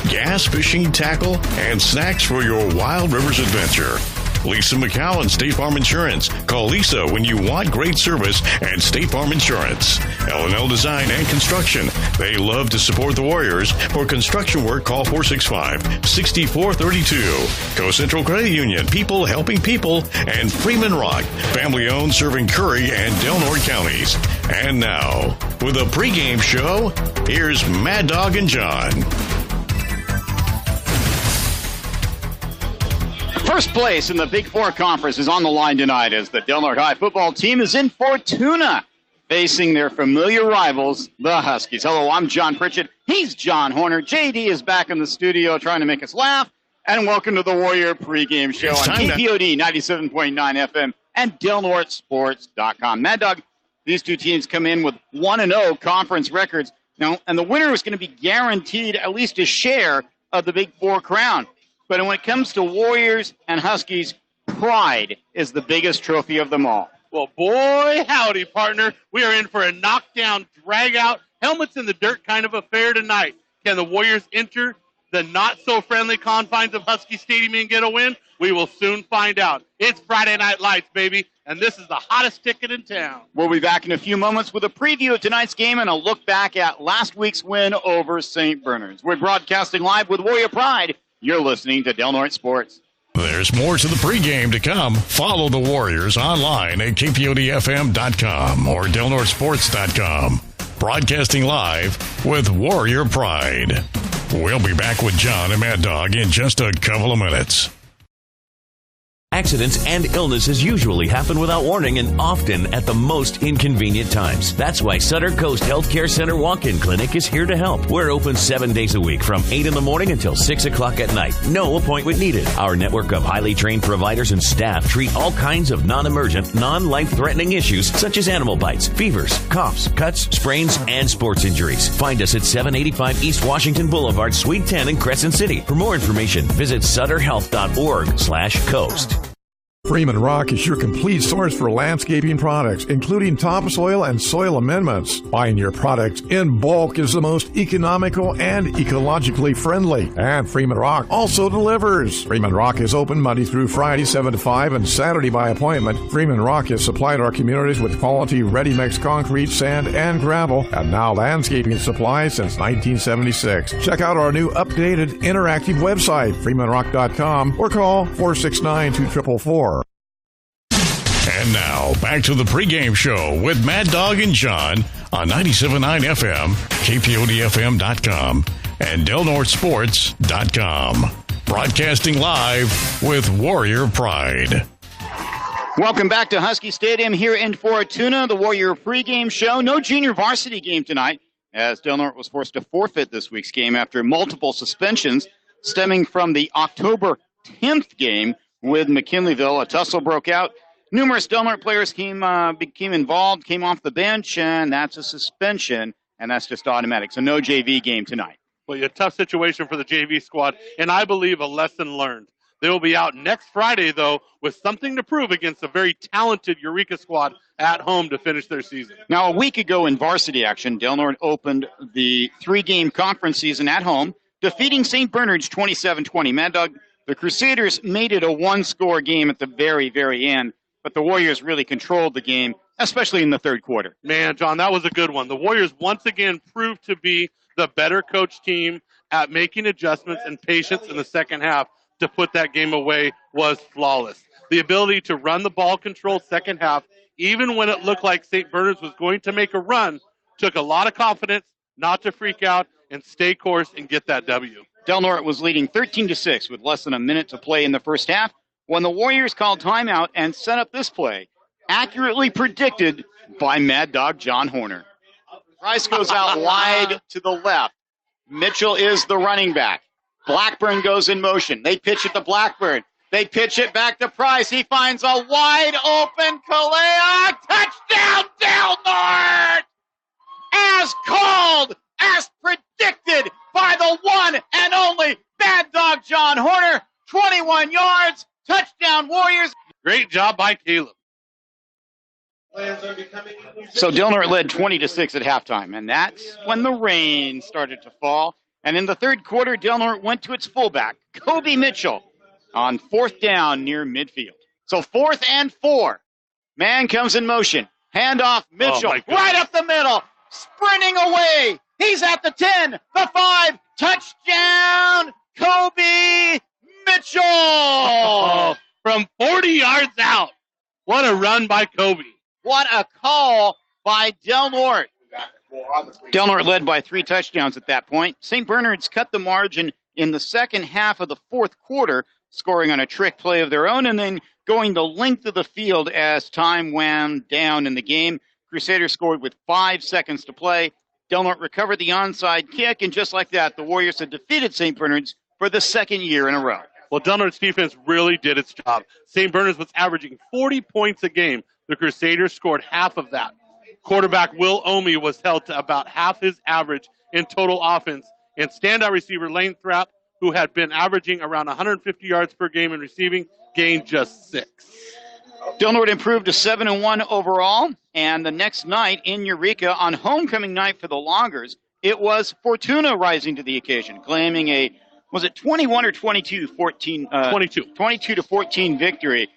gas, fishing, tackle, and snacks for your Wild Rivers adventure. Lisa McCowan, State Farm Insurance. Call Lisa when you want great service and State Farm Insurance. L&L Design and Construction. They love to support the Warriors. For construction work, call 465-6432. Co Central Credit Union, people helping people. And Freeman Rock, family owned, serving Curry and Del Norte counties. And now, with a pregame show, here's Mad Dog and John. First place in the Big Four Conference is on the line tonight as the Del Norte High football team is in Fortuna, facing their familiar rivals, the Huskies. Hello, I'm John Pritchett. He's John Horner. JD is back in the studio trying to make us laugh. And welcome to the Warrior pregame show on KPOD 97.9 FM and DelNorteSports.com. Mad Dog, these two teams come in with 1-0 conference records. Now, and the winner is going to be guaranteed at least a share of the Big Four crown. But when it comes to Warriors and Huskies, pride is the biggest trophy of them all. Well, boy, howdy, partner. We are in for a knockdown, drag-out, helmets in the dirt kind of affair tonight. Can the Warriors enter the not-so-friendly confines of Husky Stadium and get a win? We will soon find out. It's Friday Night Lights, baby, and this is the hottest ticket in town. We'll be back in a few moments with a preview of tonight's game and a look back at last week's win over St. Bernard's. We're broadcasting live with Warrior Pride. You're listening to Del Norte Sports. There's more to the pregame to come. Follow the Warriors online at kpodfm.com or delnortesports.com. Broadcasting live with Warrior Pride. We'll be back with John and Mad Dog in just a couple of minutes. Accidents and illnesses usually happen without warning and often at the most inconvenient times. That's why Sutter Coast Healthcare Center Walk-In Clinic is here to help. We're open 7 days a week from 8 in the morning until 6 o'clock at night. No appointment needed. Our network of highly trained providers and staff treat all kinds of non-emergent, non-life-threatening issues such as animal bites, fevers, coughs, cuts, sprains, and sports injuries. Find us at 785 East Washington Boulevard, Suite 10 in Crescent City. For more information, visit sutterhealth.org/coast. Freeman Rock is your complete source for landscaping products, including topsoil and soil amendments. Buying your products in bulk is the most economical and ecologically friendly. And Freeman Rock also delivers. Freeman Rock is open Monday through Friday, 7 to 5, and Saturday by appointment. Freeman Rock has supplied our communities with quality ready-mix concrete, sand, and gravel, and now landscaping supplies since 1976. Check out our new updated interactive website, freemanrock.com, or call 469-2444. And now, back to the pregame show with Mad Dog and John on 97.9 FM, KPODFM.com, and DelNorteSports.com. Broadcasting live with Warrior Pride. Welcome back to Husky Stadium here in Fortuna, the Warrior pregame show. No junior varsity game tonight, as Del Norte was forced to forfeit this week's game after multiple suspensions stemming from the October 10th game with McKinleyville. A tussle broke out. Numerous Del Norte players became involved, came off the bench, and that's a suspension, and that's just automatic. So no JV game tonight. Well, a tough situation for the JV squad, and I believe a lesson learned. They will be out next Friday, though, with something to prove against a very talented Eureka squad at home to finish their season. Now, a week ago in varsity action, Del Norte opened the 3-game conference season at home, defeating St. Bernard's 27-20. Mad Dog, the Crusaders made it a one-score game at the very, very end. But the Warriors really controlled the game, especially in the third quarter. Man, John, that was a good one. The Warriors once again proved to be the better coach team at making adjustments, and patience in the second half to put that game away was flawless. The ability to run the ball control second half, even when it looked like St. Bernard's was going to make a run, took a lot of confidence not to freak out and stay course and get that W. Del Norte was leading 13-6 with less than a minute to play in the first half, when the Warriors called timeout and set up this play, accurately predicted by Mad Dog John Horner. Price goes out wide to the left. Mitchell is the running back. Blackburn goes in motion. They pitch it to Blackburn. They pitch it back to Price. He finds a wide open Kalea. Touchdown, Del Norte! As called, as predicted by the one and only Mad Dog John Horner. 21 yards. Touchdown, Warriors. Great job by Caleb. So Del Norte led 20-6 at halftime, and that's when the rain started to fall. And in the third quarter, Del Norte went to its fullback, Kobe Mitchell, on 4th down near midfield. So 4th and 4. Man comes in motion. Handoff, Mitchell, right up the middle, sprinting away. He's at the 10, the 5, touchdown, Kobe Mitchell! Oh, from 40 yards out. What a run by Kobe. What a call by Del Norte. Del Norte led by 3 touchdowns at that point. St. Bernard's cut the margin in the second half of the fourth quarter, scoring on a trick play of their own and then going the length of the field as time wound down in the game. Crusaders scored with 5 seconds to play. Del Norte recovered the onside kick, and just like that, the Warriors had defeated St. Bernard's for the second year in a row. Well, Del Norte's defense really did its job. St. Bernard's was averaging 40 points a game. The Crusaders scored half of that. Quarterback Will Omi was held to about half his average in total offense. And standout receiver Lane Thrapp, who had been averaging around 150 yards per game in receiving, gained just 6. Del Norte improved to 7-1 overall. And the next night in Eureka, on homecoming night for the Loggers, it was Fortuna rising to the occasion, claiming a, was it 21 or 22-14? 22-14 victory,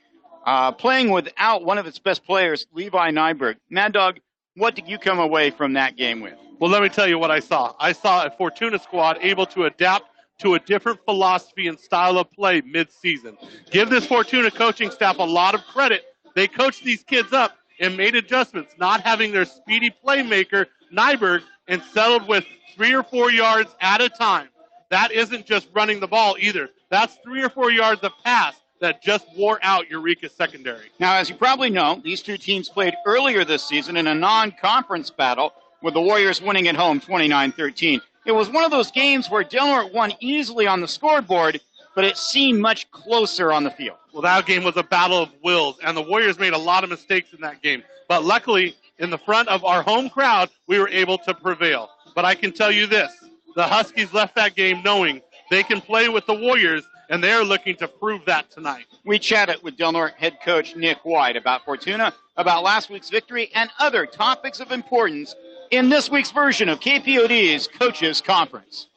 playing without one of its best players, Levi Nyberg. Mad Dog, what did you come away from that game with? Well, let me tell you what I saw. I saw a Fortuna squad able to adapt to a different philosophy and style of play mid-season. Give this Fortuna coaching staff a lot of credit. They coached these kids up and made adjustments, not having their speedy playmaker, Nyberg, and settled with 3 or 4 yards at a time. That isn't just running the ball either. That's 3 or 4 yards of pass that just wore out Eureka's secondary. Now, as you probably know, these two teams played earlier this season in a non-conference battle, with the Warriors winning at home 29-13. It was one of those games where Del Norte won easily on the scoreboard, but it seemed much closer on the field. Well, that game was a battle of wills, and the Warriors made a lot of mistakes in that game. But luckily, in the front of our home crowd, we were able to prevail. But I can tell you this, the Huskies left that game knowing they can play with the Warriors, and they're looking to prove that tonight. We chatted with Del Norte head coach Nick White about Fortuna, about last week's victory, and other topics of importance in this week's version of KPOD's Coaches Conference.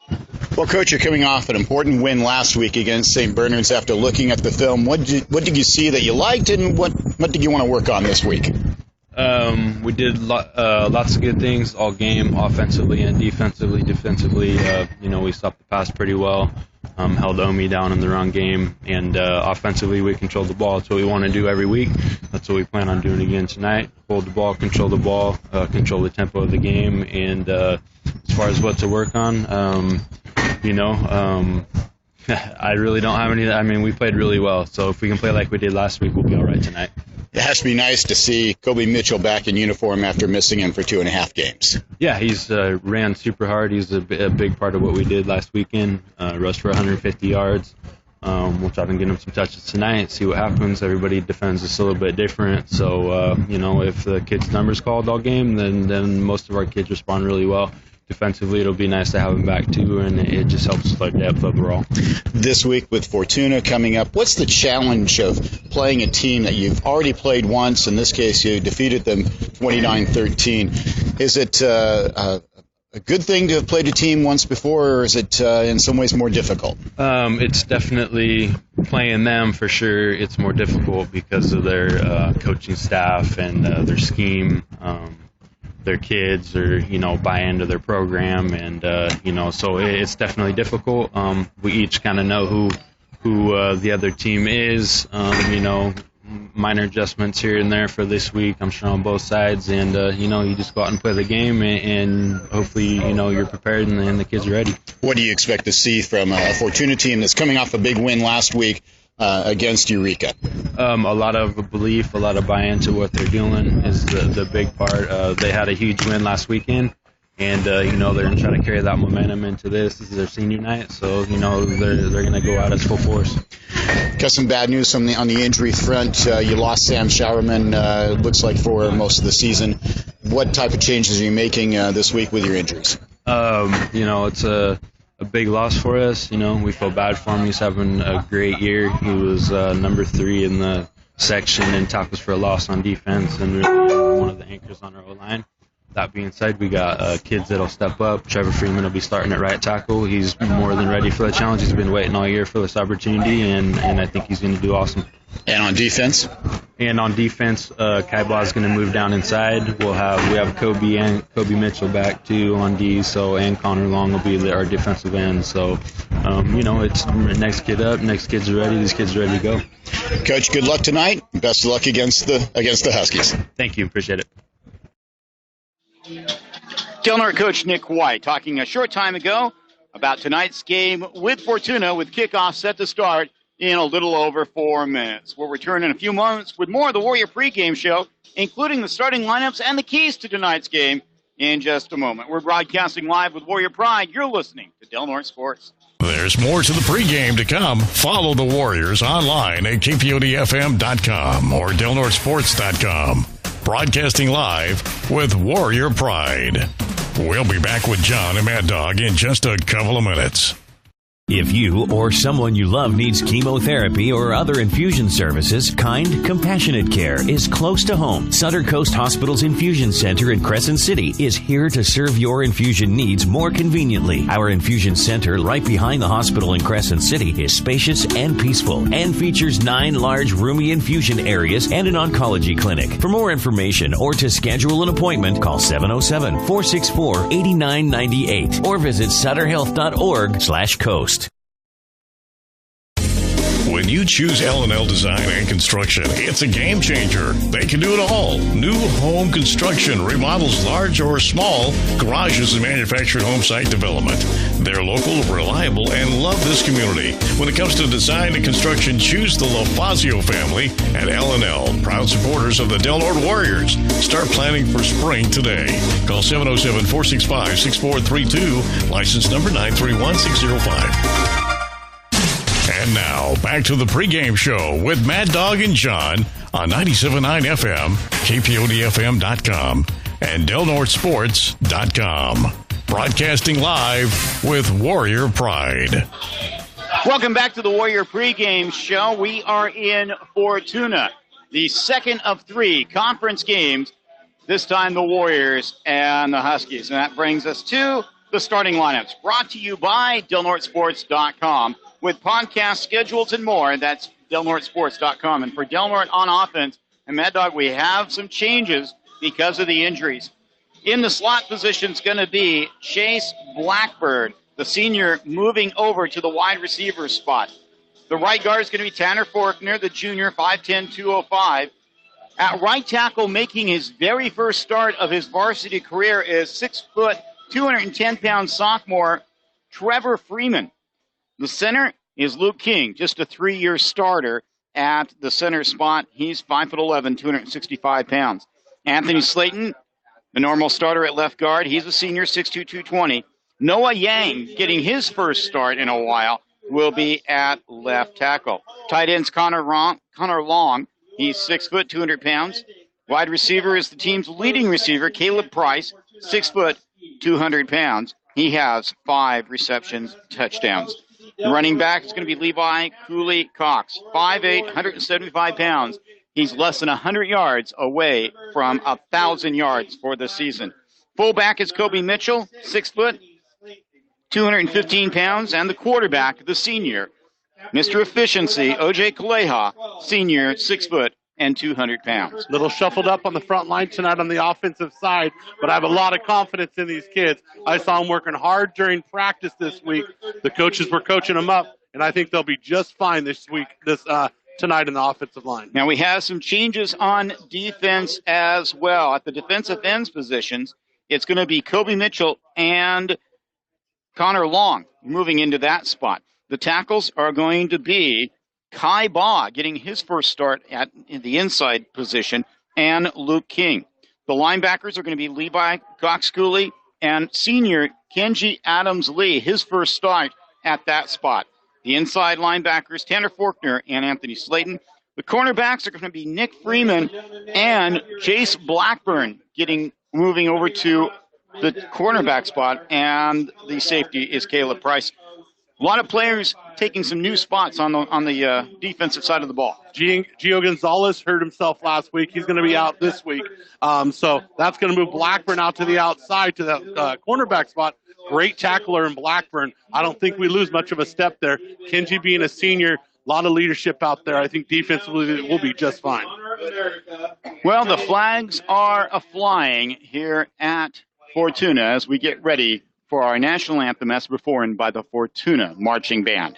Well, Coach, you're coming off an important win last week against St. Bernard's. After looking at the film, what did you see that you liked, and what did you want to work on this week? We did lots of good things all game, offensively and defensively. Defensively, we stopped the pass pretty well, held Omi down in the run game, and offensively we controlled the ball. That's what we want to do every week. That's what we plan on doing again tonight. Hold the ball, control the tempo of the game, and as far as what to work on, I really don't have any. I mean, we played really well, so if we can play like we did last week, we'll be all right tonight. It has to be nice to see Kobe Mitchell back in uniform after missing him for 2.5 games. Yeah, he's ran super hard. He's a big part of what we did last weekend. Rushed for 150 yards. We'll try to get him some touches tonight, see what happens. Everybody defends us a little bit different. So, if the kids' numbers called all game, then most of our kids respond really well. Defensively, it'll be nice to have him back, too, and it just helps with our depth overall. This week with Fortuna coming up, what's the challenge of playing a team that you've already played once? In this case, you defeated them 29-13. Is it a good thing to have played a team once before, or is it in some ways more difficult? It's definitely playing them for sure. It's more difficult because of their coaching staff and their scheme. Their kids or buy into their program, and so it's definitely difficult. We each kind of know who the other team is. Minor adjustments here and there for this week, I'm sure, on both sides, and you just go out and play the game, and hopefully you're prepared and the kids are ready. What do you expect to see from a Fortuna team that's coming off a big win last week against Eureka? A lot of belief, a lot of buy-in to what they're doing is the big part. They had a huge win last weekend, and they're going to try to carry that momentum into this. This is their senior night, so they're going to go out as full force. Got some bad news on the injury front. You lost Sam Showerman, looks like, for most of the season. What type of changes are you making this week with your injuries? It's a big loss for us. We feel bad for him. He's having a great year. He was number 3 in the section in tackles for a loss on defense, and really one of the anchors on our O-line. that being said, we got kids that'll step up. Trevor Freeman will be starting at right tackle. He's more than ready for the challenge. He's been waiting all year for this opportunity, and I think he's going to do awesome. And on defense? And on defense, Kaiba is going to move down inside. We have Kobe Mitchell back too on D. So and Connor Long will be our defensive end. So it's next kid up, next kid's ready. These kids are ready to go. Coach, good luck tonight. Best of luck against the Huskies. Thank you, appreciate it. Del Norte coach Nick White talking a short time ago about tonight's game with Fortuna, with kickoff set to start in a little over 4 minutes. We'll return in a few moments with more of the Warrior pregame show, including the starting lineups and the keys to tonight's game in just a moment. We're broadcasting live with Warrior Pride. You're listening to Del Norte Sports. There's more to the pregame to come. Follow the Warriors online at kpodfm.com or delnortesports.com. Broadcasting live with Warrior Pride. We'll be back with John and Mad Dog in just a couple of minutes. If you or someone you love needs chemotherapy or other infusion services, Kind Compassionate Care is close to home. Sutter Coast Hospital's Infusion Center in Crescent City is here to serve your infusion needs more conveniently. Our infusion center right behind the hospital in Crescent City is spacious and peaceful and features 9 large roomy infusion areas and an oncology clinic. For more information or to schedule an appointment, call 707-464-8998 or visit sutterhealth.org/coast. When you choose L&L Design and Construction, it's a game changer. They can do it all. New home construction, remodels large or small, garages and manufactured home site development. They're local, reliable, and love this community. When it comes to design and construction, choose the LaFazio family at L&L, proud supporters of the Del Norte Warriors. Start planning for spring today. Call 707-465-6432, license number 931605. And now, back to the pregame show with Mad Dog and John on 97.9 FM, KPODFM.com, and DelNorteSports.com. Broadcasting live with Warrior Pride. Welcome back to the Warrior pregame show. We are in Fortuna, the second of 3 conference games, this time the Warriors and the Huskies. And that brings us to the starting lineups, brought to you by DelNorteSports.com. With podcast schedules and more, that's DelNorteSports.com. And for Del Norte on offense, and Mad Dog, we have some changes because of the injuries. In the slot position is going to be Chase Blackbird, the senior, moving over to the wide receiver spot. The right guard is going to be Tanner Forkner, the junior, 5'10", 205. At right tackle, making his very first start of his varsity career is 6 foot, 210-pound sophomore Trevor Freeman. The center is Luke King, just a 3-year starter at the center spot. He's 5'11", 265 pounds. Anthony Slayton, the normal starter at left guard. He's a senior, 6'2", 220. Noah Yang, getting his first start in a while, will be at left tackle. Tight end's Connor Long. He's 6 foot, 200 pounds. Wide receiver is the team's leading receiver, Caleb Price, 6 foot, 200 pounds. He has 5 receptions, touchdowns. The running back is going to be Levi Cooley Cox, 5'8", 175 pounds. He's less than 100 yards away from 1,000 yards for the season. Fullback is Kobe Mitchell, 6 foot, 215 pounds. And the quarterback, the senior, Mr. Efficiency, O.J. Kaleha, senior, 6 foot and 200 pounds. Little shuffled up on the front line tonight on the offensive side, but I have a lot of confidence in these kids. I saw them working hard during practice this week. The coaches were coaching them up, and I think they'll be just fine tonight in the offensive line. Now we have some changes on defense as well. At the defensive ends positions, it's going to be Kobe Mitchell and Connor Long moving into that spot. The tackles are going to be Kai Baugh getting his first start in the inside position, and Luke King. The linebackers are going to be Levi Cox-Cooley and senior Kenji Adams-Lee, his first start at that spot. The inside linebackers, Tanner Forkner and Anthony Slayton. The cornerbacks are going to be Nick Freeman and Chase Blackburn moving over to the cornerback spot, and the safety is Caleb Price. A lot of players taking some new spots on the defensive side of the ball. Gio Gonzalez hurt himself last week. He's going to be out this week. So that's going to move Blackburn out to the outside to the cornerback spot. Great tackler in Blackburn. I don't think we lose much of a step there. Kenji being a senior, a lot of leadership out there. I think defensively will be just fine. Well, the flags are a-flying here at Fortuna as we get ready for our national anthem as performed by the Fortuna Marching Band.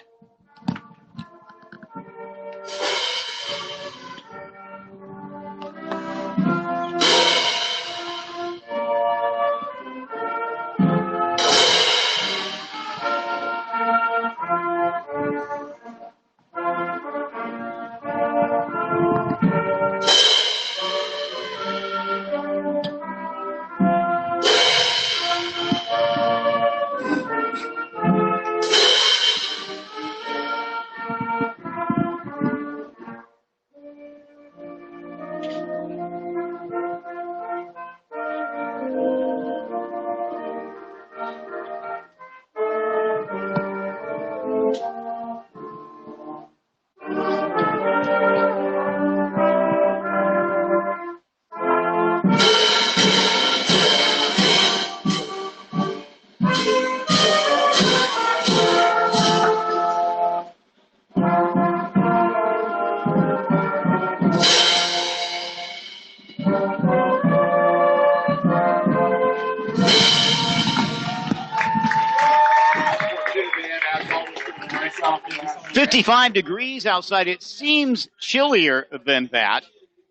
Degrees outside. It seems chillier than that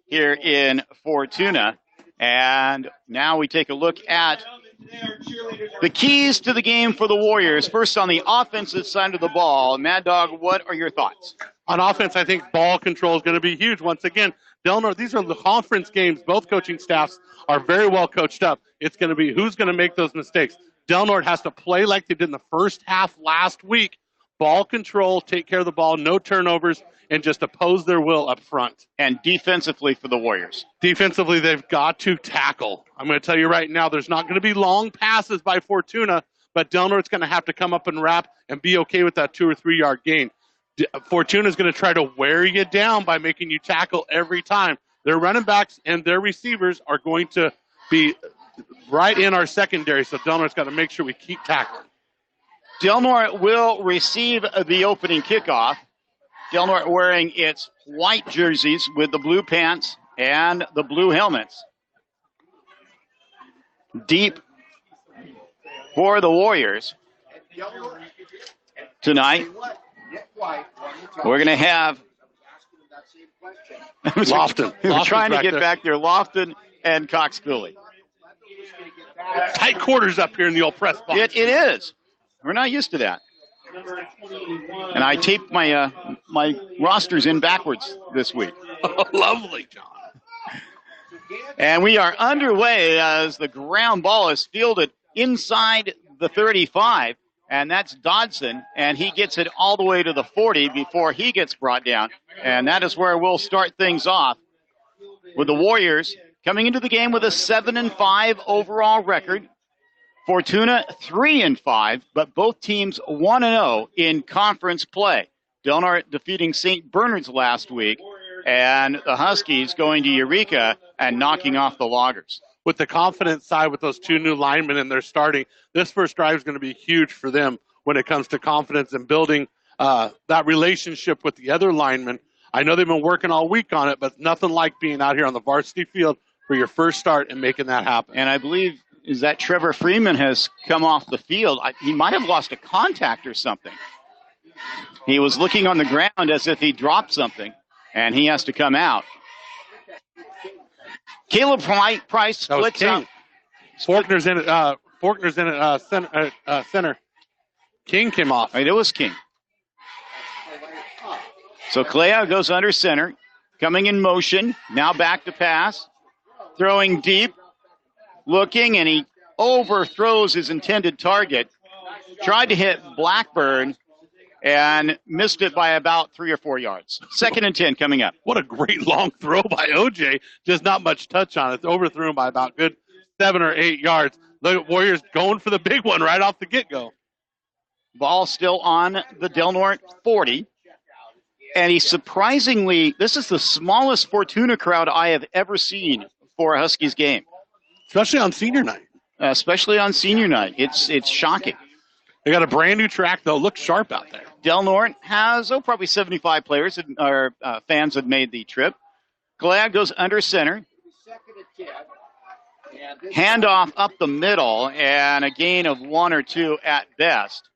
here in Fortuna. And now we take a look at the keys to the game for the Warriors. First, on the offensive side of the ball, Mad Dog, what are your thoughts? On offense, I think ball control is going to be huge. Once again, Del Norte, these are the conference games. Both coaching staffs are very well coached up. It's going to be who's going to make those mistakes. Del Norte has to play like they did in the first half last week. Ball control, take care of the ball, no turnovers, and just oppose their will up front. And defensively for the Warriors? Defensively, they've got to tackle. I'm going to tell you right now, there's not going to be long passes by Fortuna, but Del Norte's going to have to come up and wrap and be okay with that 2 or 3 yard gain. Fortuna's going to try to wear you down by making you tackle every time. Their running backs and their receivers are going to be right in our secondary, so Del Norte's got to make sure we keep tackling. Del Norte will receive the opening kickoff. Del Norte wearing its white jerseys with the blue pants and the blue helmets. Deep for the Warriors tonight. We're going to have Lofton. We're trying to get back there. Lofton and Cox Cooley. Tight quarters up here in the old press box. It is. We're not used to that. And I taped my my rosters in backwards this week. Oh, lovely, John. And we are underway as the ground ball is fielded inside the 35. And that's Dodson. And he gets it all the way to the 40 before he gets brought down. And that is where we'll start things off with the Warriors coming into the game with a 7-5 overall record. Fortuna 3-5, but both teams 1-0 in conference play. Del Norte defeating St. Bernard's last week, and the Huskies going to Eureka and knocking off the Loggers. With the confidence side with those 2 new linemen and they're starting, this first drive is going to be huge for them when it comes to confidence and building that relationship with the other linemen. I know they've been working all week on it, but nothing like being out here on the varsity field for your first start and making that happen. And I believe is that Trevor Freeman has come off the field. He might have lost a contact or something. He was looking on the ground as if he dropped something, and he has to come out. Caleb Price splits out. Faulkner's in it. Faulkner's in it. Center. King came off. It was King. So Clea goes under center, coming in motion. Now back to pass, throwing deep. Looking, and he overthrows his intended target. Tried to hit Blackburn and missed it by about 3 or 4 yards. 2nd and 10 coming up. What a great long throw by OJ. Just not much touch on it. It's overthrown by about good 7 or 8 yards. The Warriors going for the big one right off the get-go. Ball still on the Del Norte 40. And he surprisingly, this is the smallest Fortuna crowd I have ever seen for a Huskies game. Especially on senior night. It's shocking. They got a brand new track, though. Looks sharp out there. Del Norte has, probably 75 players or fans have made the trip. Glad goes under center. Handoff up the middle, and a gain of 1 or 2 at best.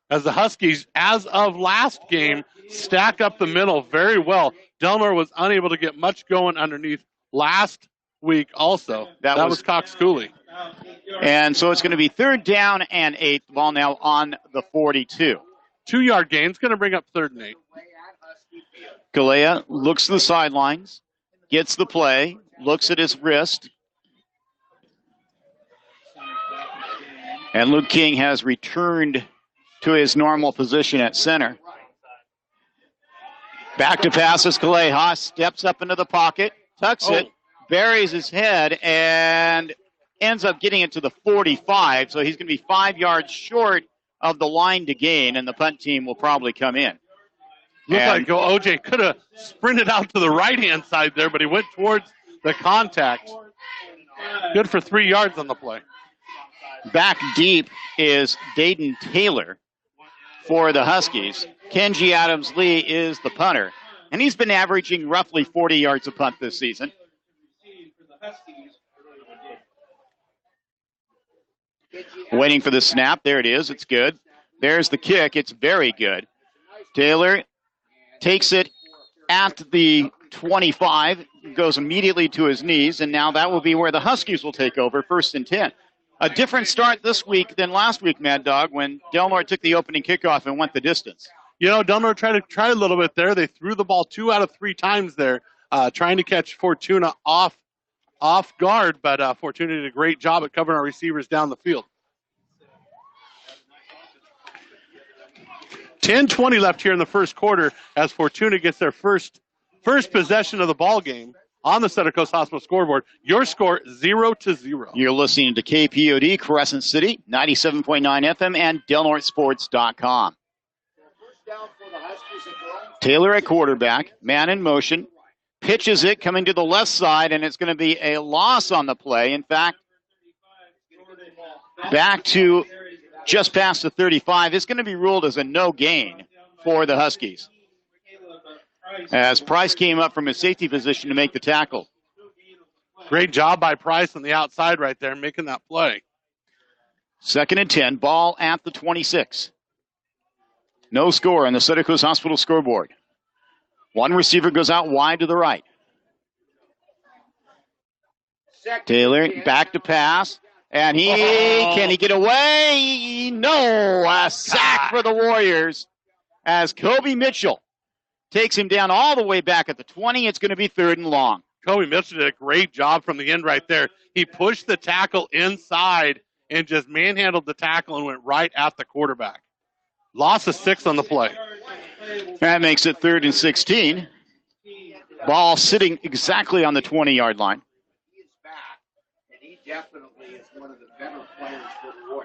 As the Huskies, as of last game, stack up the middle very well. Del Norte was unable to get much going underneath last week also. That was Cox Cooley. And so it's going to be 3rd down and 8. The ball now on the 42. 2-yard gain. It's going to bring up 3rd and 8. Galea looks to the sidelines, gets the play, looks at his wrist. And Luke King has returned to his normal position at center. Back to passes. Galea steps up into the pocket, tucks it, buries his head, and ends up getting it to the 45. So he's going to be 5 yards short of the line to gain, and the punt team will probably come in. Looked like OJ could have sprinted out to the right-hand side there, but he went towards the contact. Good for 3 yards on the play. Back deep is Dayton Taylor for the Huskies. Kenji Adams-Lee is the punter, and he's been averaging roughly 40 yards a punt this season. Waiting for the snap. There it is. It's good. There's the kick. It's very good. Taylor takes it at the 25, goes immediately to his knees, and now that will be where the Huskies will take over, 1st and 10. A different start this week than last week, Mad Dog, when Del Norte took the opening kickoff and went the distance. You know, Del Norte tried a little bit there. They threw the ball 2 out of 3 times there, trying to catch Fortuna off guard, but Fortuna did a great job at covering our receivers down the field. 10:20 left here in the first quarter as Fortuna gets their first possession of the ball game on the Center Coast Hospital scoreboard. Your score 0-0. You're listening to KPOD Crescent City, 97.9 FM, and DelNorteSports.com. Taylor at quarterback, man in motion, pitches it coming to the left side, and it's going to be a loss on the play. In fact, back to just past the 35. It's going to be ruled as a no gain for the Huskies, as Price came up from his safety position to make the tackle. Great job by Price on the outside right there, making that play. 2nd and 10, ball at the 26. No score on the Center Coast Hospital scoreboard. One receiver goes out wide to the right. Taylor back to pass, and can he get away? No, a sack for the Warriors as Kobe Mitchell takes him down all the way back at the 20. It's going to be 3rd and long. Kobe Mitchell did a great job from the end right there. He pushed the tackle inside and just manhandled the tackle and went right at the quarterback. Loss of 6 on the play. That makes it 3rd and 16. Ball sitting exactly on the 20-yard line.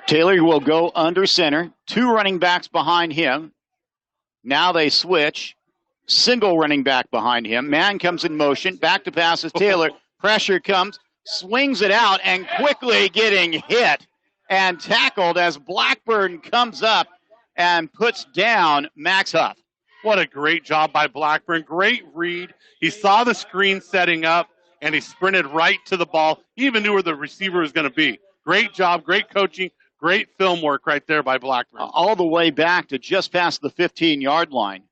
Taylor will go under center. 2 running backs behind him. Now they switch. Single running back behind him. Man comes in motion. Back to pass is Taylor. Pressure comes. Swings it out and quickly getting hit and tackled as Blackburn comes up and puts down Max Huff. What a great job by Blackburn. Great read. He saw the screen setting up, and he sprinted right to the ball. He even knew where the receiver was going to be. Great job, great coaching, great film work right there by Blackburn. All the way back to just past the 15-yard line.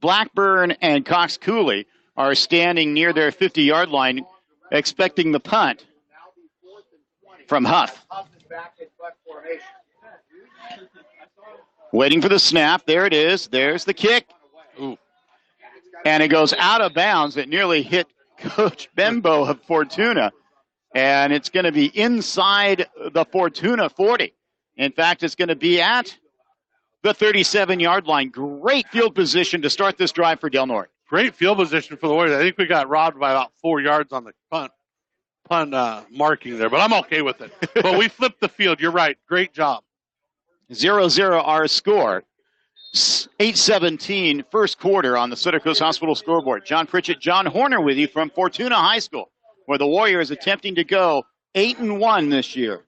Blackburn and Cox Cooley are standing near their 50-yard line expecting the punt from Huff. Waiting for the snap. There it is. There's the kick. Ooh. And it goes out of bounds. It nearly hit Coach Bembo of Fortuna. And it's going to be inside the Fortuna 40. In fact, it's going to be at the 37-yard line. Great field position to start this drive for Del Norte. Great field position for the Warriors. I think we got robbed by about 4 yards on the punt marking there, but I'm okay with it. But we flipped the field. You're right. Great job. 0-0 our score. 8:17 first quarter on the Sutter Coast Hospital scoreboard. John Pritchett, John Horner with you from Fortuna High School, where the Warriors attempting to go 8-1 this year.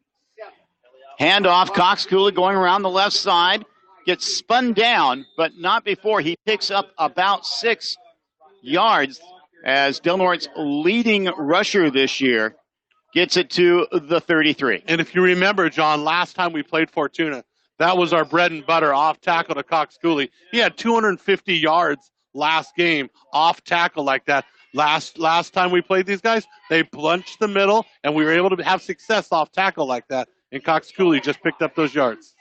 Handoff, Cox Cooley going around the left side, gets spun down, but not before he picks up about 6 yards as Del Norte's leading rusher this year gets it to the 33. And if you remember, John, last time we played Fortuna, that was our bread and butter, off tackle to Cox Cooley. He had 250 yards last game, off tackle like that. Last time we played these guys, they plunched the middle, and we were able to have success off tackle like that. And Cox Cooley just picked up those yards.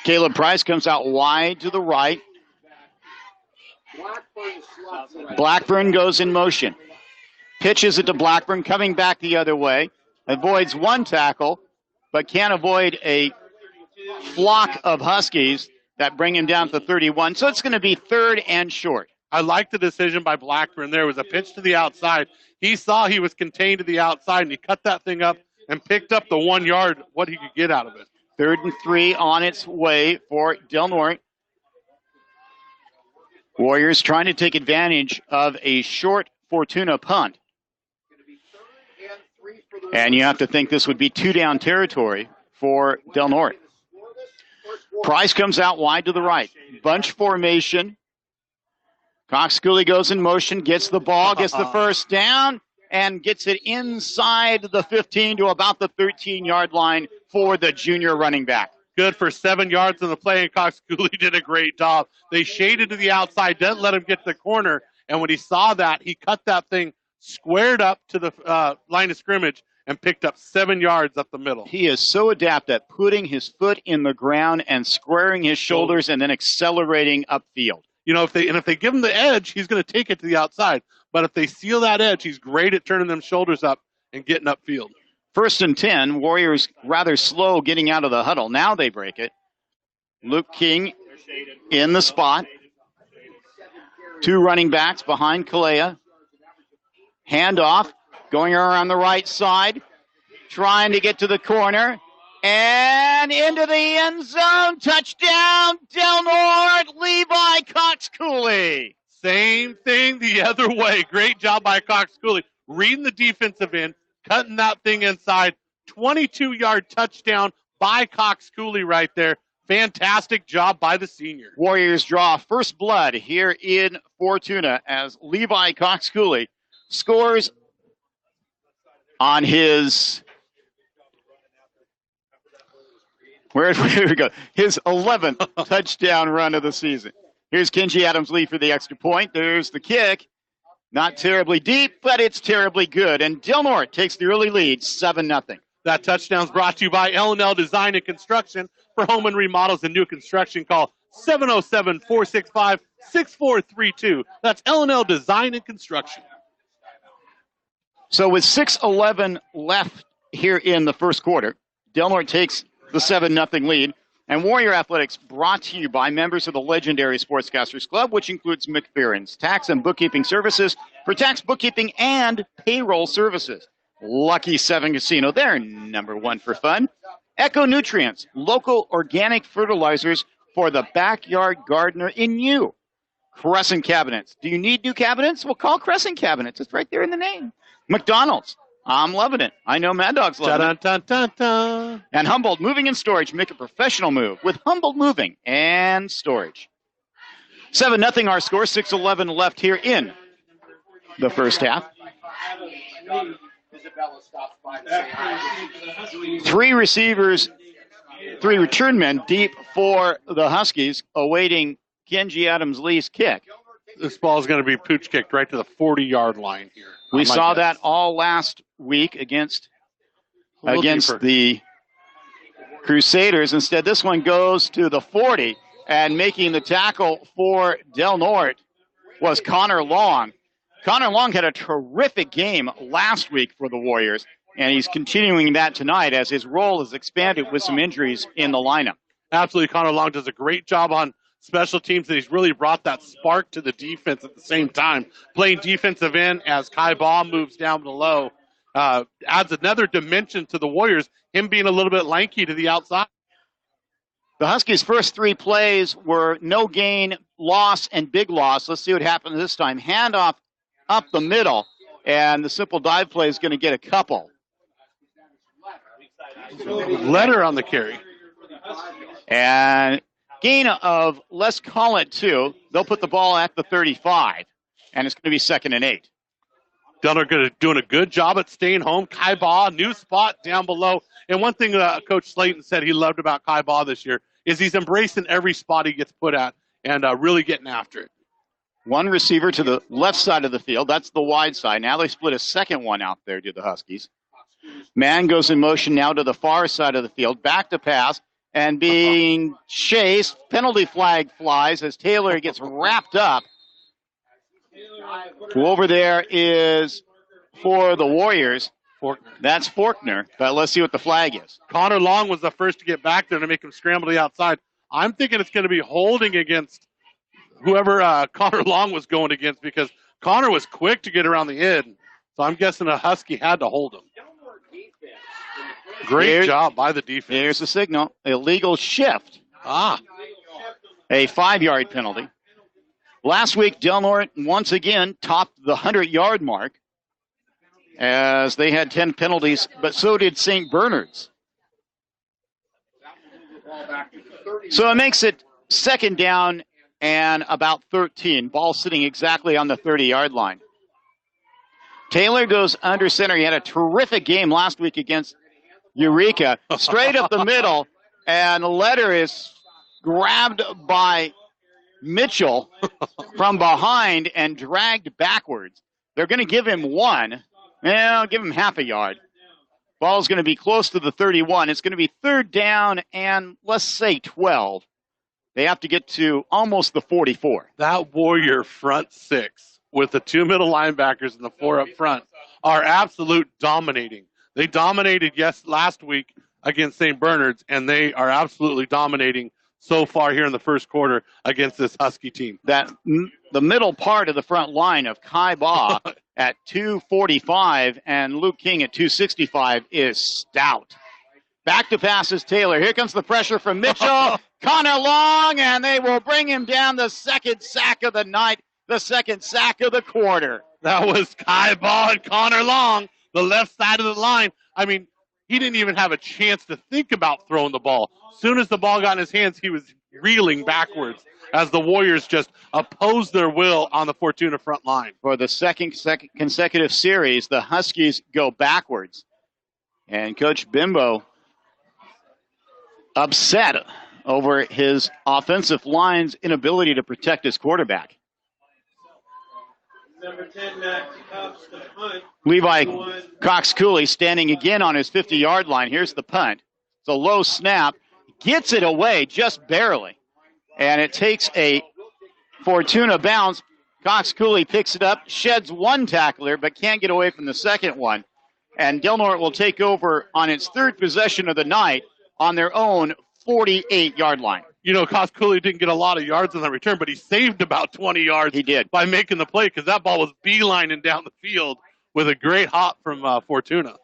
Caleb Price comes out wide to the right. Blackburn goes in motion. Pitches it to Blackburn, coming back the other way. Avoids one tackle, but can't avoid a flock of Huskies that bring him down to 31. So it's going to be 3rd and short. I like the decision by Blackburn. There was a pitch to the outside. He saw he was contained to the outside, and he cut that thing up and picked up the 1 yard, what he could get out of it. 3rd and 3 on its way for Del Norte. Warriors trying to take advantage of a short Fortuna punt. And you have to think this would be 2-down territory for Del Norte. Price comes out wide to the right. Bunch formation. Cox Cooley goes in motion, gets the ball, gets the first down, and gets it inside the 15 to about the 13-yard line for the junior running back. Good for 7 yards in the play, and Cox Cooley did a great job. They shaded to the outside, didn't let him get to the corner, and when he saw that, he cut that thing squared up to the line of scrimmage and picked up 7 yards up the middle. He is so adept at putting his foot in the ground and squaring his shoulders and then accelerating upfield. You know, if they give him the edge, he's going to take it to the outside. But if they seal that edge, he's great at turning them shoulders up and getting upfield. 1st and 10, Warriors rather slow getting out of the huddle. Now they break it. Luke King in the spot. 2 running backs behind Kalea. Handoff, going around the right side, trying to get to the corner, and into the end zone. Touchdown, Del Norte, Levi Cox Cooley. Same thing the other way. Great job by Cox Cooley. Reading the defensive end, cutting that thing inside. 22-yard touchdown by Cox Cooley right there. Fantastic job by the senior. Warriors draw first blood here in Fortuna as Levi Cox Cooley scores on his, where we go, his 11th touchdown run of the season. Here's Kenji Adams-Lee for the extra point. There's the kick. Not terribly deep, but it's terribly good. And Del Norte takes the early lead, 7-0. That touchdown's brought to you by L&L Design and Construction. For home and remodels and new construction, call 707-465-6432. That's L&L Design and Construction. So with 6:11 left here in the first quarter, Del Norte takes the 7-0 lead. And Warrior Athletics brought to you by members of the legendary Sportscasters Club, which includes McFerrin's Tax and Bookkeeping Services for tax bookkeeping and payroll services. Lucky 7 Casino, they're #1 for fun. Echo Nutrients, local organic fertilizers for the backyard gardener in you. Crescent Cabinets. Do you need new cabinets? Well, call Crescent Cabinets. It's right there in the name. McDonald's. I'm loving it. I know Mad Dog's loving it. And Humboldt Moving and Storage. Make a professional move with Humboldt Moving and Storage. 7-0 our score. 6:11 left here in the first half. 3 receivers, 3 return men deep for the Huskies, awaiting Kenji Adams-Lee's kick. This ball is going to be pooch kicked right to the 40-yard line here. We saw that all last week against the Crusaders. Instead, this one goes to the 40, and making the tackle for Del Norte was Connor Long. Connor Long had a terrific game last week for the Warriors, and he's continuing that tonight as his role is expanded with some injuries in the lineup. Absolutely, Connor Long does a great job on special teams, and he's really brought that spark to the defense at the same time. Playing defensive end as Kai Baum moves down below adds another dimension to the Warriors, him being a little bit lanky to the outside. The Huskies' first 3 plays were no gain, loss, and big loss. Let's see what happens this time. Handoff up the middle, and the simple dive play is going to get a couple. Letter on the carry. And gain of, let's call it 2. They'll put the ball at the 35, and it's going to be 2nd and 8. Delnor doing a good job at staying home. Kai Baugh, new spot down below. And one thing Coach Slayton said he loved about Kai Baugh this year is he's embracing every spot he gets put at and really getting after it. One receiver to the left side of the field. That's the wide side. Now they split a second one out there to the Huskies. Man goes in motion now to the far side of the field. Back to pass and being chased. Penalty flag flies as Taylor gets wrapped up. Over there is for the Warriors. That's Fortuna, but let's see what the flag is. Connor Long was the first to get back there to make him scramble to the outside. I'm thinking it's going to be holding against whoever Connor Long was going against because Connor was quick to get around the end. So I'm guessing a Husky had to hold him. Great job by the defense. Here's the signal. Illegal shift. A 5-yard penalty. Last week, Del Norte once again topped the 100-yard mark as they had 10 penalties, but so did St. Bernard's. So it makes it 2nd down and about 13. Ball sitting exactly on the 30-yard line. Taylor goes under center. He had a terrific game last week against Eureka. Straight up the middle, and Letter is grabbed by Mitchell from behind and dragged backwards. They're going to give him 1. Well, give him half a yard. Ball's going to be close to the 31. It's going to be 3rd down and let's say 12. They have to get to almost the 44. That Warrior front 6 with the 2 middle linebackers and the 4 up front are absolute dominating. They dominated last week against St. Bernard's, and they are absolutely dominating so far here in the first quarter against this Husky team. The middle part of the front line of Kai Baugh at 245 and Luke King at 265 is stout. Back to passes Taylor. Here comes the pressure from Mitchell. Connor Long, and they will bring him down. The 2nd sack of the night, the 2nd sack of the quarter. That was Kai Baugh and Connor Long, the left side of the line. I mean, he didn't even have a chance to think about throwing the ball. As soon as the ball got in his hands, he was reeling backwards as the Warriors just opposed their will on the Fortuna front line. For the second consecutive series, the Huskies go backwards. And Coach Bimbo upset over his offensive line's inability to protect his quarterback. Number 10, Max Cox, the punt. Levi Cox-Cooley standing again on his 50-yard line. Here's the punt. It's a low snap. Gets it away just barely. And it takes a Fortuna bounce. Cox-Cooley picks it up, sheds one tackler, but can't get away from the second one. And Del Norte will take over on its 3rd possession of the night on their own 48-yard line. You know, Cox-Cooley didn't get a lot of yards on that return, but he saved about 20 yards. He did. By making the play because that ball was beelining down the field with a great hop from Fortuna.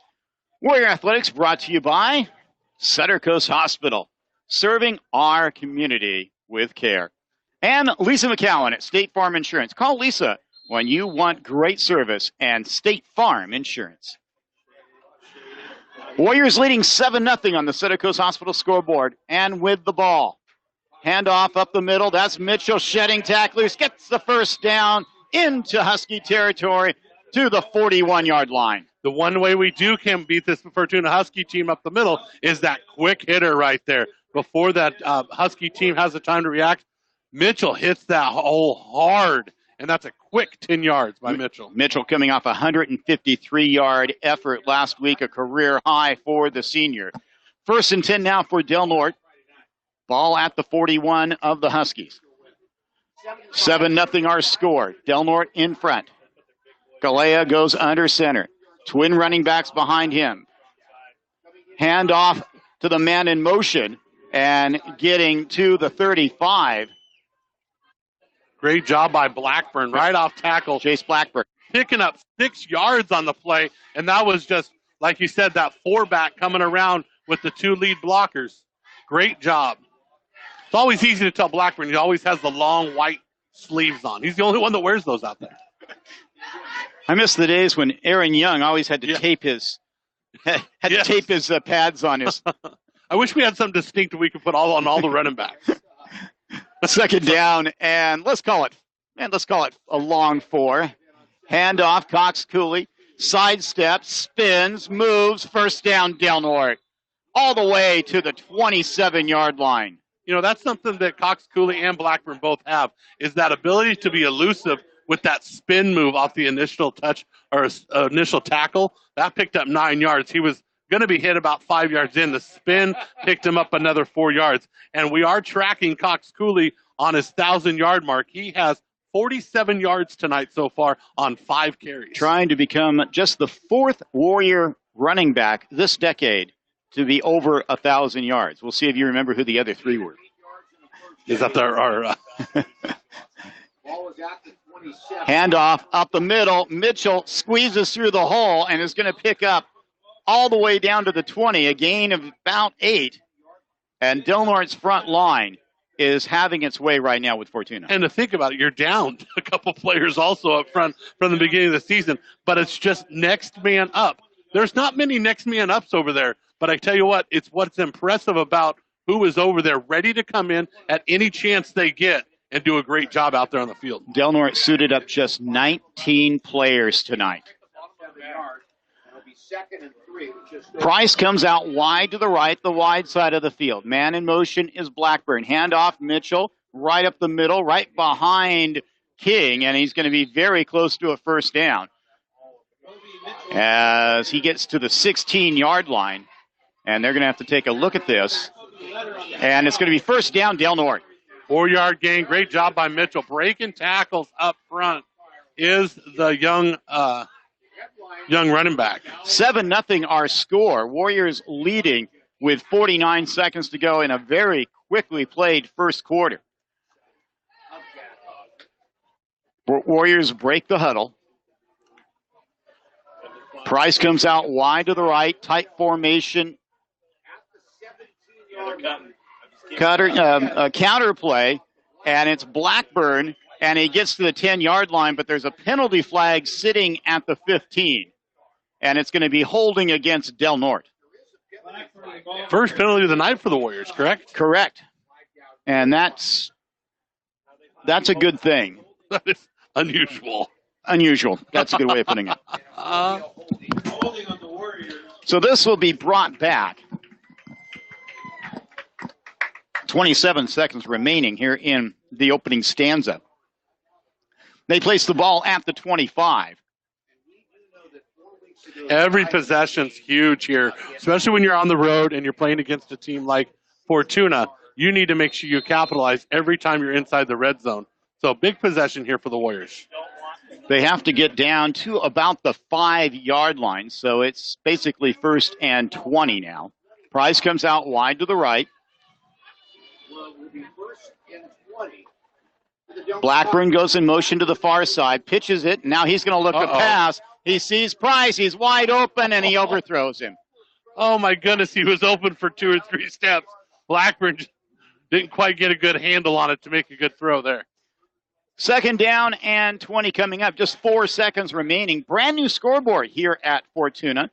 Warrior Athletics brought to you by Sutter Coast Hospital, serving our community with care. And Lisa McCowan at State Farm Insurance. Call Lisa when you want great service and State Farm Insurance. Warriors leading 7-0 on the Sutter Coast Hospital scoreboard and with the ball. Handoff up the middle. That's Mitchell shedding tacklers. Gets the first down into Husky territory to the 41-yard line. The one way we can beat this Fortuna Husky team up the middle is that quick hitter right there. Before that Husky team has the time to react, Mitchell hits that hole hard, and that's a quick 10 yards by Mitchell. Mitchell coming off a 153-yard effort last week, a career high for the senior. 1st and 10 now for Del Norte. Ball at the 41 of the Huskies. 7-0 our score. Del Norte in front. Galea goes under center. Twin running backs behind him. Hand off to the man in motion and getting to the 35. Great job by Blackburn, right off tackle. Chase Blackburn. Picking up 6 yards on the play, and that was just, like you said, that 4-back coming around with the 2 lead blockers. Great job. It's always easy to tell Blackburn. He always has the long white sleeves on. He's the only one that wears those out there. I miss the days when Aaron Young always had to tape his to tape his pads on his. I wish we had something distinct that we could put on all the running backs. Second down, and let's call it a long 4. Handoff, Cox Cooley, sidestep, spins, moves, first down, Del Norte, all the way to the 27-yard line. You know, that's something that Cox Cooley and Blackburn both have, is that ability to be elusive with that spin move off the initial touch or initial tackle. That picked up 9 yards. He was going to be hit about 5 yards in. The spin picked him up another 4 yards. And we are tracking Cox Cooley on his 1,000-yard mark. He has 47 yards tonight so far on 5 carries. Trying to become just the 4th Warrior running back this decade to be over 1,000 yards. We'll see if you remember who the other 3 were. Is that our handoff up the middle. Mitchell squeezes through the hole and is going to pick up all the way down to the 20, a gain of about 8. And Del Norte's front line is having its way right now with Fortuna. And to think about it, you're down a couple players also up front from the beginning of the season, but it's just next man up. There's not many next man ups over there, but I tell you what, it's what's impressive about who is over there ready to come in at any chance they get and do a great job out there on the field. Del Norte suited up just 19 players tonight. Price comes out wide to the right, the wide side of the field. Man in motion is Blackburn. Handoff, Mitchell, right up the middle, right behind King, and he's going to be very close to a first down as he gets to the 16-yard line. And they're going to have to take a look at this. And it's going to be first down, Del Norte. 4-yard gain. Great job by Mitchell. Breaking tackles up front is the young running back. 7-0 our score. Warriors leading with 49 seconds to go in a very quickly played first quarter. Warriors break the huddle. Price comes out wide to the right, tight formation. Counter play, and it's Blackburn, and he gets to the 10-yard line, but there's a penalty flag sitting at the 15, and it's going to be holding against Del Norte. First penalty of the night for the Warriors, correct? Correct. And that's a good thing. That is unusual. Unusual. That's a good way of putting it. So this will be brought back. 27 seconds remaining here in the opening stanza. They place the ball at the 25. Every possession's huge here, especially when you're on the road and you're playing against a team like Fortuna. You need to make sure you capitalize every time you're inside the red zone. So big possession here for the Warriors. They have to get down to about the 5-yard line, so it's basically 1st and 20 now. Price comes out wide to the right. Blackburn goes in motion to the far side, pitches it. Now he's going to look to pass. He sees Price. He's wide open, and he overthrows him. Oh, my goodness. He was open for 2 or 3 steps. Blackburn didn't quite get a good handle on it to make a good throw there. Second down and 20 coming up. Just 4 seconds remaining. Brand new scoreboard here at Fortuna.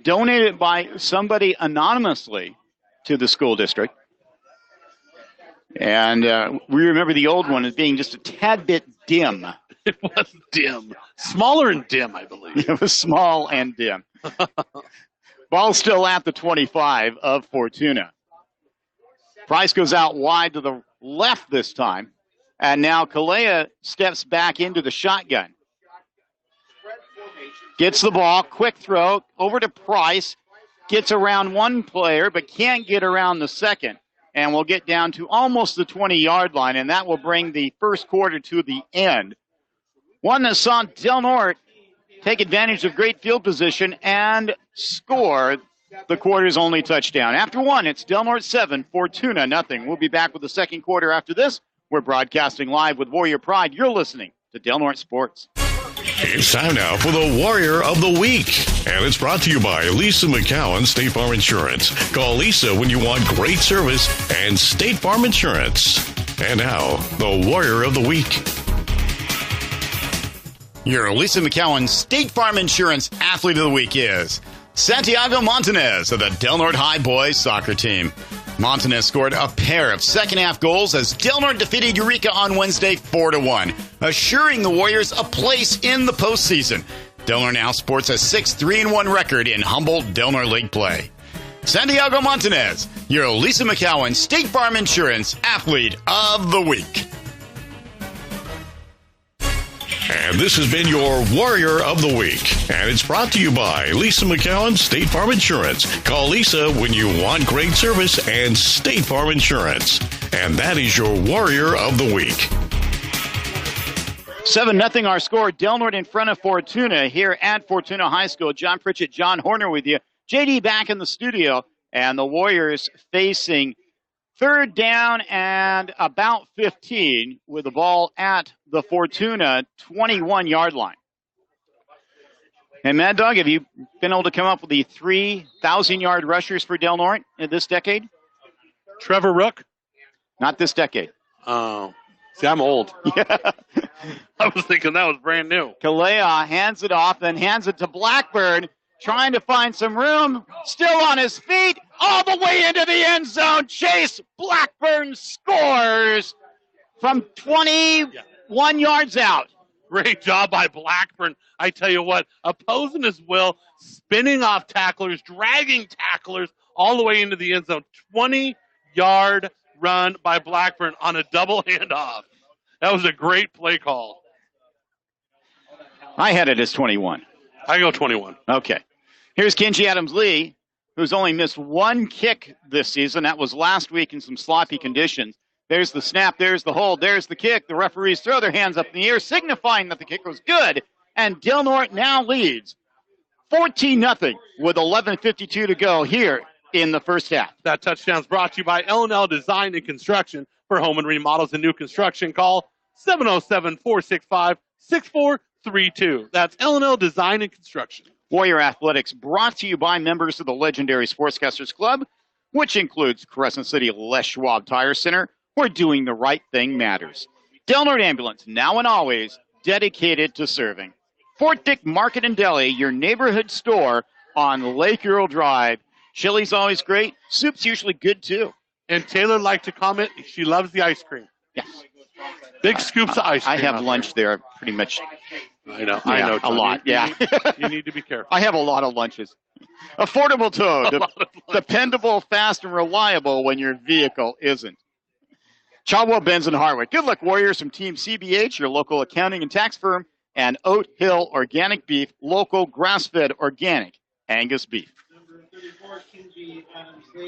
Donated by somebody anonymously to the school district. And we remember the old one as being just a tad bit dim. It was dim. Smaller and dim, I believe. It was small and dim. Ball still at the 25 of Fortuna. Price goes out wide to the left this time. And now Kalea steps back into the shotgun. Gets the ball, quick throw, over to Price. Gets around one player, but can't get around the second. And we'll get down to almost the 20-yard line, and that will bring the first quarter to the end. One that saw Del Norte take advantage of great field position and score the quarter's only touchdown. After one, it's Del Norte 7, Fortuna nothing. We'll be back with the second quarter after this. We're broadcasting live with Warrior Pride. You're listening to Del Norte Sports. It's time now for the Warrior of the Week. And it's brought to you by Lisa McCowan, State Farm Insurance. Call Lisa when you want great service and State Farm Insurance. And now, the Warrior of the Week. Your Lisa McCowan State Farm Insurance Athlete of the Week is Santiago Montanez of the Del Norte High Boys soccer team. Montanez scored a pair of second-half goals as Del Norte defeated Eureka on Wednesday 4-1, assuring the Warriors a place in the postseason. Del Norte now sports a 6-3-1 record in Humboldt Del Norte League play. Santiago Montanez, your Lisa McCowan State Farm Insurance Athlete of the Week. And this has been your Warrior of the Week. And it's brought to you by Lisa McCowan, State Farm Insurance. Call Lisa when you want great service and State Farm Insurance. And that is your Warrior of the Week. 7-0 our score. Del Norte in front of Fortuna here at Fortuna High School. John Pritchett, John Horner with you. JD back in the studio. And the Warriors facing third down and about 15 with the ball at the Fortuna 21-yard line. And Mad Dog, have you been able to come up with the 3,000-yard rushers for Del Norte in this decade? Trevor Rook? Not this decade. Oh. See, I'm old. Yeah. I was thinking that was brand new. Kalea hands it off, then hands it to Blackburn, trying to find some room. Still on his feet, all the way into the end zone. Chase Blackburn scores from 21 yards out. Great job by Blackburn. I tell you what, opposing his will, spinning off tacklers, dragging tacklers all the way into the end zone. 20-yard run by Blackburn on a double handoff. That was a great play call. I had it as 21. I go 21. Okay. Here's Kenji Adams-Lee, who's only missed one kick this season. That was last week in some sloppy conditions. There's the snap, there's the hold, there's the kick. The referees throw their hands up in the air, signifying that the kick was good. And Del Norte now leads 14-0 with 11:52 to go here in the first half. That touchdown's brought to you by L&L Design and Construction. For home and remodels and new construction, call 707-465-6432. That's L&L Design and Construction. Warrior Athletics brought to you by members of the legendary Sportscasters Club, which includes Crescent City Les Schwab Tire Center, where doing the right thing matters. Del Norte Ambulance, now and always dedicated to serving. Fort Dick Market and Deli, your neighborhood store on Lake Earl Drive. Chili's always great. Soup's usually good, too. And Taylor liked to comment, she loves the ice cream. Yes. Big scoops of ice cream. I have lunch there pretty much. I know. A lot, yeah. You need to be careful. I have a lot of lunches. Affordable Tow, dependable, fast, and reliable when your vehicle isn't. Chadwell, Benz, and Harwood. Good luck, Warriors, from Team CBH, your local accounting and tax firm, and Oat Hill Organic Beef, local grass-fed organic Angus beef.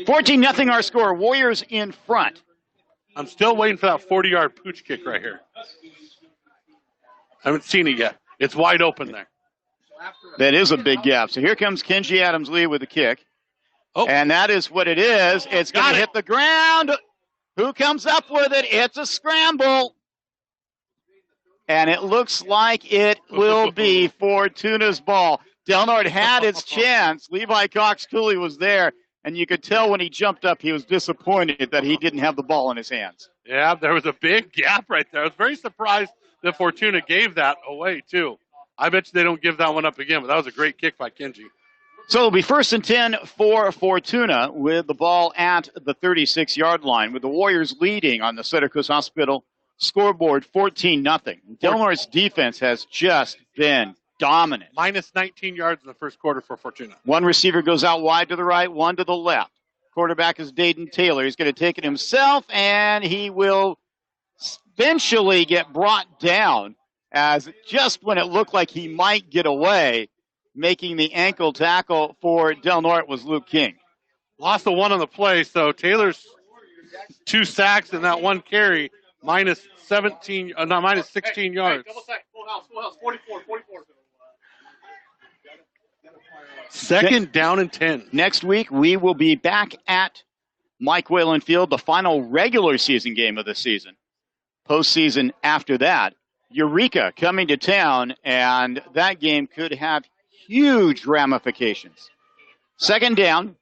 14-0 our score. Warriors in front. I'm still waiting for that 40-yard pooch kick right here. I haven't seen it yet. It's wide open there. That is a big gap. So here comes Kenji Adams-Lee with the kick. Oh. And that is what it is. It's going to hit the ground. Who comes up with it? It's a scramble. And it looks like it will be Fortuna's ball. Del Norte had its chance. Levi Cox-Cooley was there, and you could tell when he jumped up he was disappointed that he didn't have the ball in his hands. Yeah, there was a big gap right there. I was very surprised that Fortuna gave that away, too. I bet you they don't give that one up again, but that was a great kick by Kenji. So it'll be 1st and 10 for Fortuna with the ball at the 36-yard line, with the Warriors leading on the Sutter Coast Hospital scoreboard 14-0. Del Norte's defense has just been dominant. Minus 19 yards in the first quarter for Fortuna. One receiver goes out wide to the right, one to the left. Quarterback is Dayton Taylor. He's going to take it himself, and he will eventually get brought down as just when it looked like he might get away, making the ankle tackle for Del Norte was Luke King. Lost the one on the play, so Taylor's 2 sacks and that one carry, minus 16 yards. Full house, 44. Second down and 10. Next week, we will be back at Mike Whalen Field, the final regular season game of the season. Postseason after that Eureka coming to town, and that game could have huge ramifications. Second down.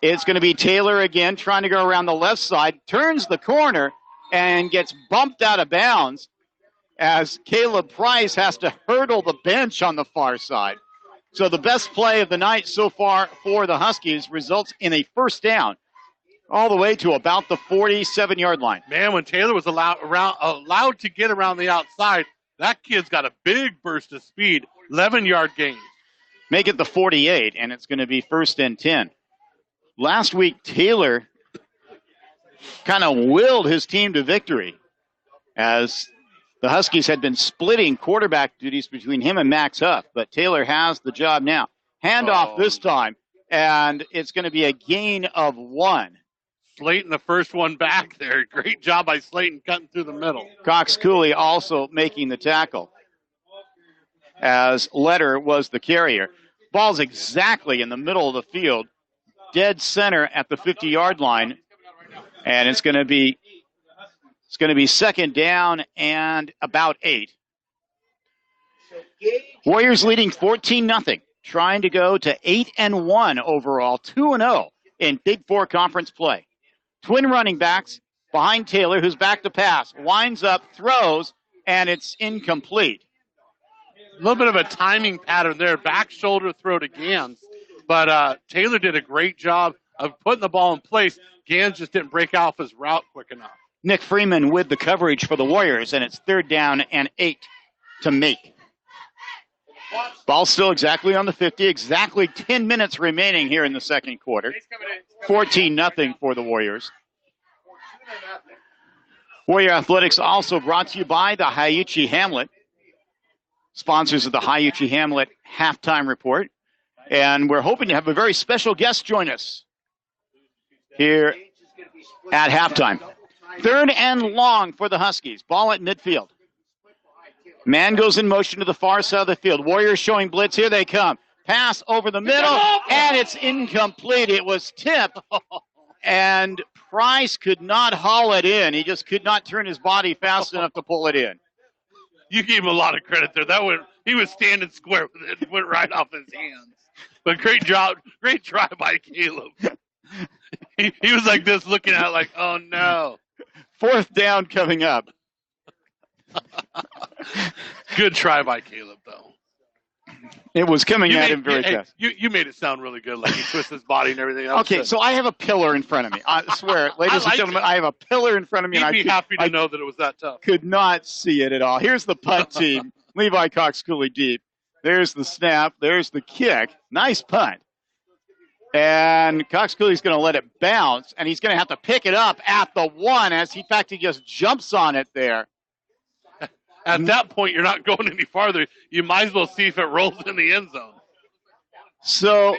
It's going to be Taylor again, trying to go around the left side, turns the corner, and gets bumped out of bounds as Caleb Price has to hurdle the bench on the far side. So the best play of the night so far for the Huskies results in a first down all the way to about the 47-yard line. Man, when Taylor was allowed to get around the outside, that kid's got a big burst of speed, 11-yard gain. Make it the 48, and it's going to be first and 10. Last week, Taylor kind of willed his team to victory as the Huskies had been splitting quarterback duties between him and Max Huff, but Taylor has the job now. Handoff this time, and it's going to be a gain of 1. Slayton, the first one back there. Great job by Slayton cutting through the middle. Cox Cooley also making the tackle as Letter was the carrier. Ball's exactly in the middle of the field, dead center at the 50-yard line, and it's going to be second down and about 8. Warriors leading 14-0, trying to go to 8-1 overall, 2-0 in Big Four conference play. Twin running backs behind Taylor, who's back to pass, winds up, throws, and it's incomplete. A little bit of a timing pattern there, back shoulder throw to Gans, but Taylor did a great job of putting the ball in place. Gans just didn't break off his route quick enough. Nick Freeman with the coverage for the Warriors, and it's third down and 8 to make. Ball still exactly on the 50, exactly 10 minutes remaining here in the second quarter. 14-0 for the Warriors. Warrior Athletics also brought to you by the Hayuchi Hamlet, sponsors of the Hayuchi Hamlet halftime report. And we're hoping to have a very special guest join us here at halftime. Third and long for the Huskies. Ball at midfield. Man goes in motion to the far side of the field. Warriors showing blitz. Here they come. Pass over the middle, and it's incomplete. It was tipped, and Price could not haul it in. He just could not turn his body fast enough to pull it in. You gave him a lot of credit there. He was standing square with it. It went right off his hands. But great job. Great try by Caleb. He was like this, looking at it like, oh, no. Fourth down coming up. Good try by Caleb, though. It was coming at him very fast. You made it sound really good, like he twisted his body and everything else. Okay, so I have a pillar in front of me. I swear, ladies and gentlemen, I have a pillar in front of me. You'd be happy to know that it was that tough. Could not see it at all. Here's the punt team. Levi Cox Cooley deep. There's the snap. There's the kick. Nice punt. And Cox Cooley's going to let it bounce, and he's going to have to pick it up at the 1 as, in fact, he just jumps on it there. At that point, you're not going any farther. You might as well see if it rolls in the end zone. So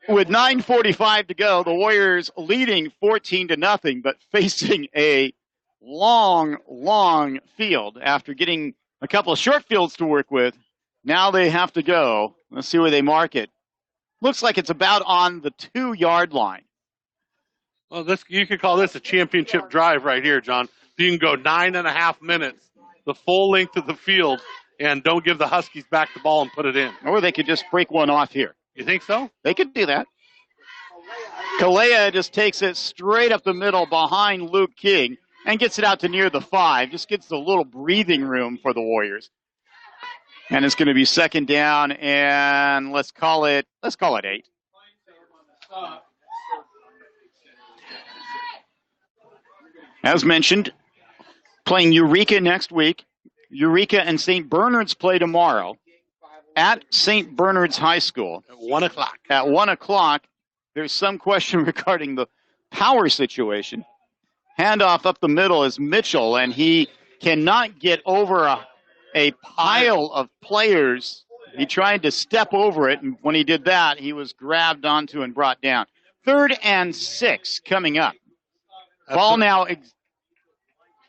with 9:45 to go, the Warriors leading 14-0, but facing a long, long field after getting a couple of short fields to work with. Now they have to go. Let's see where they mark it. Looks like it's about on the 2-yard line. Well, you could call this a championship drive right here, John. You can go 9.5 minutes, the full length of the field, and don't give the Huskies back the ball and put it in. Or they could just break one off here. You think so? They could do that. Kalea just takes it straight up the middle behind Luke King and gets it out to near the 5. Just gets a little breathing room for the Warriors. And it's going to be second down, and let's call it 8. As mentioned, playing Eureka next week. Eureka and St. Bernard's play tomorrow at St. Bernard's High School. At 1 o'clock. At 1 o'clock, there's some question regarding the power situation. Handoff up the middle is Mitchell, and he cannot get over a pile of players. He tried to step over it, and when he did that, he was grabbed onto and brought down. 3rd and 6 coming up. Ball now.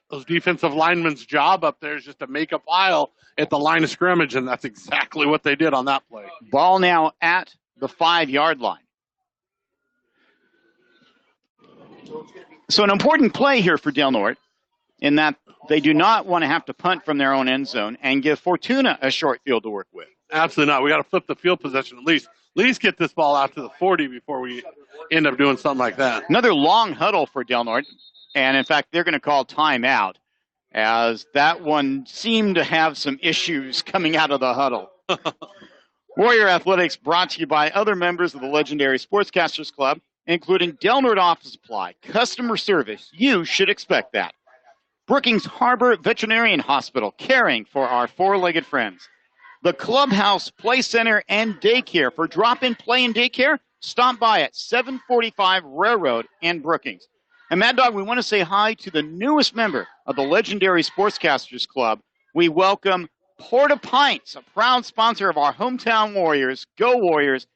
Those defensive linemen's job up there is just to make a pile at the line of scrimmage, and that's exactly what they did on that play. Ball now at the 5-yard line. So an important play here for Del Norte. in that they do not want to have to punt from their own end zone and give Fortuna a short field to work with. Absolutely not. We got to flip the field possession at least. At least get this ball out to the 40 before we end up doing something like that. Another long huddle for Del Norte, and in fact, they're going to call timeout as that one seemed to have some issues coming out of the huddle. Warrior Athletics brought to you by other members of the legendary Sportscasters Club, including Del Norte Office Supply, customer service. You should expect that. Brookings Harbor Veterinarian Hospital, caring for our four-legged friends. The Clubhouse Play Center and Daycare. For drop-in play and daycare, stop by at 745 Railroad in Brookings. And Mad Dog, we want to say hi to the newest member of the legendary Sportscasters Club. We welcome Porta Pints, a proud sponsor of our hometown Warriors. Go Warriors.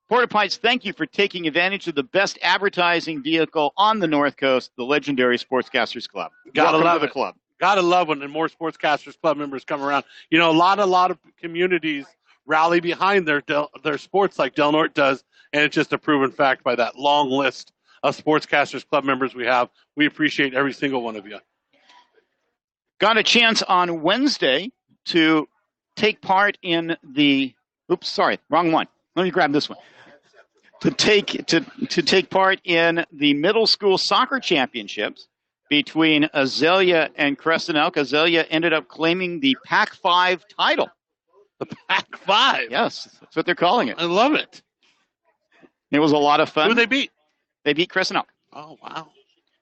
Porta Pints, thank you for taking advantage of the best advertising vehicle on the North Coast, the legendary Sportscasters Club. Gotta love the club. Gotta love when the more Sportscasters Club members come around. You know, a lot of communities rally behind their sports like Del Norte does, and it's just a proven fact by that long list of Sportscasters Club members we have. We appreciate every single one of you. Got a chance on Wednesday to take part in the oops, sorry, wrong one. Let me grab this one. To take part in the middle school soccer championships between Azalea and Crescent Elk. Azalea ended up claiming the Pac-5 title. The Pac-5? Yes, that's what they're calling it. I love it. It was a lot of fun. Who they beat? They beat Crescent Elk. Oh, wow.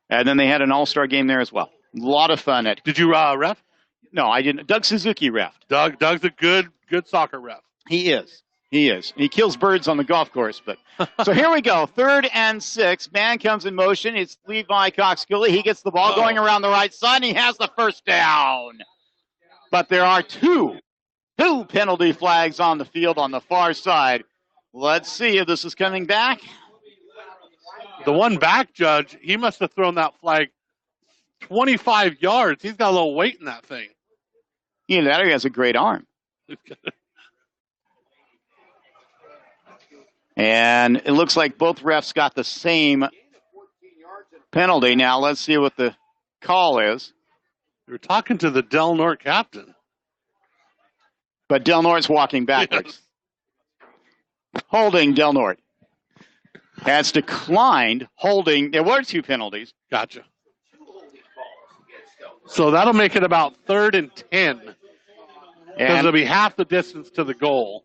And then they had an all-star game there as well. A lot of fun. Did you ref? No, I didn't. Doug Suzuki refed. Doug's a good soccer ref. He is. He kills birds on the golf course. But so here we go. 3rd and 6. Man comes in motion. It's Levi Cox-Cooley. He gets the ball going around the right side, and he has the first down. But there are two penalty flags on the field on the far side. Let's see if this is coming back. The one back judge, he must have thrown that flag 25 yards. He's got a little weight in that thing. He has a great arm. And it looks like both refs got the same penalty. Now let's see what the call is. We're talking to the Del Norte captain. But Del Norte's walking backwards. Yes. Holding Del Norte. That's declined. Holding. There were 2 penalties. Gotcha. So that'll make it about 3rd and 10. Because it'll be half the distance to the goal.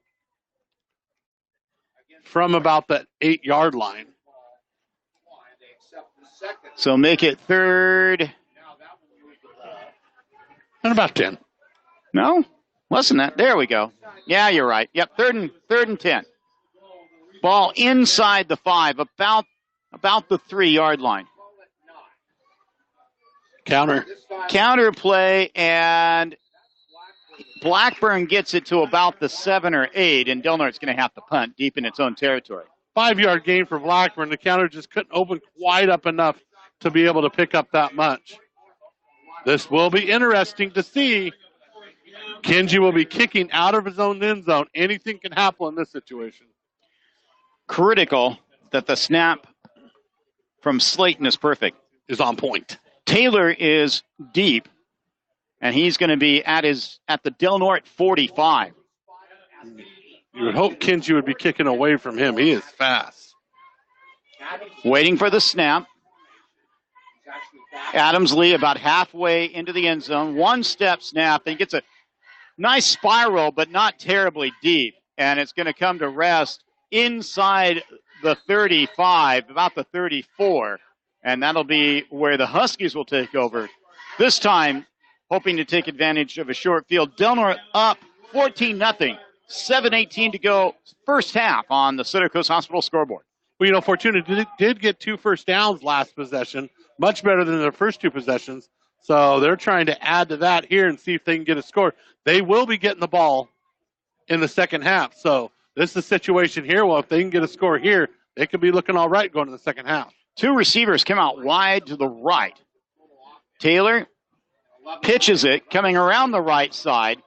From about the 8-yard line. So make it 3rd. And about 10. No, less than that. There we go. Yeah, you're right. Yep, 3rd and 10. Ball inside the 5, about the 3-yard line. Counter play, and Blackburn gets it to about the 7 or 8, and Del Norte's going to have to punt deep in its own territory. 5-yard gain for Blackburn. The counter just couldn't open quite up enough to be able to pick up that much. This will be interesting to see. Kenji will be kicking out of his own end zone. Anything can happen in this situation. Critical that the snap from Slayton is perfect. Is on point. Taylor is deep. And he's going to be at the Del Norte 45. You would hope Kenji would be kicking away from him. He is fast. Waiting for the snap. Adams Lee about halfway into the end zone. 1-step snap. And gets a nice spiral, but not terribly deep. And it's going to come to rest inside the 35, about the 34. And that'll be where the Huskies will take over. This time, hoping to take advantage of a short field. Del Norte up 14-0. 7:18 to go, first half on the Center Coast Hospital scoreboard. Well, you know, Fortuna did get 2 first downs last possession, much better than their first 2 possessions. So they're trying to add to that here and see if they can get a score. They will be getting the ball in the second half. So this is a situation here. Well, if they can get a score here, they could be looking all right going to the second half. 2 receivers come out wide to the right. Taylor pitches it, coming around the right side,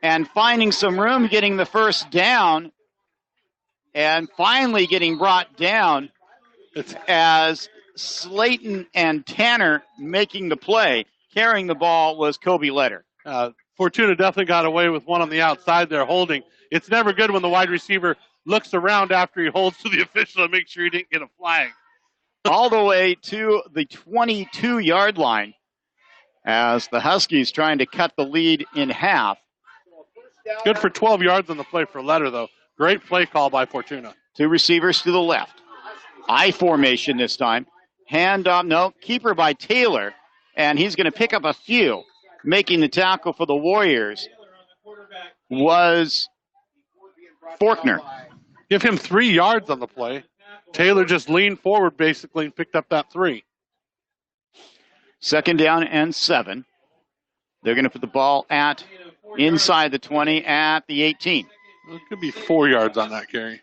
and finding some room, getting the first down, and finally getting brought down as Slayton and Tanner making the play. Carrying the ball was Kobe Letter. Fortuna definitely got away with one on the outside there holding. It's never good when the wide receiver looks around after he holds to the official to make sure he didn't get a flag. All the way to the 22-yard line as the Huskies trying to cut the lead in half. Good for 12 yards on the play for Letter, though. Great play call by Fortuna. Two receivers to the left. I formation this time. Hand off, no, keeper by Taylor, and he's going to pick up a few. Making the tackle for the Warriors was Faulkner. Give him 3 yards on the play. Taylor just leaned forward, basically, and picked up that 3. Second down and 7. They're going to put the ball at inside the 20 at the 18. It could be 4 yards on that carry.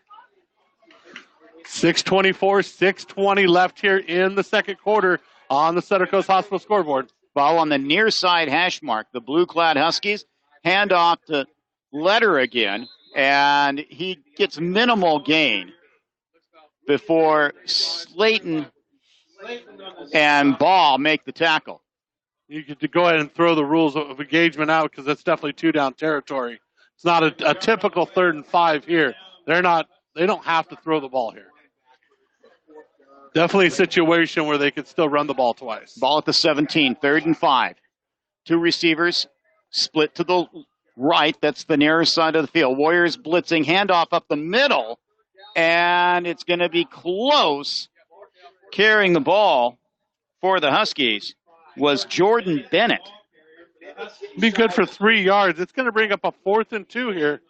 6:24, 6:20 left here in the second quarter on the Sutter Coast Hospital scoreboard. Ball on the near side hash mark. The blue-clad Huskies hand off to Letter again, and he gets minimal gain before Slayton and Ball make the tackle. You could go ahead and throw the rules of engagement out because that's definitely 2-down territory. It's not a typical 3rd and 5 here. They don't have to throw the ball here. Definitely a situation where they could still run the ball twice. Ball at the 17, 3rd and 5. Two receivers split to the right. That's the nearer side of the field. Warriors blitzing, handoff up the middle, and it's going to be close. Carrying the ball for the Huskies was Jordan Bennett. Be good for 3 yards. It's going to bring up a 4th and 2 here.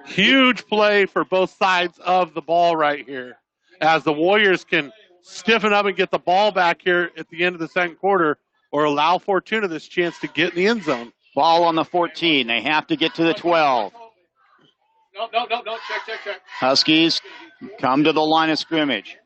Huge play for both sides of the ball right here, as the Warriors can stiffen up and get the ball back here at the end of the second quarter, or allow Fortuna this chance to get in the end zone. Ball on the 14. They have to get to the 12. No. Check. Huskies come to the line of scrimmage.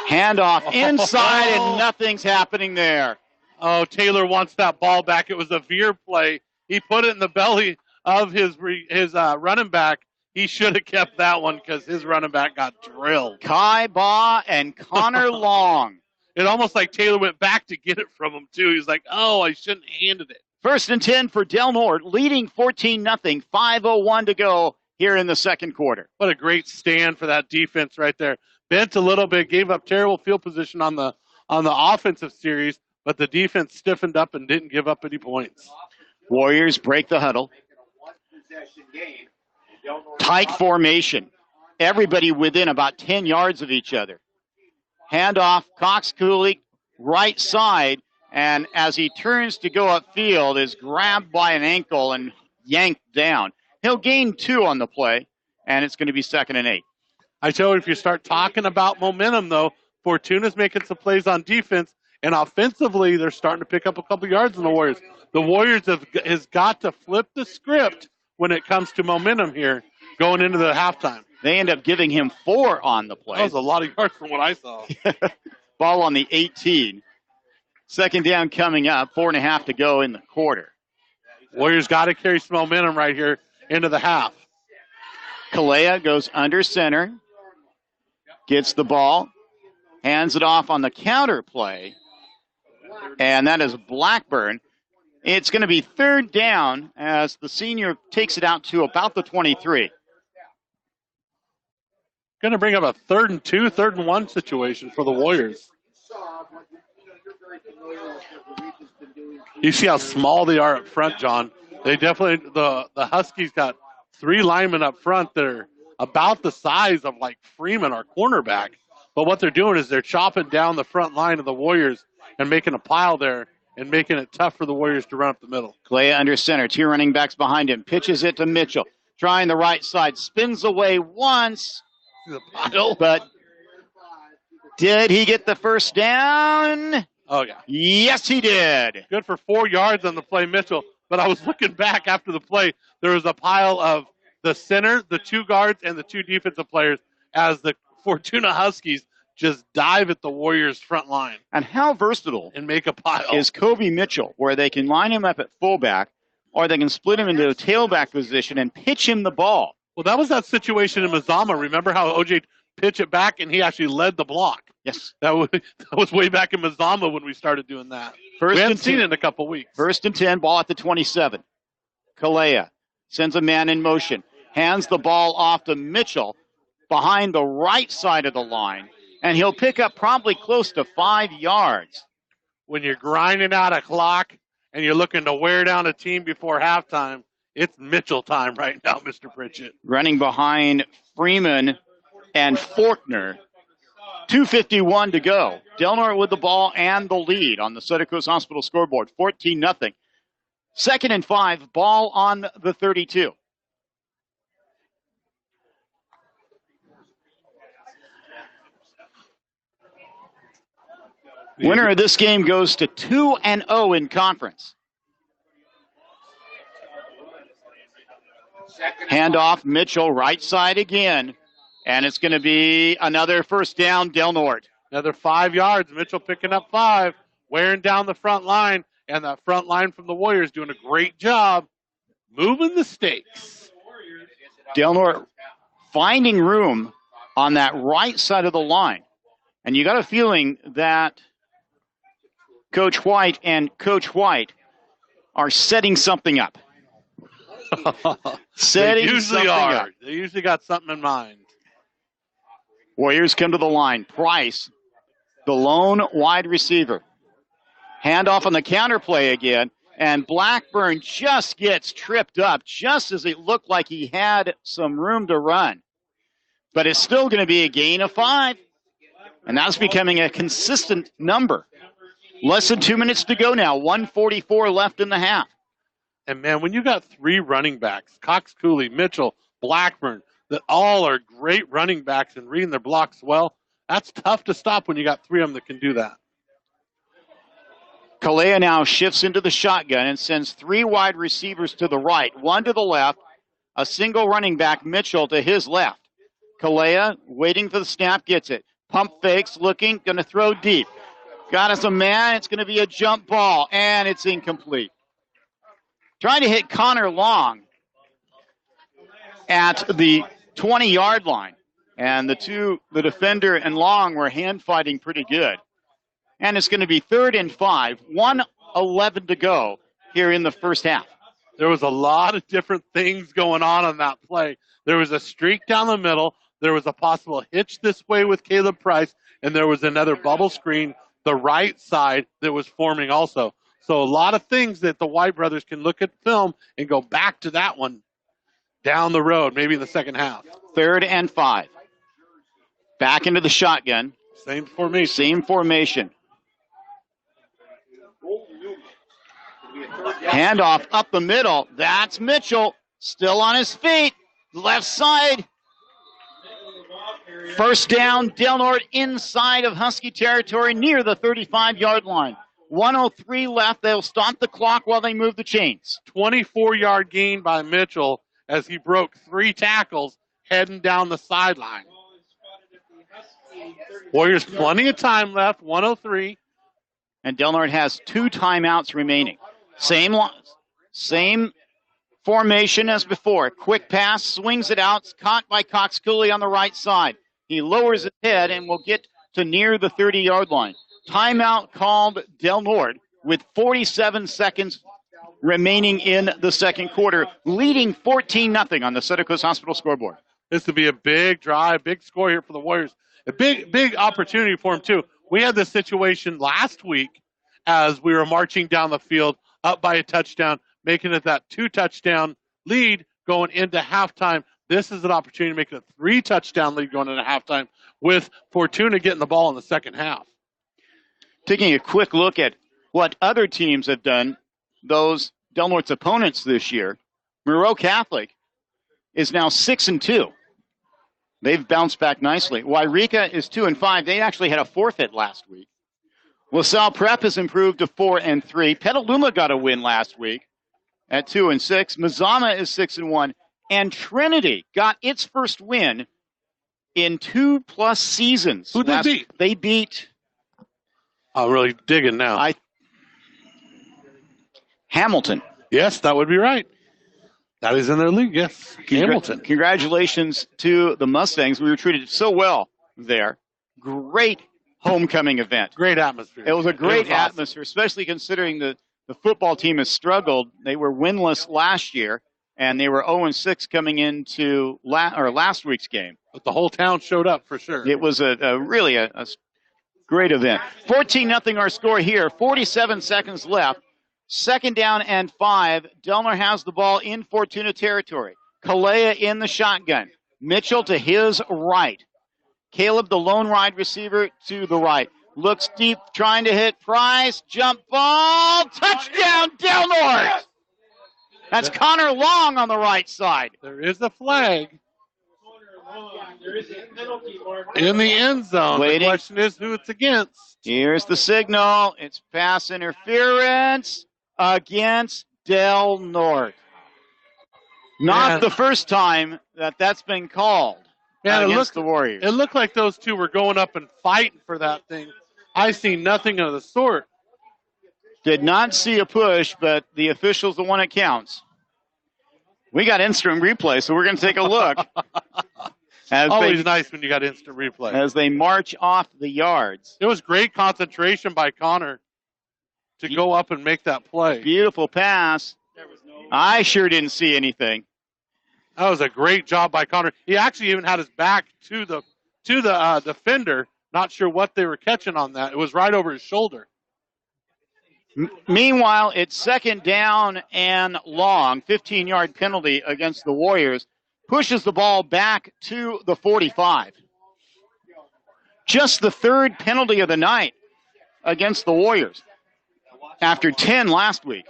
Handoff inside, and nothing's happening there. Oh, Taylor wants that ball back. It was a veer play. He put it in the belly of his running back. He should have kept that one because his running back got drilled. Kai Ba and Connor Long. It almost like Taylor went back to get it from him, too. He's like, oh, I shouldn't have handed it. 1st and 10 for Del Norte, leading 14-0, 5:01 to go here in the second quarter. What a great stand for that defense right there. Bent a little bit, gave up terrible field position on the offensive series, but the defense stiffened up and didn't give up any points. Warriors break the huddle. Tight formation. Everybody within about 10 yards of each other. Handoff, Cox Cooley, right side, and as he turns to go upfield, is grabbed by an ankle and yanked down. He'll gain 2 on the play, and it's going to be 2nd and 8. I tell you, if you start talking about momentum, though, Fortuna's making some plays on defense, and offensively, they're starting to pick up a couple yards in the Warriors. The Warriors has got to flip the script when it comes to momentum here going into the halftime. They end up giving him 4 on the play. That was a lot of yards from what I saw. Ball on the 18. Second down coming up, 4.5 to go in the quarter. Warriors got to carry some momentum right here into the half. Kalea goes under center, gets the ball, hands it off on the counter play, and that is Blackburn. It's going to be 3rd down as the senior takes it out to about the 23. Going to bring up a 3rd and 2, 3rd and 1 situation for the Warriors. You see how small they are up front, John. They definitely, the Huskies got 3 linemen up front that are about the size of like Freeman, our cornerback. But what they're doing is they're chopping down the front line of the Warriors and making a pile there and making it tough for the Warriors to run up the middle. Kalea under center, 2 running backs behind him, pitches it to Mitchell. Trying the right side, spins away once, but did he get the first down? Oh, yeah. Yes, he did. Good for 4 yards on the play, Mitchell. But I was looking back after the play. There was a pile of the center, the 2 guards, and the 2 defensive players as the Fortuna Huskies just dive at the Warriors' front line. And how versatile and make a pile is Kobe Mitchell, where they can line him up at fullback, or they can split him into a tailback position and pitch him the ball. Well, that was that situation in Mazama. Remember how O.J. pitch it back, and he actually led the block. Yes. That was way back in Mazama when we started doing that. First we and haven't seen 10. it in a couple weeks. 1st and 10, ball at the 27. Kalea sends a man in motion, hands the ball off to Mitchell behind the right side of the line, and he'll pick up probably close to 5 yards. When you're grinding out a clock and you're looking to wear down a team before halftime, it's Mitchell time right now, Mr. Pritchett. Running behind Freeman and Fortner. 2:51 to go. Del Norte with the ball and the lead on the Sutter Coast Hospital scoreboard, 14-0. 2nd and 5, ball on the 32. Winner of this game goes to 2-0 in conference. Handoff, Mitchell, right side again. And it's going to be another first down, Del Norte. Another 5 yards. Mitchell picking up 5, wearing down the front line. And that front line from the Warriors doing a great job moving the stakes. Del Norte finding room on that right side of the line. And you got a feeling that Coach White and Coach White are setting something up. They usually are. They usually got something in mind. Warriors come to the line. Price, the lone wide receiver. Handoff on the counter play again. And Blackburn just gets tripped up just as it looked like he had some room to run. But it's still going to be a gain of 5. And that's becoming a consistent number. Less than 2 minutes to go now. 1:44 left in the half. And, man, when you got 3 running backs, Cox Cooley, Mitchell, Blackburn, that all are great running backs and reading their blocks well, that's tough to stop when you got 3 of them that can do that. Kalea now shifts into the shotgun and sends 3 wide receivers to the right, 1 to the left, a single running back, Mitchell, to his left. Kalea waiting for the snap, gets it. Pump fakes, looking, going to throw deep. Got us a man. It's going to be a jump ball, and it's incomplete. Trying to hit Connor Long at the 20-yard line. And the defender and Long were hand fighting pretty good. And it's going to be 3rd and 5, 1:11 to go here in the first half. There was a lot of different things going on that play. There was a streak down the middle. There was a possible hitch this way with Caleb Price. And there was another bubble screen, the right side, that was forming also. So a lot of things that the White brothers can look at film and go back to that one down the road, maybe in the second half. 3rd and 5. Back into the shotgun. Same formation. Same formation. Handoff up the middle. That's Mitchell. Still on his feet. Left side. First down, Del Norte inside of Husky territory near the 35-yard line. 1:03 left. They'll stop the clock while they move the chains. 24-yard gain by Mitchell as he broke 3 tackles heading down the sideline. Warriors plenty of time left, 1:03. And Del Norte has 2 timeouts remaining. Same formation as before. Quick pass, swings it out, caught by Cox Cooley on the right side. He lowers his head and will get to near the 30-yard line. Timeout called Del Norte with 47 seconds remaining in the second quarter, leading 14-0 on the Sutter Coast Hospital scoreboard. This would be a big drive, big score here for the Warriors. A big opportunity for them, too. We had this situation last week as we were marching down the field up by a touchdown, making it that 2-touchdown lead going into halftime. This is an opportunity to make it a 3-touchdown lead going into halftime with Fortuna getting the ball in the second half. Taking a quick look at what other teams have done, those Del Norte's opponents this year, Monroe Catholic is now 6-2. They've bounced back nicely. Wairika is 2-5. They actually had a forfeit last week. LaSalle Prep has improved to 4-3. Petaluma got a win last week at 2-6. Mazama is 6-1. And Trinity got its first win in 2+ seasons. Who did they beat? They beat... I'm really digging now. Hamilton. Yes, that would be right. That is in their league, yes. Hamilton. Congratulations to the Mustangs. We were treated so well there. Great homecoming event. Great atmosphere. It was a great awesome. atmosphere, especially considering the football team has struggled. They were winless last year, and they were 0-6 coming into last week's game. But the whole town showed up for sure. It was really a great event. 14-0 our score here. 47 seconds left. 2nd down and 5. Delner has the ball in Fortuna territory. Kalea in the shotgun. Mitchell to his right. Caleb, the lone wide receiver, to the right. Looks deep, trying to hit Price. Jump ball. Touchdown, Del Norte. That's Connor Long on the right side. There is a flag in the end zone. Waiting. The question is who it's against. Here's the signal. It's pass interference against Del Norte. Not the first time that's been called against the Warriors. It looked like those two were going up and fighting for that thing. I see nothing of the sort. Did not see a push, but the official's the one that counts. We got instant replay, so we're going to take a look. Always nice when you got instant replay. As they march off the yards. It was great concentration by Connor to go up and make that play. Beautiful pass. I sure didn't see anything. That was a great job by Connor. He actually even had his back to the defender. Not sure what they were catching on that. It was right over his shoulder. Meanwhile, it's 2nd down and long. 15-yard penalty against the Warriors. Pushes the ball back to the 45. Just the 3rd penalty of the night against the Warriors after 10 last week.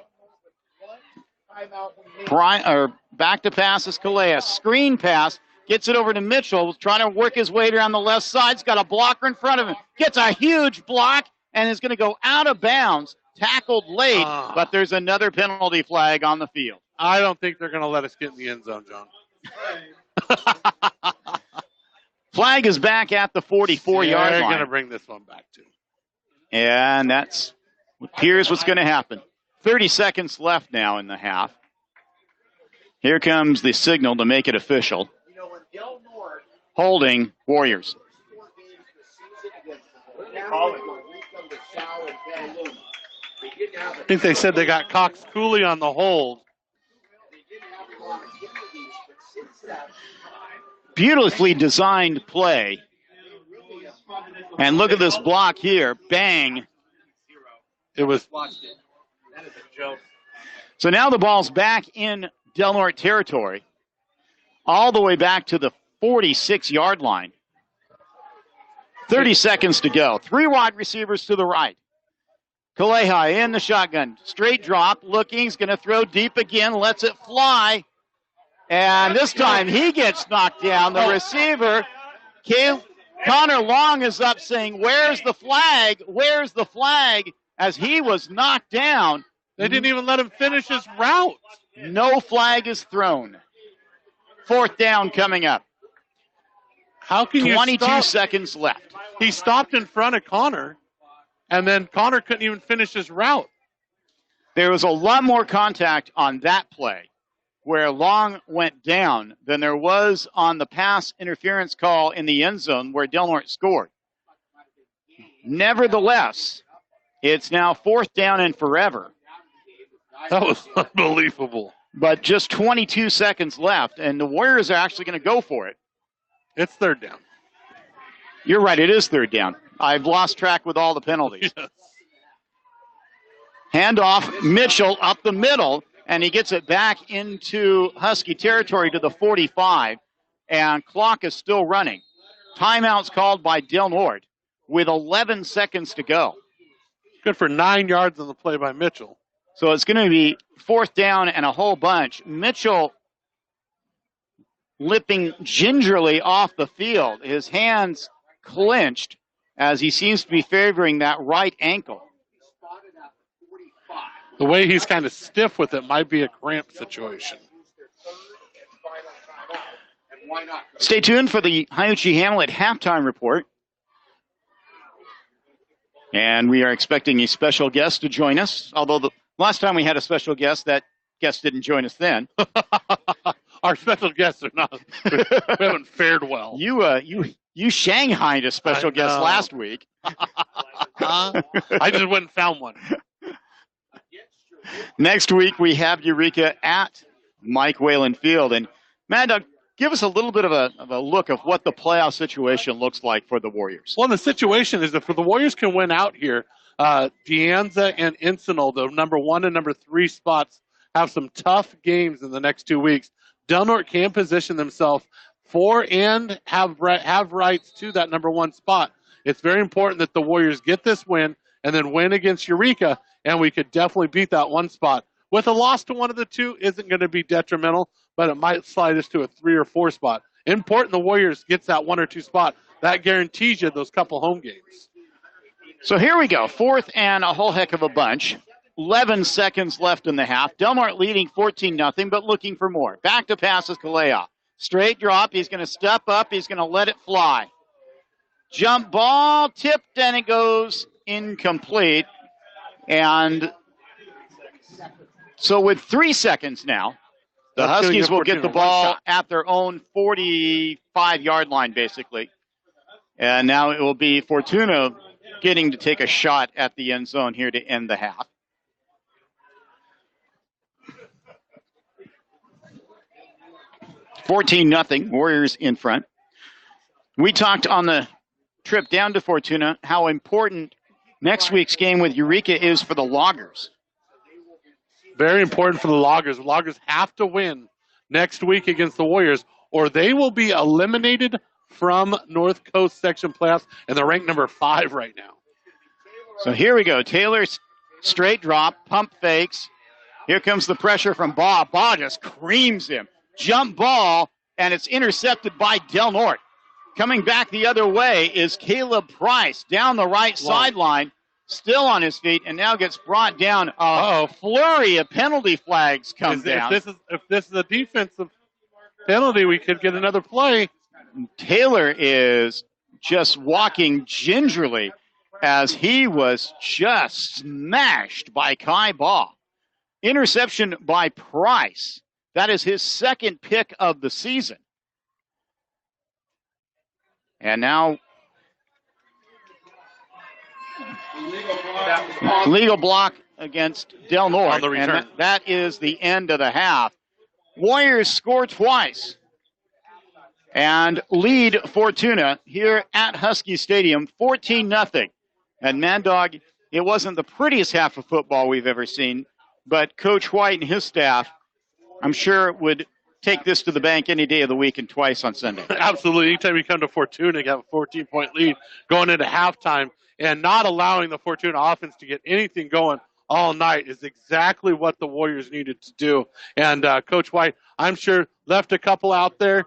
Back to pass is Calais. Screen pass. Gets it over to Mitchell. Trying to work his way around the left side. He's got a blocker in front of him. Gets a huge block and is going to go out of bounds. Tackled late, but there's another penalty flag on the field. I don't think they're going to let us get in the end zone, John. Flag is back at the 44-yard line. They're going to bring this one back, too. And that's here's what's going to happen. 30 seconds left now in the half. Here comes the signal to make it official. Holding Warriors. I think they said they got Cox Cooley on the hold. Beautifully designed play. And look at this block here. Bang. It was. So now the ball's back in Del Norte territory. All the way back to the 46-yard line. 30 seconds to go. 3 wide receivers to the right. Kalehi in the shotgun. Straight drop. Looking. He's going to throw deep again. Lets it fly. And this time he gets knocked down. The receiver, Connor Long, is up saying, "Where's the flag? Where's the flag?" As he was knocked down. They didn't even let him finish his route. No flag is thrown. 4th down coming up. How can you 22 seconds left. He stopped in front of Connor, and then Connor couldn't even finish his route. There was a lot more contact on that play where Long went down than there was on the pass interference call in the end zone where Del Norte scored. Nevertheless, it's now 4th down and forever. That was unbelievable. But just 22 seconds left, and the Warriors are actually going to go for it. It's 3rd down. You're right, it is 3rd down. I've lost track with all the penalties. Yes. Handoff, Mitchell up the middle, and he gets it back into Husky territory to the 45, and clock is still running. Timeout's called by Del Norte with 11 seconds to go. Good for 9 yards on the play by Mitchell. So it's going to be 4th down and a whole bunch. Mitchell limping gingerly off the field, his hands clenched as he seems to be favoring that right ankle. The way he's kind of stiff with it might be a cramp situation. Stay tuned for the Hiuchi Hamlet halftime report. And we are expecting a special guest to join us, although the last time we had a special guest, that guest didn't join us then. Our special guests are not. We haven't fared well. You Shanghaied a special guest last week. I just went and found one. Next week we have Eureka at Mike Whalen Field. And Mad Dog, give us a little bit of a look of what the playoff situation looks like for the Warriors. Well, the situation is that for the Warriors can win out here, De Anza and Encinal, the number 1 and number 3 spots, have some tough games in the next 2 weeks. Del Norte can position themselves for and have rights to that number 1 spot. It's very important that the Warriors get this win and then win against Eureka, and we could definitely beat that 1 spot. With a loss to one of the two isn't going to be detrimental, but it might slide us to a 3 or 4 spot. Important the Warriors gets that 1 or 2 spot. That guarantees you those couple home games. So here we go, 4th and a whole heck of a bunch. 11 seconds left in the half. Del Norte leading 14-0, but looking for more. Back to pass is Kalea. Straight drop. He's going to step up. He's going to let it fly. Jump ball tipped, and it goes incomplete. And so with 3 seconds now, the Huskies will get the ball at their own 45-yard line, basically. And now it will be Fortuna getting to take a shot at the end zone here to end the half. $14-0, Warriors in front. We talked on the trip down to Fortuna how important next week's game with Eureka is for the Loggers. Very important for the Loggers. The Loggers have to win next week against the Warriors, or they will be eliminated from North Coast section playoffs, and they're ranked number 5 right now. So here we go. Taylor's straight drop, pump fakes. Here comes the pressure from Baugh. Baugh just creams him. Jump ball, and it's intercepted by Del Norte. Coming back the other way is Caleb Price down the right sideline, still on his feet, and now gets brought down. A flurry of penalty flags come down. If this is a defensive penalty, we could get another play. Taylor is just walking gingerly as he was just smashed by Kai Baugh. Interception by Price. That is his 2nd pick of the season. And now, legal block against Del Norte. On the return. And that is the end of the half. Warriors score twice and lead Fortuna here at Husky Stadium, 14-0. And Mad Dog, it wasn't the prettiest half of football we've ever seen, but Coach White and his staff, I'm sure, would take this to the bank any day of the week and twice on Sunday. Absolutely. Anytime you come to Fortuna, you have a 14-point lead going into halftime, and not allowing the Fortuna offense to get anything going all night is exactly what the Warriors needed to do. And Coach White, I'm sure, left a couple out there.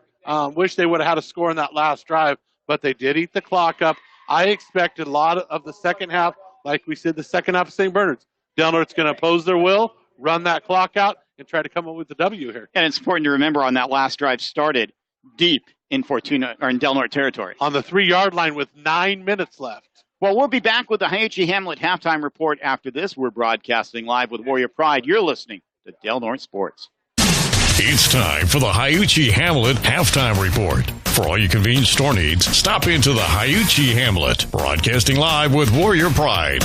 Wish they would have had a score in that last drive, but they did eat the clock up. I expected a lot of the second half, like we said, the second half of St. Bernard's. Del Norte's going to oppose their will, run that clock out, and try to come up with the W here. And it's important to remember on that last drive started deep in Fortuna or in Del Norte territory. On the 3-yard line with 9 minutes left. Well, we'll be back with the Hiuchi Hamlet halftime report after this. We're broadcasting live with Warrior Pride. You're listening to Del Norte Sports. It's time for the Hiuchi Hamlet halftime report. For all your convenience store needs, stop into the Hiuchi Hamlet. Broadcasting live with Warrior Pride.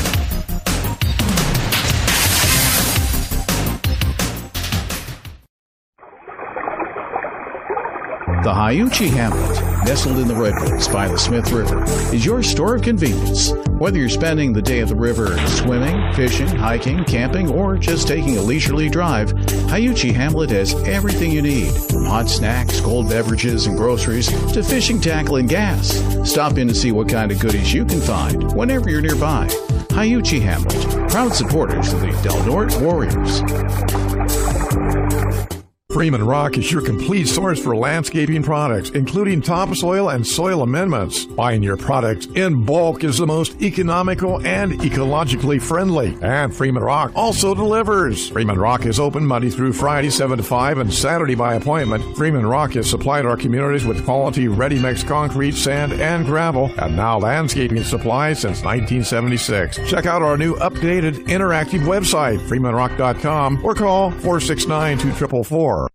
The Hiuchi Hamlet, nestled in the redwoods by the Smith River, is your store of convenience. Whether you're spending the day at the river swimming, fishing, hiking, camping, or just taking a leisurely drive, Hiuchi Hamlet has everything you need, from hot snacks, cold beverages, and groceries to fishing tackle and gas. Stop in to see what kind of goodies you can find whenever you're nearby. Hiuchi Hamlet, proud supporters of the Del Norte Warriors. Freeman Rock is your complete source for landscaping products, including topsoil and soil amendments. Buying your products in bulk is the most economical and ecologically friendly. And Freeman Rock also delivers. Freeman Rock is open Monday through Friday, 7 to 5, and Saturday by appointment. Freeman Rock has supplied our communities with quality ready-mix concrete, sand, and gravel, and now landscaping supplies since 1976. Check out our new updated interactive website, freemanrock.com, or call 469-2444.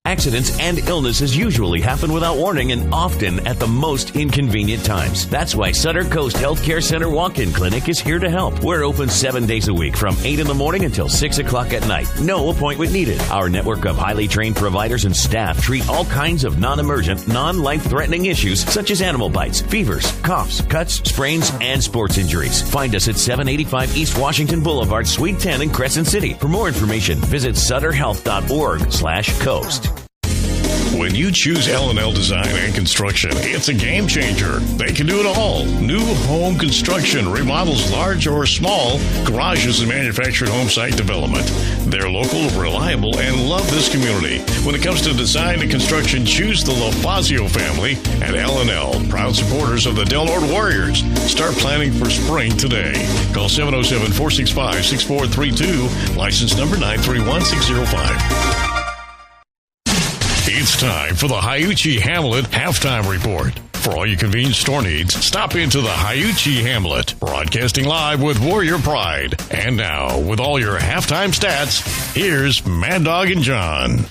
Accidents and illnesses usually happen without warning and often at the most inconvenient times. That's why Sutter Coast Healthcare Center Walk-In Clinic is here to help. We're open 7 days a week from 8 in the morning until 6 o'clock at night. No appointment needed. Our network of highly trained providers and staff treat all kinds of non-emergent, non-life-threatening issues such as animal bites, fevers, coughs, cuts, sprains, and sports injuries. Find us at 785 East Washington Boulevard, Suite 10 in Crescent City. For more information, visit sutterhealth.org/coast. When you choose L&L Design and Construction, it's a game changer. They can do it all. New home construction, remodels large or small, garages and manufactured home site development. They're local, reliable, and love this community. When it comes to design and construction, choose the LaFazio family and L&L, proud supporters of the Del Norte Warriors. Start planning for spring today. Call 707-465-6432, license number 931605. It's time for the Hiuchi Hamlet Halftime Report. For all your convenience store needs, stop into the Hiuchi Hamlet, broadcasting live with Warrior Pride. And now, with all your halftime stats, here's Mad Dog and John.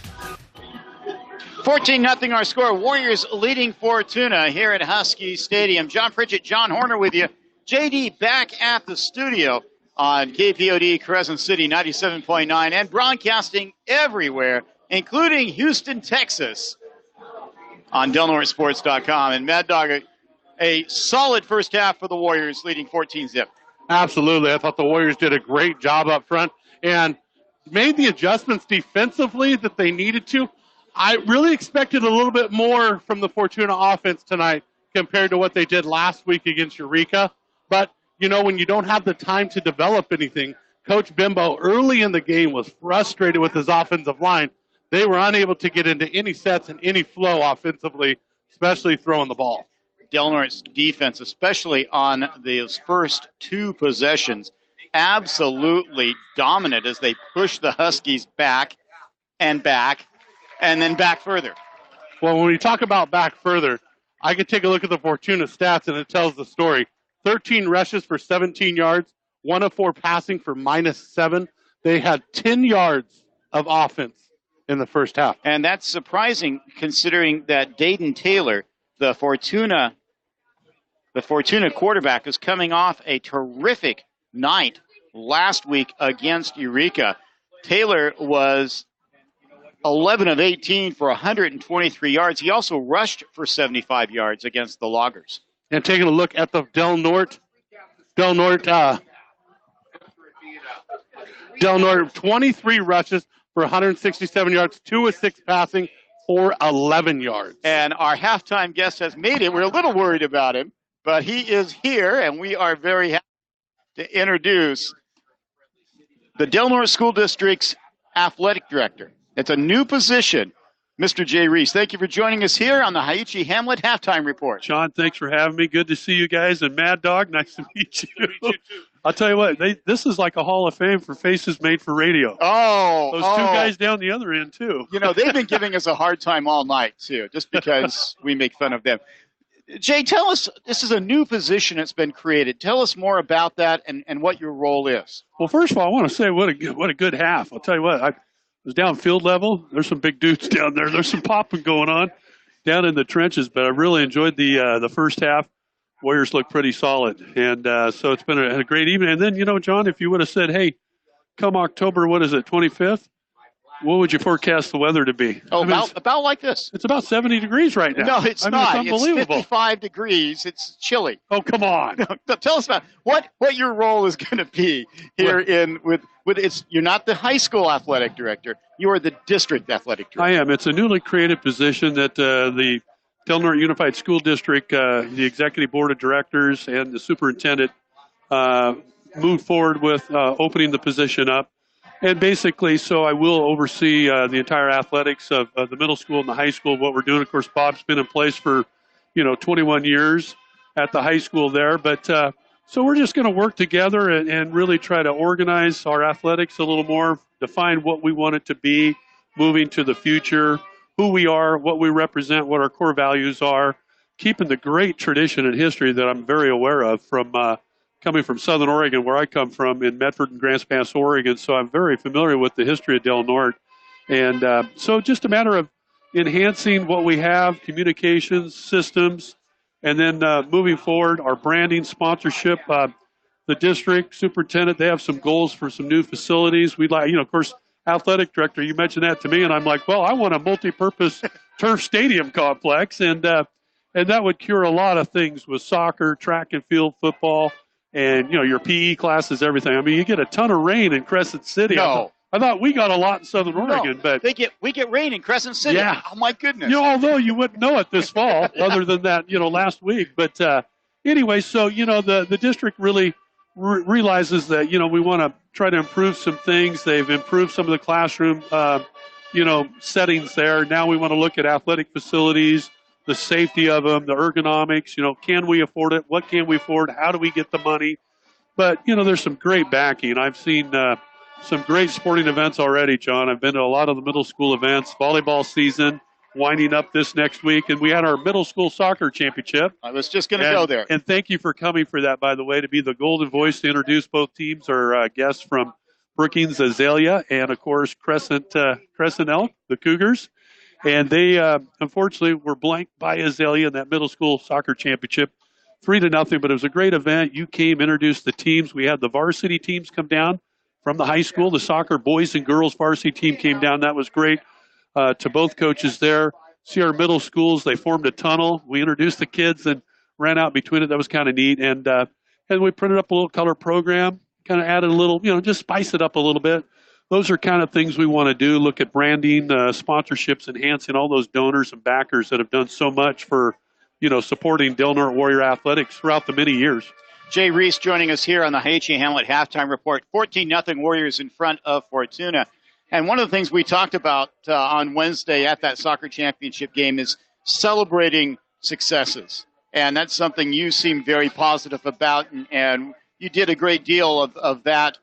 14-0 our score. Warriors leading Fortuna here at Husky Stadium. John Pritchett, John Horner with you. JD back at the studio on KPOD Crescent City 97.9 and broadcasting everywhere, including Houston, Texas, on DelNorteSports.com. And Mad Dog, a solid first half for the Warriors, leading 14-0. Absolutely. I thought the Warriors did a great job up front and made the adjustments defensively that they needed to. I really expected a little bit more from the Fortuna offense tonight compared to what they did last week against Eureka. But, you know, when you don't have the time to develop anything, Coach Bimbo early in the game was frustrated with his offensive line. They were unable to get into any sets and any flow offensively, especially throwing the ball. Del Norte's defense, especially on those first two possessions, absolutely dominant as they push the Huskies back, and then back further. Well, when we talk about back further, I could take a look at the Fortuna stats, and it tells the story. 13 rushes for 17 yards, 1 of 4 passing for -7. They had 10 yards of offense in the first half. And that's surprising considering that Dayton Taylor, the Fortuna quarterback, is coming off a terrific night last week against Eureka. Taylor was 11 of 18 for 123 yards. He also rushed for 75 yards against the Loggers. And taking a look at the Del Norte, 23 rushes for 167 yards, 2 of 6 passing for 11 yards. And our halftime guest has made it. We're a little worried about him, but he is here, and we are very happy to introduce the Del Norte School District's athletic director. It's a new position. Mr. Jay Reese, thank you for joining us here on the Hiuchi Hamlet Halftime Report. John, thanks for having me. Good to see you guys. And Mad Dog, nice to meet you. Good to meet you too. I'll tell you what, this is like a Hall of Fame for faces made for radio. Those two guys down the other end, too. You know, they've been giving us a hard time all night, too, just because we make fun of them. Jay, tell us, this is a new position that's been created. Tell us more about that and what your role is. Well, first of all, I want to say what a good half. I'll tell you what, I was down field level. There's some big dudes down there. There's some popping going on down in the trenches, but I really enjoyed the first half. Warriors look pretty solid, and so it's been a great evening. And then, you know, John, if you would have said, hey, come October, 25th, what would you forecast the weather to be? About like this. It's about 70 degrees right now. No, it's not. It's unbelievable. It's 55 degrees. It's chilly. Oh, come on. No, tell us about what your role is going to be here you're not the high school athletic director. You are the district athletic director. I am. It's a newly created position that the Del Norte Unified School District, the Executive Board of Directors, and the Superintendent moved forward with opening the position up. And basically, so I will oversee the entire athletics of the middle school and the high school, what we're doing. Of course, Bob's been in place for, 21 years at the high school there. But so we're just going to work together and really try to organize our athletics a little more, define what we want it to be moving to the future, who we are, what we represent, what our core values are, keeping the great tradition and history that I'm very aware of from coming from Southern Oregon, where I come from, in Medford and Grants Pass, Oregon. So I'm very familiar with the history of Del Norte. And so just a matter of enhancing what we have, communications, systems, and then moving forward, our branding, sponsorship, the district superintendent, they have some goals for some new facilities. We'd like, of course, athletic director, you mentioned that to me, and I'm like, well, I want a multi-purpose turf stadium complex, and that would cure a lot of things with soccer, track and field, football, and, your PE classes, everything. I mean, you get a ton of rain in Crescent City. No. I thought we got a lot in Southern Oregon, but we get rain in Crescent City. Yeah. Oh my goodness. Although you wouldn't know it this fall, other than that, last week. But anyway, so the district really realizes that we want to try to improve some things. They've improved some of the classroom settings there. Now we want to look at athletic facilities, the safety of them, the ergonomics. Can we afford it? What can we afford? How do we get the money? But there's some great backing. I've seen some great sporting events already, John. I've been to a lot of the middle school events. Volleyball season winding up this next week, and we had our middle school soccer championship. I was just going to go there. And thank you for coming for that, by the way, to be the golden voice to introduce both teams. Our guests from Brookings Azalea and, of course, Crescent Elk, the Cougars. And they, unfortunately, were blanked by Azalea in that middle school soccer championship, 3-0. But it was a great event. You came, introduced the teams. We had the varsity teams come down from the high school. The soccer boys and girls varsity team came down. That was great to both coaches there. See our middle schools, they formed a tunnel. We introduced the kids and ran out between it. That was kind of neat. And we printed up a little color program, kind of added a little, just spice it up a little bit. Those are kind of things we want to do, look at branding, sponsorships, enhancing all those donors and backers that have done so much for, supporting Del Norte Warrior athletics throughout the many years. Jay Reese joining us here on the H.E. Hamlet Halftime Report. 14-0 Warriors in front of Fortuna. And one of the things we talked about on Wednesday at that soccer championship game is celebrating successes. And that's something you seem very positive about. And you did a great deal of that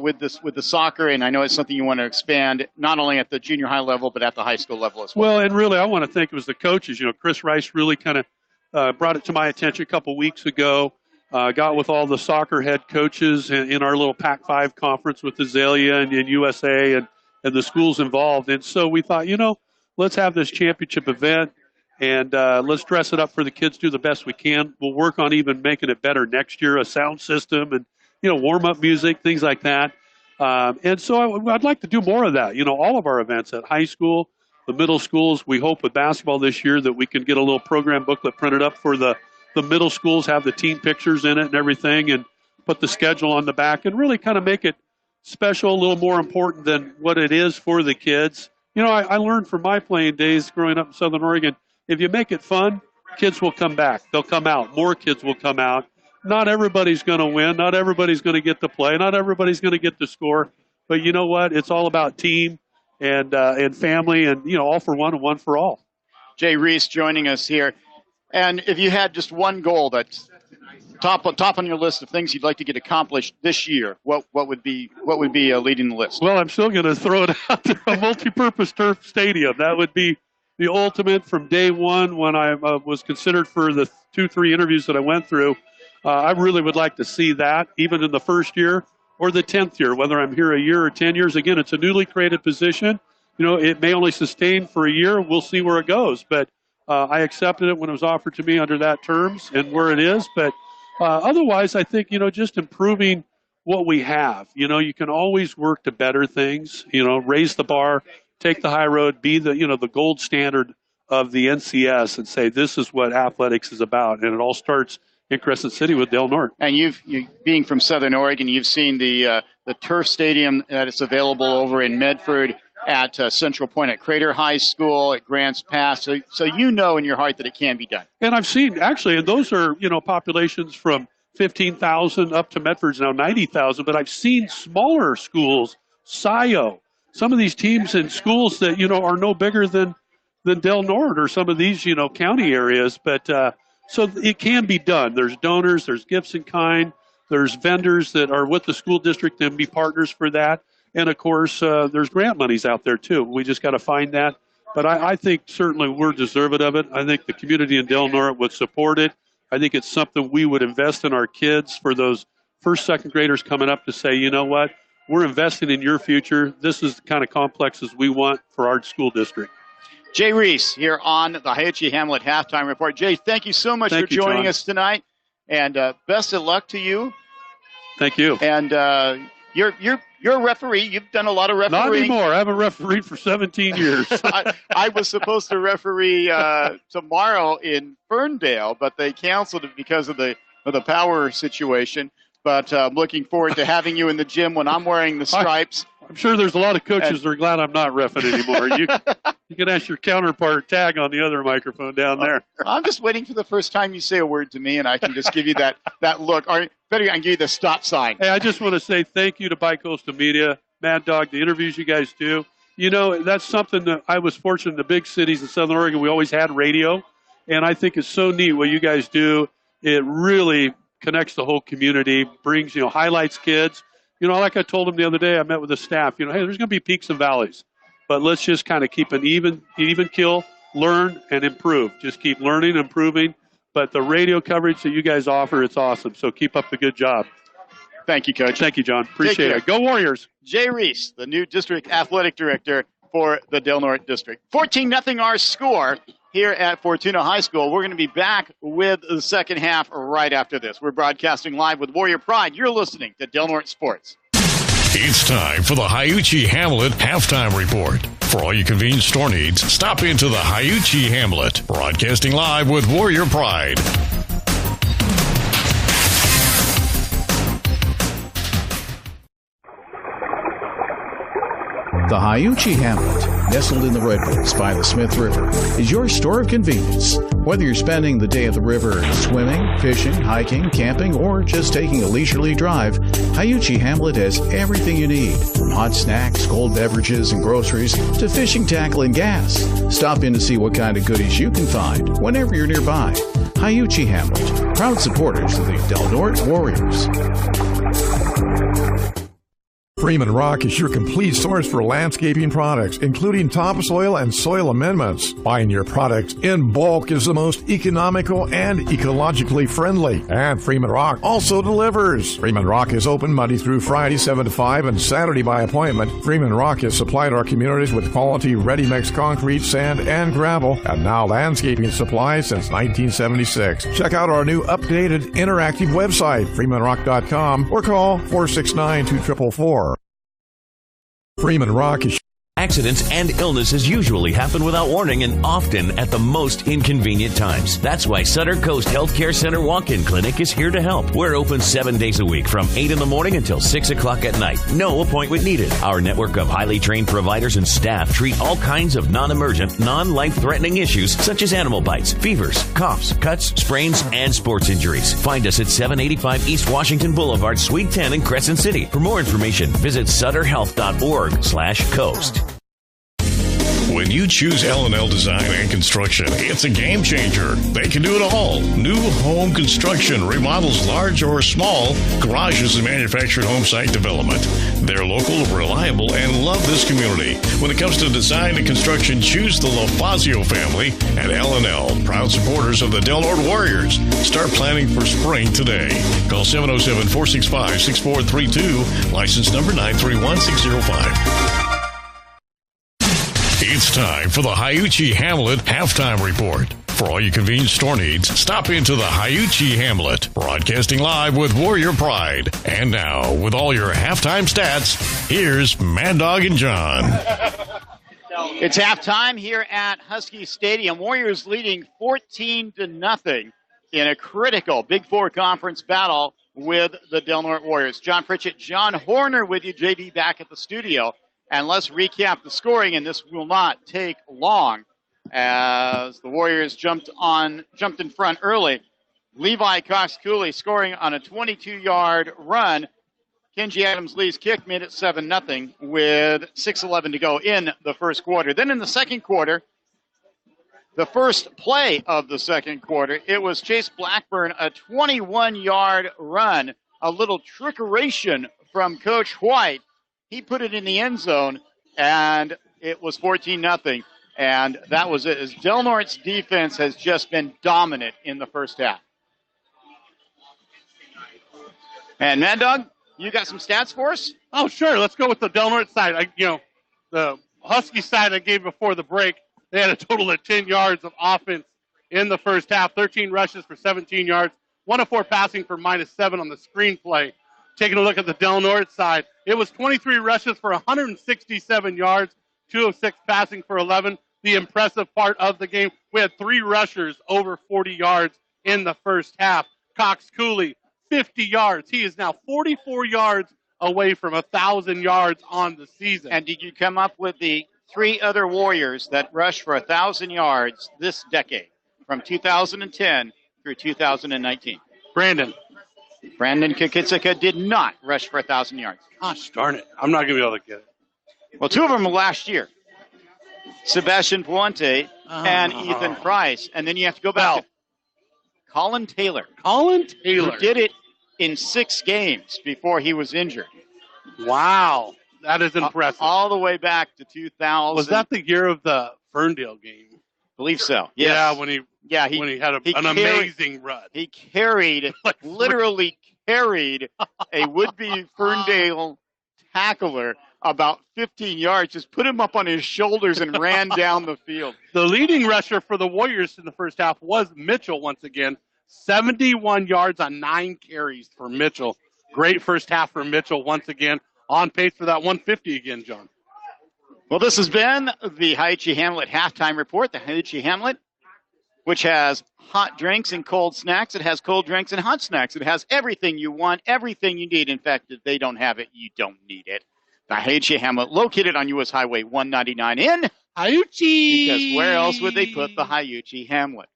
with the soccer. And I know it's something you want to expand not only at the junior high level, but at the high school level as well. Well, and really, I want to thank it was the coaches. Chris Rice really kind of brought it to my attention a couple weeks ago. Got with all the soccer head coaches in our little Pac-5 conference with Azalea and USA and the schools involved. And so we thought, let's have this championship event and let's dress it up for the kids, do the best we can. We'll work on even making it better next year, a sound system and, warm-up music, things like that. And so I'd like to do more of that. All of our events at high school, the middle schools. We hope with basketball this year that we can get a little program booklet printed up for the middle schools, have the team pictures in it and everything, and put the schedule on the back and really kind of make it special, a little more important than what it is for the kids. I learned from my playing days growing up in Southern Oregon, if you make it fun, kids will come back. They'll come out. More kids will come out. Not everybody's going to win. Not everybody's going to get to play. Not everybody's going to get to score. But you know what? It's all about team and family and, all for one and one for all. Jay Reese joining us here. And if you had just one goal that's top on your list of things you'd like to get accomplished this year, what would be leading the list? Well, I'm still going to throw it out there, a multi-purpose turf stadium. That would be the ultimate from day one when I was considered for the 2-3 interviews that I went through. I really would like to see that, even in the first year or the 10th year, whether I'm here a year or 10 years. Again, it's a newly created position. It may only sustain for a year. We'll see where it goes. But I accepted it when it was offered to me under that terms and where it is. But otherwise, I think, just improving what we have. You can always work to better things, raise the bar, take the high road, be the gold standard of the NCS and say this is what athletics is about. And it all starts in Crescent City with Del Norte. And you being from Southern Oregon, you've seen the turf stadium that is available over in Medford at Central Point, at Crater High School, at Grants Pass. So you know in your heart that it can be done. And I've seen, actually, and those are, populations from 15,000 up to Medford's now 90,000, but I've seen smaller schools, SIO. Some of these teams and schools that, are no bigger than Del Norte or some of these, county areas. But so it can be done. There's donors, there's gifts in kind, there's vendors that are with the school district and be partners for that. And, of course, there's grant monies out there, too. We just got to find that. But I think certainly we're deserving of it. I think the community in Del Norte would support it. I think it's something we would invest in our kids for those first, second graders coming up to say, you know what, we're investing in your future. This is the kind of complexes we want for our school district. Jay Reese here on the Hiachi Hamlet Halftime Report. Jay, thank you so much for joining us tonight, and best of luck to you. Thank you. And you're a referee. You've done a lot of refereeing. Not anymore. I haven't refereed for 17 years. I was supposed to referee tomorrow in Ferndale, but they canceled it because of the power situation. But I'm looking forward to having you in the gym when I'm wearing the stripes. I'm sure there's a lot of coaches that are glad I'm not reffing anymore. You can ask your counterpart, Tag, on the other microphone down there. I'm just waiting for the first time you say a word to me, and I can just give you that look. Or better, I can give you the stop sign. Hey, I just want to say thank you to Bi-Coastal Media, Mad Dog, the interviews you guys do. That's something that I was fortunate in the big cities in Southern Oregon. We always had radio, and I think it's so neat what you guys do. It really connects the whole community, brings, highlights kids. Like I told them the other day, I met with the staff, hey, there's going to be peaks and valleys, but let's just kind of keep an even kill, learn, and improve. Just keep learning, improving. But the radio coverage that you guys offer, it's awesome. So keep up the good job. Thank you, Coach. Thank you, John. Appreciate it. Go Warriors. Jay Reese, the new district athletic director for the Del Norte district. 14-0 our score here at Fortuna High School. We're going to be back with the second half right after this. We're broadcasting live with Warrior Pride. You're listening to Del Norte Sports. It's time for the Hiachi Hamlet Halftime Report. For all your convenience store needs, stop into the Hiachi Hamlet. Broadcasting live with Warrior Pride. The Hiachi Hamlet, nestled in the Redwoods by the Smith River, is your store of convenience. Whether you're spending the day at the river swimming, fishing, hiking, camping, or just taking a leisurely drive, Hiachi Hamlet has everything you need, from hot snacks, cold beverages, and groceries to fishing tackle and gas. Stop in to see what kind of goodies you can find whenever you're nearby. Hiachi Hamlet, proud supporters of the Del Norte Warriors. Freeman Rock is your complete source for landscaping products, including topsoil and soil amendments. Buying your products in bulk is the most economical and ecologically friendly. And Freeman Rock also delivers. Freeman Rock is open Monday through Friday, 7 to 5, and Saturday by appointment. Freeman Rock has supplied our communities with quality ready-mix concrete, sand, and gravel, and now landscaping supplies since 1976. Check out our new updated interactive website, freemanrock.com, or call 469-2444. Freeman Rock is... Accidents and illnesses usually happen without warning and often at the most inconvenient times. That's why Sutter Coast Healthcare Center Walk-In Clinic is here to help. We're open 7 days a week from 8 in the morning until 6 o'clock at night. No appointment needed. Our network of highly trained providers and staff treat all kinds of non-emergent, non-life-threatening issues such as animal bites, fevers, coughs, cuts, sprains, and sports injuries. Find us at 785 East Washington Boulevard, Suite 10 in Crescent City. For more information, visit sutterhealth.org/coast. When you choose L&L Design and Construction, it's a game changer. They can do it all. New home construction, remodels large or small, garages and manufactured home site development. They're local, reliable, and love this community. When it comes to design and construction, choose the LaFazio family at L&L, proud supporters of the Del Norte Warriors. Start planning for spring today. Call 707-465-6432, license number 931605. It's time for the Hiachi Hamlet Halftime Report. For all your convenience store needs, stop into the Hiachi Hamlet. Broadcasting live with Warrior Pride. And now, with all your halftime stats, here's Mad Dog and John. It's halftime here at Husky Stadium. Warriors leading 14-0 in a critical Big Four conference battle with the Del Norte Warriors. John Pritchett, John Horner with you, JD back at the studio. And let's recap the scoring, and this will not take long as the Warriors jumped in front early. Levi Cox-Cooley scoring on a 22-yard run. Kenji Adams Lee's kick made it 7-0 with 6:11 to go in the first quarter. Then in the second quarter, the first play of the second quarter, it was Chase Blackburn, a 21-yard run, a little trickeration from Coach White. He put it in the end zone, and it was 14-0. And that was it, as Del Norte's defense has just been dominant in the first half. And Mad Dog, you got some stats for us? Oh, sure. Let's go with the Del Norte side. The Husky side I gave before the break, they had a total of 10 yards of offense in the first half, 13 rushes for 17 yards, 1 of 4 passing for -7 on the screenplay. Taking a look at the Del Norte side, it was 23 rushes for 167 yards, 2 of 6 passing for 11. The impressive part of the game, we had 3 rushers over 40 yards in the first half. Cox Cooley, 50 yards. He is now 44 yards away from 1,000 yards on the season. And did you come up with the 3 other Warriors that rushed for 1,000 yards this decade, from 2010 through 2019? Brandon Kikitsika did not rush for 1,000 yards. Gosh darn it. I'm not going to be able to get it. Well, 2 of them were last year. Sebastian Puente and Ethan Price. And then you have to go back to Colin Taylor. Who did it in 6 games before he was injured. Wow. That is impressive. All the way back to 2000. Was that the year of the Ferndale game? Believe so. Yes. Yeah, when he had an amazing run. He carried, literally carried a would-be Ferndale tackler about 15 yards, just put him up on his shoulders and ran down the field. The leading rusher for the Warriors in the first half was Mitchell once again. 71 yards on 9 carries for Mitchell. Great first half for Mitchell once again. On pace for that 150 again, John. Well, this has been the Hiachi Hamlet halftime report. The Hiachi Hamlet, which has hot drinks and cold snacks. It has cold drinks and hot snacks. It has everything you want, everything you need. In fact, if they don't have it, you don't need it. The Hiachi Hamlet, located on U.S. Highway 199 in Hiachi. Because where else would they put the Hiachi Hamlet?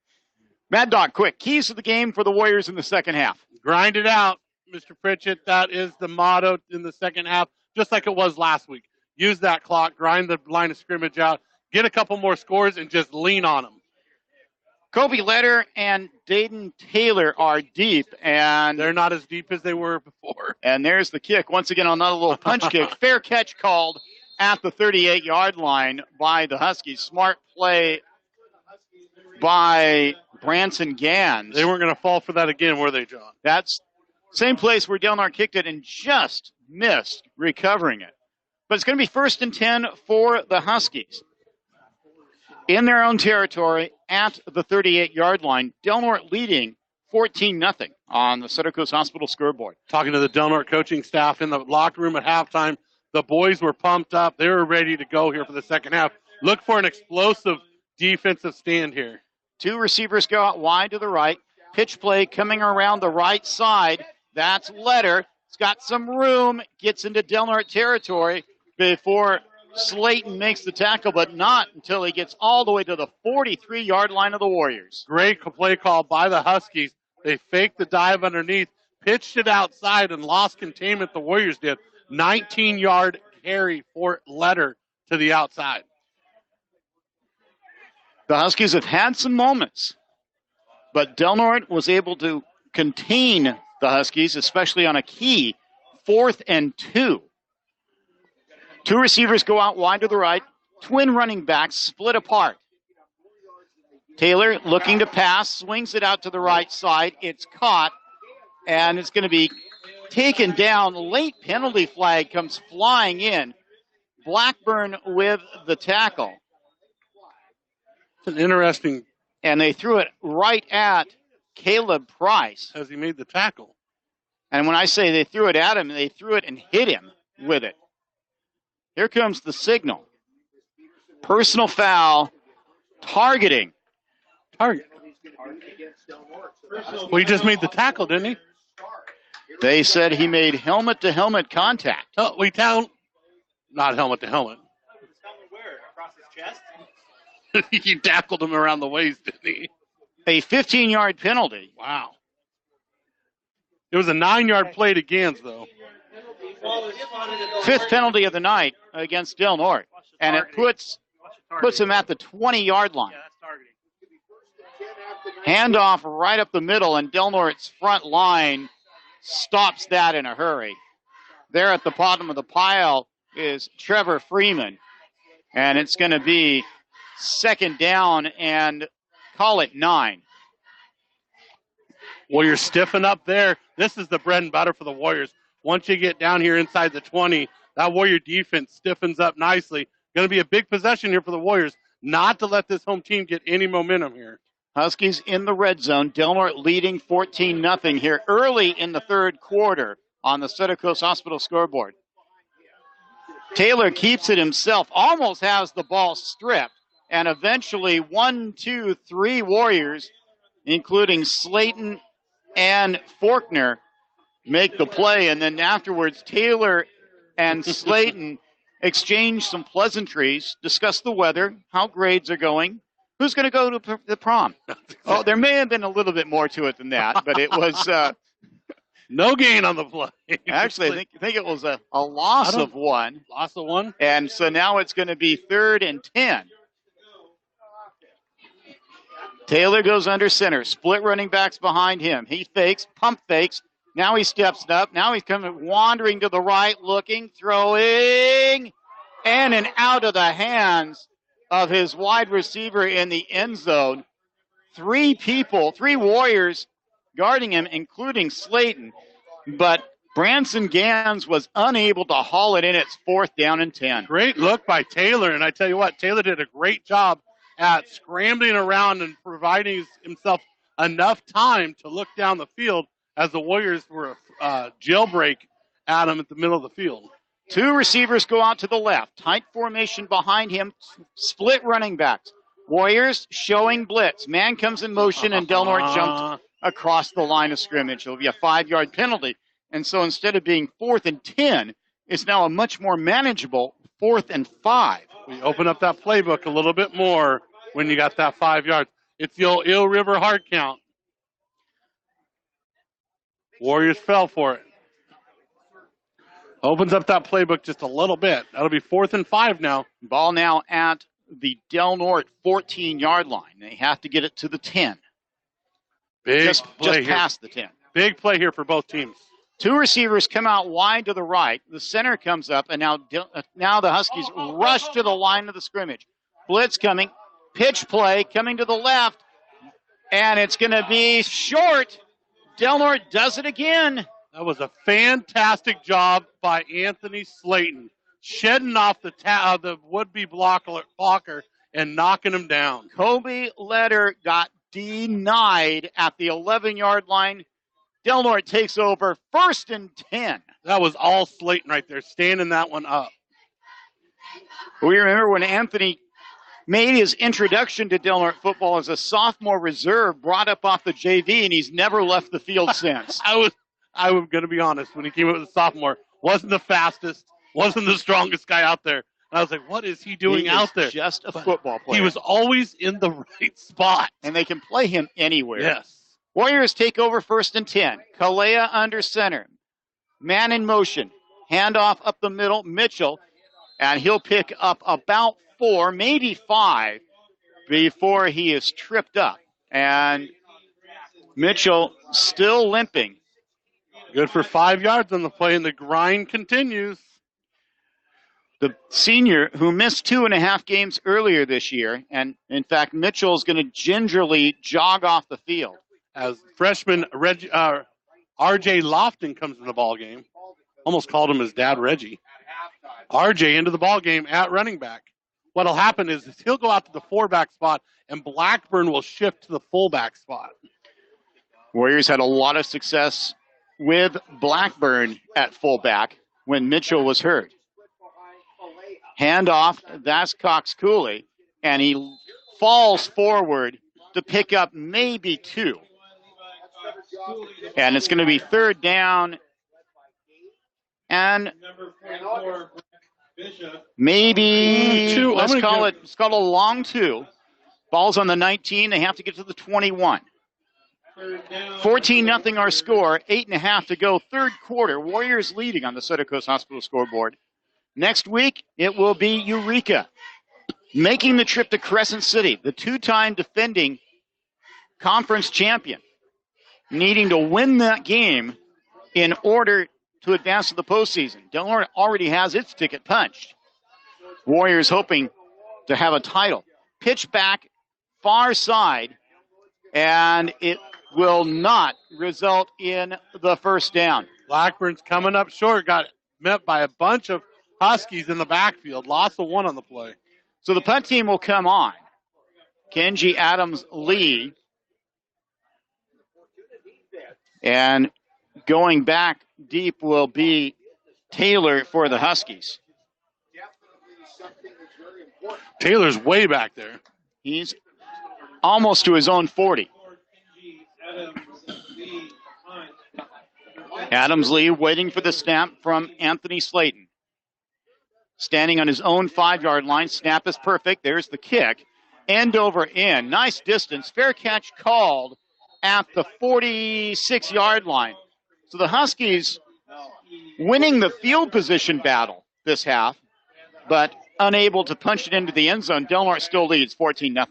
Mad Dog, quick. Keys to the game for the Warriors in the second half. Grind it out, Mr. Pritchett. That is the motto in the second half, just like it was last week. Use that clock, grind the line of scrimmage out, get a couple more scores, and just lean on them. Kobe Letter and Dayton Taylor are deep, and they're not as deep as they were before. And there's the kick. Once again, on that little punch kick. Fair catch called at the 38-yard line by the Huskies. Smart play by Branson Gans. They weren't going to fall for that again, were they, John? That's same place where Del Norte kicked it and just missed recovering it. But it's going to be 1st and 10 for the Huskies. In their own territory at the 38-yard line, Del Norte leading 14-0 on the Sutter Coast Hospital scoreboard. Talking to the Del Norte coaching staff in the locker room at halftime, the boys were pumped up. They were ready to go here for the second half. Look for an explosive defensive stand here. 2 receivers go out wide to the right. Pitch play coming around the right side. That's Letter. It's got some room, gets into Del Norte territory before Slayton makes the tackle, but not until he gets all the way to the 43-yard line of the Warriors. Great play call by the Huskies. They faked the dive underneath, pitched it outside, and lost containment. The Warriors did. 19-yard carry for Letter to the outside. The Huskies have had some moments, but Del Norte was able to contain the Huskies, especially on a key 4th and 2. 2 receivers go out wide to the right. Twin running backs split apart. Taylor looking to pass, swings it out to the right side. It's caught, and it's going to be taken down. Late penalty flag comes flying in. Blackburn with the tackle. It's an interesting. And they threw it right at Caleb Price. As he made the tackle. And when I say they threw it at him, they threw it and hit him with it. Here comes the signal. Personal foul, targeting. Target. Well, he just made the tackle, didn't he? They said he made helmet-to-helmet contact. Oh, not helmet-to-helmet. Across his chest? He tackled him around the waist, didn't he? A 15-yard penalty. Wow. It was a 9-yard play to Gans, though. fifth penalty of the night against Del Norte, and it puts him at the 20-yard line. Handoff right up the middle, and Del Norte's front line stops that in a hurry. There at the bottom of the pile is Trevor Freeman, and it's going to be second down and call it 9. Warriors stiffen up there. This is the bread and butter for the Warriors. Once you get down here inside the 20, that Warrior defense stiffens up nicely. Going to be a big possession here for the Warriors, not to let this home team get any momentum here. Huskies in the red zone. Del Norte leading 14-0 here early in the third quarter on the Center Coast Hospital scoreboard. Taylor keeps it himself, almost has the ball stripped, and eventually 1, 2, 3 Warriors, including Slayton and Faulkner, make the play. And then afterwards, Taylor and Slayton exchange some pleasantries, discuss the weather, how grades are going, who's going to go to the prom. Oh, there may have been a little bit more to it than that, but it was no gain on the play. Actually, I think it was a loss of one. Loss of one? And so now it's going to be 3rd and 10. Taylor goes under center. Split running backs behind him. He fakes, pump fakes. Now he steps up. Now he's coming, wandering to the right, looking, throwing, and out of the hands of his wide receiver in the end zone. 3 Warriors guarding him, including Slayton. But Branson Gans was unable to haul it in. It's 4th down and 10. Great look by Taylor, and I tell you what, Taylor did a great job at scrambling around and providing himself enough time to look down the field as the Warriors were jailbreak at him at the middle of the field. 2 receivers go out to the left. Tight formation behind him. Split running backs. Warriors showing blitz. Man comes in motion, and Del Norte jumped across the line of scrimmage. It'll be a 5-yard penalty. And so instead of being 4th and 10, it's now a much more manageable 4th and 5. We open up that playbook a little bit more when you got that 5 yards. It's the old Eel River hard count. Warriors fell for it. Opens up that playbook just a little bit. That'll be 4th and 5 now. Ball now at the Del Norte 14-yard line. They have to get it to the 10. Just past the 10. Big play here for both teams. 2 receivers come out wide to the right. The center comes up, and now the Huskies rush to the line of the scrimmage. Blitz coming. Pitch play coming to the left, and it's going to be short. Del Norte does it again. That was a fantastic job by Anthony Slayton, shedding off the would-be blocker and knocking him down. Kobe Letter got denied at the 11-yard line. Del Norte takes over 1st and 10. That was all Slayton right there, standing that one up. We remember when Anthony made his introduction to Del Norte football as a sophomore reserve, brought up off the JV, and he's never left the field since. I was going to be honest, when he came up as a sophomore, wasn't the fastest, wasn't the strongest guy out there. And I was like, what is he doing out there? Just a football player. He was always in the right spot. And they can play him anywhere. Yes. Warriors take over 1st and 10. Kalea under center. Man in motion. Handoff up the middle. Mitchell. And he'll pick up about 4, maybe 5, before he is tripped up. And Mitchell still limping. Good for 5 yards on the play, and the grind continues. The senior who missed 2.5 games earlier this year, and in fact, Mitchell is going to gingerly jog off the field. As freshman R.J. Lofton comes in the ball game. Almost called him his dad, Reggie. R.J. into the ball game at running back. What'll happen is he'll go out to the 4-back spot, and Blackburn will shift to the fullback spot. Warriors had a lot of success with Blackburn at fullback when Mitchell was hurt. Handoff, that's Cox Cooley, and he falls forward to pick up maybe 2. And it's going to be 3rd down and maybe 2. Let's call it a long 2. Ball's on the 19. They have to get to the 21. 14-0 our score, 8.5 to go, third quarter. Warriors leading on the Sutter Coast Hospital scoreboard. Next week, it will be Eureka, making the trip to Crescent City, the two-time defending conference champion, needing to win that game in order to advance to the postseason. Del Norte already has its ticket punched. Warriors hoping to have a title. Pitch back, far side, and it will not result in the first down. Blackburn's coming up short, got met by a bunch of Huskies in the backfield. Loss of one on the play. So the punt team will come on. Kenji Adams-Lee. And going back deep will be Taylor for the Huskies. Taylor's way back there. He's almost to his own 40. Adams-Lee waiting for the snap from Anthony Slayton. Standing on his own 5-yard line. Snap is perfect. There's the kick. End over end. Nice distance. Fair catch called at the 46-yard line. So the Huskies winning the field position battle this half, but unable to punch it into the end zone. Del Norte still leads 14-0.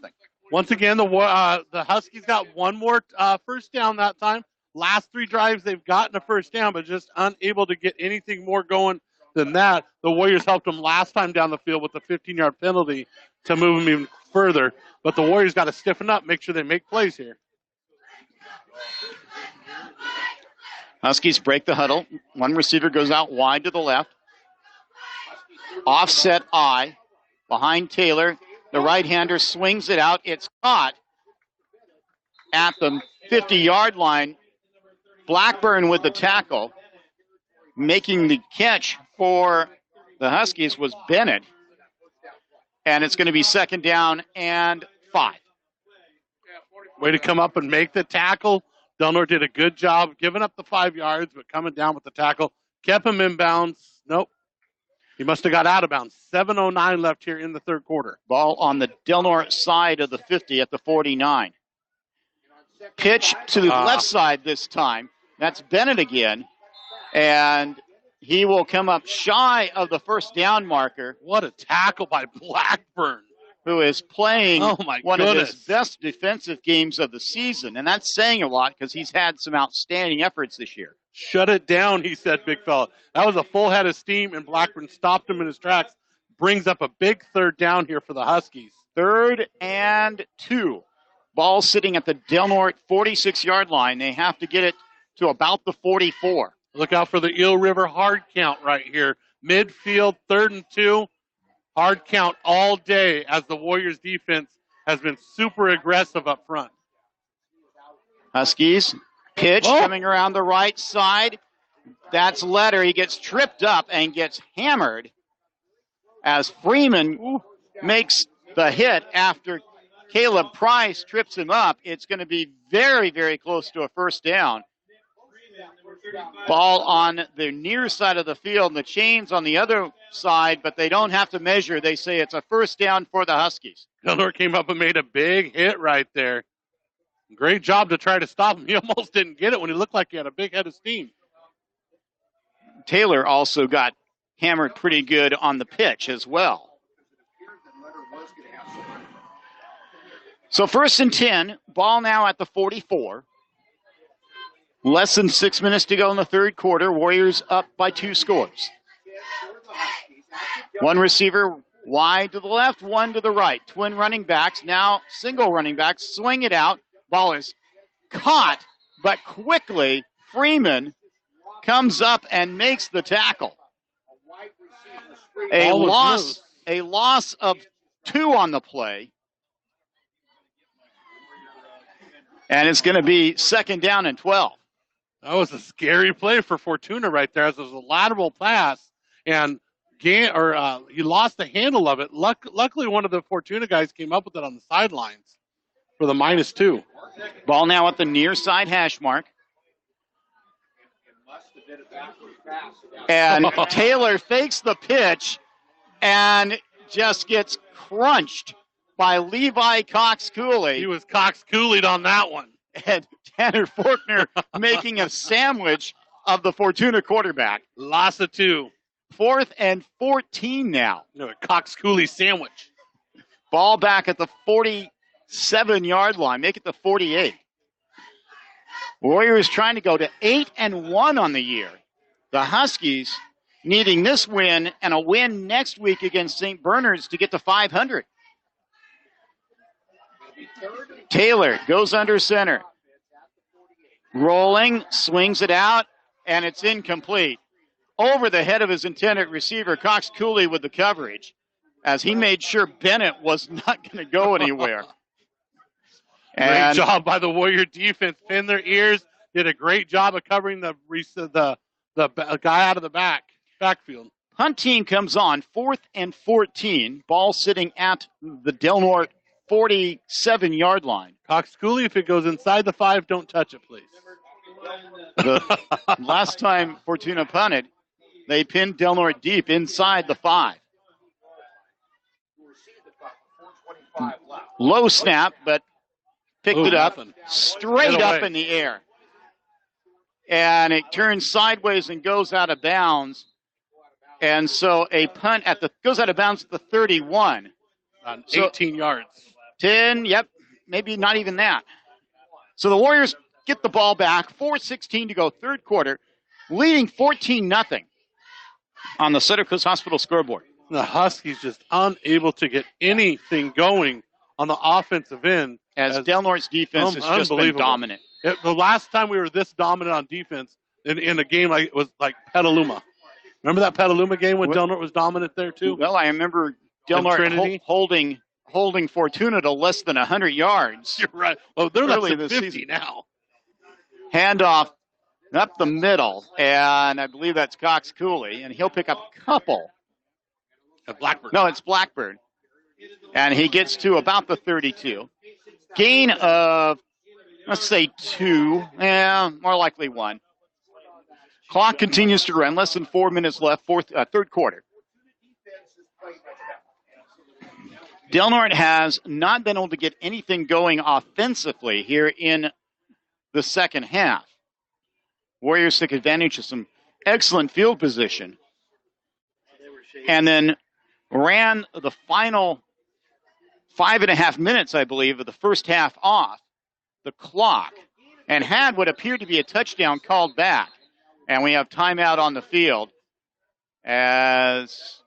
Once again, the Huskies got one more first down that time. Last 3 drives, they've gotten a first down, but just unable to get anything more going than that. The Warriors helped them last time down the field with the 15-yard penalty to move them even further. But the Warriors got to stiffen up, make sure they make plays here. Huskies break the huddle. One receiver goes out wide to the left. Offset I behind Taylor. The right-hander swings it out. It's caught at the 50-yard line. Blackburn with the tackle. Making the catch for the Huskies was Bennett. And it's going to be second down and 5. Way to come up and make the tackle. Del Norte did a good job giving up the 5 yards, but coming down with the tackle. Kept him in bounds. Nope. He must have got out of bounds. 7:09 left here in the third quarter. Ball on the Del Norte side of the 50 at the 49. Pitch to the left side this time. That's Bennett again. And he will come up shy of the first down marker. What a tackle by Blackburn, who is playing one of his best defensive games of the season. And that's saying a lot because he's had some outstanding efforts this year. Shut it down, he said, big fella. That was a full head of steam, and Blackburn stopped him in his tracks. Brings up a big third down here for the Huskies. 3rd and 2. Ball sitting at the Del Norte 46-yard line. They have to get it to about the 44. Look out for the Eel River hard count right here. Midfield, 3rd and 2. Hard count all day as the Warriors defense has been super aggressive up front. Huskies pitch coming around the right side. That's Letter. He gets tripped up and gets hammered as Freeman makes the hit after Caleb Price trips him up. It's going to be very, very close to a first down. Ball on the near side of the field, and the chains on the other side, but they don't have to measure. They say it's a first down for the Huskies. Del Norte came up and made a big hit right there. Great job to try to stop him. He almost didn't get it when he looked like he had a big head of steam. Taylor also got hammered pretty good on the pitch as well. So 1st and 10, ball now at the 44. Less than 6 minutes to go in the third quarter. Warriors up by 2 scores. One receiver wide to the left, one to the right. Twin running backs, now single running backs, swing it out. Ball is caught, but quickly Freeman comes up and makes the tackle. A loss of 2 on the play. And it's going to be second down and 12. That was a scary play for Fortuna right there. As it was a lateral pass, and he lost the handle of it. Luckily, one of the Fortuna guys came up with it on the sidelines for the -2. Ball now at the near side hash mark. And Taylor fakes the pitch and just gets crunched by Levi Cox-Cooley. He was Cox-Cooley'd on that one. And Tanner Faulkner making a sandwich of the Fortuna quarterback. Loss of 2. 4th and 14 now. A Cox Cooley sandwich. Ball back at the 47-yard line. Make it the 48. Warriors trying to go to 8-1 on the year. The Huskies needing this win and a win next week against St. Bernard's to get to 500. Taylor goes under center. Rolling, swings it out, and it's incomplete. Over the head of his intended receiver, Cox Cooley with the coverage, as he made sure Bennett was not going to go anywhere. Great job by the Warrior defense. Pinned their ears, did a great job of covering the guy out of the backfield. Punt team comes on, 4th and 14. Ball sitting at the Del Norte 47-yard line. Cox Cooley, if it goes inside the 5, don't touch it, please. The last time Fortuna punted, they pinned Del Norte deep inside the 5. Low snap, but picked it up straight up in the air. And it turns sideways and goes out of bounds. And so a punt goes out of bounds at the 31. On 18 yards. 10, maybe not even that. So the Warriors get the ball back, 4:16 to go, third quarter, leading 14-0 on the Sutter Coast Hospital scoreboard. The Huskies just unable to get anything going on the offensive end. As Del Norte's defense has just been dominant. The last time we were this dominant on defense in a game it was like Petaluma. Remember that Petaluma game when Del Norte was dominant there too? Well, I remember Del Norte holding Fortuna to less than 100 yards. You're right. Well, they're less than 50 now. Handoff up the middle, and I believe that's Cox Cooley, and he'll pick up a couple. Blackburn. No, it's Blackburn. And he gets to about the 32. Gain of, let's say, 2. More likely 1. Clock continues to run. Less than 4 minutes left, third quarter. Del Norte has not been able to get anything going offensively here in the second half. Warriors took advantage of some excellent field position and then ran the final 5.5 minutes, I believe, of the first half off the clock and had what appeared to be a touchdown called back. And we have timeout on the field as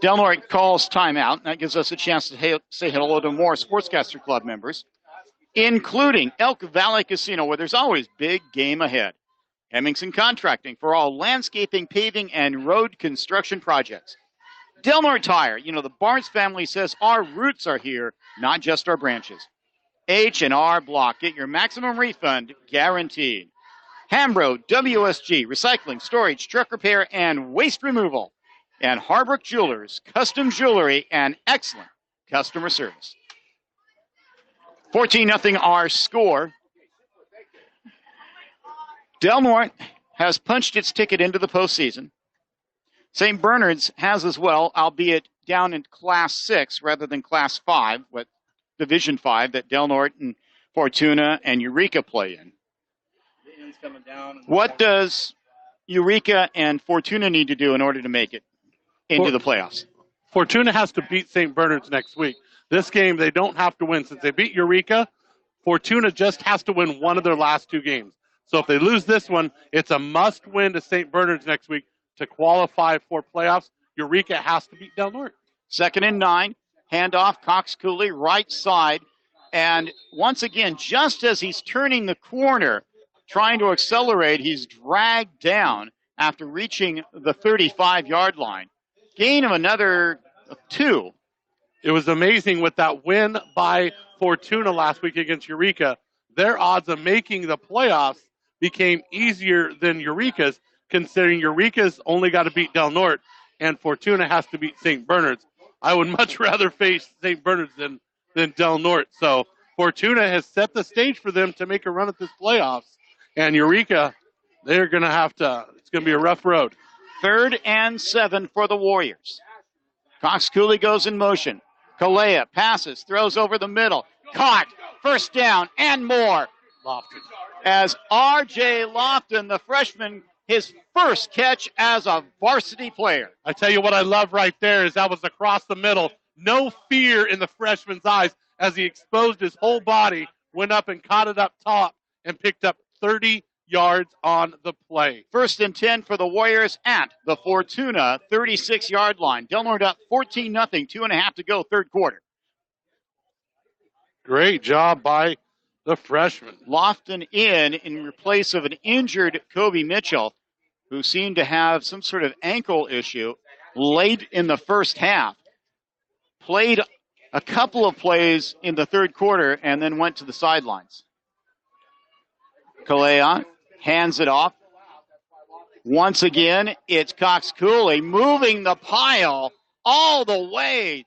Del Norte calls timeout. That gives us a chance to say hello to more Sportscaster Club members, including Elk Valley Casino, where there's always big game ahead. Hemmingson Contracting for all landscaping, paving, and road construction projects. Del Norte Tire, the Barnes family says our roots are here, not just our branches. H&R Block, get your maximum refund guaranteed. Hambro WSG, recycling, storage, truck repair, and waste removal. And Harbrook Jewelers, custom jewelry, and excellent customer service. 14-0 our score. Del Norte has punched its ticket into the postseason. St. Bernard's has as well, albeit down in Class 6 rather than Class 5, what Division 5 that Del Norte and Fortuna and Eureka play in. What does Eureka and Fortuna need to do in order to make it into the playoffs? Fortuna has to beat St. Bernard's next week. This game, they don't have to win. Since they beat Eureka, Fortuna just has to win one of their last 2 games. So if they lose this one, it's a must-win to St. Bernard's next week to qualify for playoffs. Eureka has to beat Del Norte. 2nd and 9. Handoff, Cox Cooley, right side. And once again, just as he's turning the corner, trying to accelerate, he's dragged down after reaching the 35-yard line. Gain of another 2. It was amazing with that win by Fortuna last week against Eureka. Their odds of making the playoffs became easier than Eureka's, considering Eureka's only got to beat Del Norte and Fortuna has to beat St. Bernard's. I would much rather face St. Bernard's than Del Norte. So Fortuna has set the stage for them to make a run at this playoffs. And Eureka, they're going to have to, it's going to be a rough road. 3rd and 7 for the Warriors. Cox Cooley goes in motion. Kalea passes, throws over the middle. Caught First down and more. Lofton. As R.J. Lofton, the freshman, his first catch as a varsity player. I tell you what I love right there is that was across the middle. No fear in the freshman's eyes as he exposed his whole body, went up and caught it up top, and picked up 30 yards on the play. 1st and 10 for the Warriors at the Fortuna 36-yard line. Del Norte up 14-0, 2.5 to go, third quarter. Great job by the freshman. Lofton in place of an injured Kobe Mitchell, who seemed to have some sort of ankle issue late in the first half. Played a couple of plays in the third quarter and then went to the sidelines. Kalea hands it off. Once again, it's Cox Cooley moving the pile all the way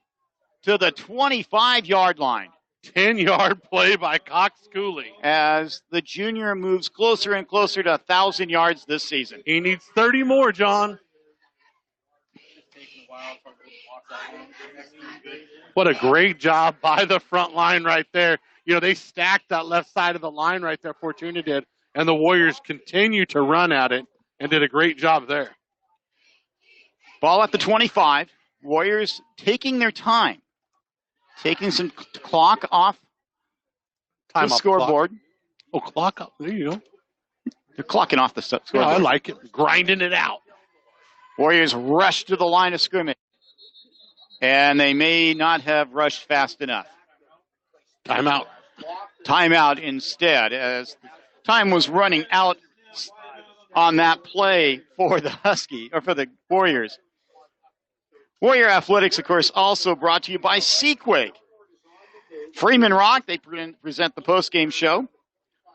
to the 25-yard line. 10-yard play by Cox Cooley. As the junior moves closer and closer to 1,000 yards this season. He needs 30 more, John. What a great job by the front line right there. You know, they stacked that left side of the line right there, Fortuna did, and the Warriors continue to run at it and did a great job there. Ball at the 25. Warriors taking their time. Taking some clock off the scoreboard. Oh, clock up. There you go. They're clocking off the scoreboard. Yeah, I like it. Grinding it out. Warriors rush to the line of scrimmage. And they may not have rushed fast enough. Timeout. Timeout instead, as time was running out on that play for the for the Warriors. Warrior Athletics, of course, also brought to you by Sequake. Freeman Rock, they present the postgame show.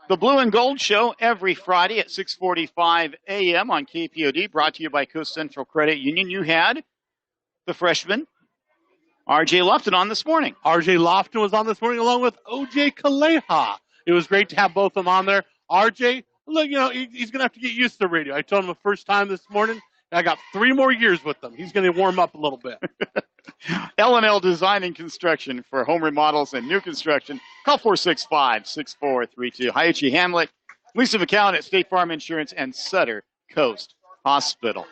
The Blue and Gold Show every Friday at 6:45 a.m. on KPOD, brought to you by Coast Central Credit Union. You had the freshman, R.J. Lofton, on this morning. R.J. Lofton was on this morning along with O.J. Kaleha. It was great to have both of them on there. R.J., look, you know, he's going to have to get used to the radio. I told him the first time this morning, I got 3 more years with them. He's going to warm up a little bit. L&L Design and Construction for home remodels and new construction. Call 465-6432. Hiachi Hamlet, Lisa McCowan at State Farm Insurance, and Sutter Coast Hospital.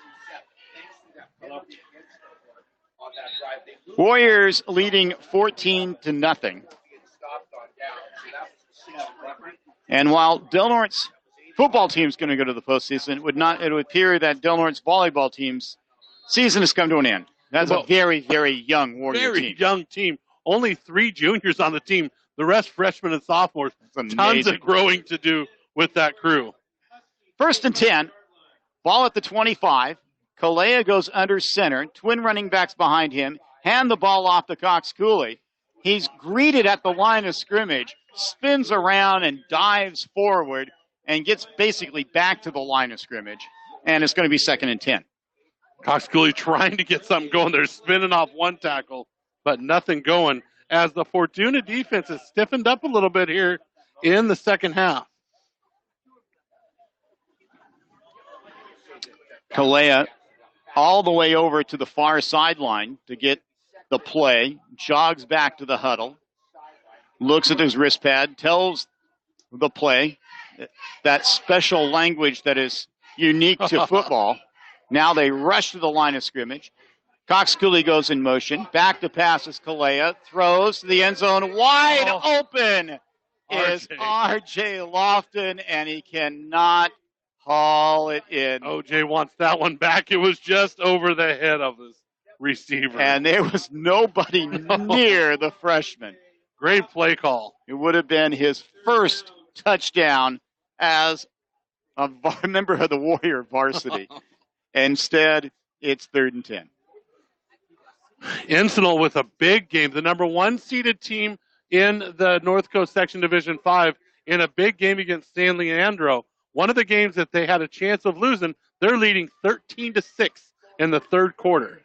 Warriors leading 14-0. And while Del Norte's football team's going to go to the postseason, it would appear that Del Norte's volleyball team's season has come to an end. That's a very, very young Warrior team. Very young team. Only 3 juniors on the team. The rest freshmen and sophomores. Tons of growing to do with that crew. 1st and 10. Ball at the 25. Kalea goes under center. Twin running backs behind him. Hand the ball off to Cox Cooley. He's greeted at the line of scrimmage, spins around and dives forward and gets basically back to the line of scrimmage. And it's going to be 2nd and 10. Cox Cooley trying to get something going. They're spinning off one tackle, but nothing going as the Fortuna defense has stiffened up a little bit here in the second half. Kalea all the way over to the far sideline to get the play, jogs back to the huddle, looks at his wrist pad, tells the play, that special language that is unique to football. Now they rush to the line of scrimmage. Cox Cooley goes in motion. Back to pass is Kalea. Throws to the end zone. Wide open is R.J. Lofton, and he cannot haul it in. O.J. wants that one back. It was just over the head of his receiver. And there was nobody near the freshman. Great play call. It would have been his first touchdown as a member of the Warrior varsity. Instead, it's 3rd and 10. Encinal with a big game. The number 1 seeded team in the North Coast Section Division 5 in a big game against San Leandro. One of the games that they had a chance of losing, they're leading 13-6 in the third quarter.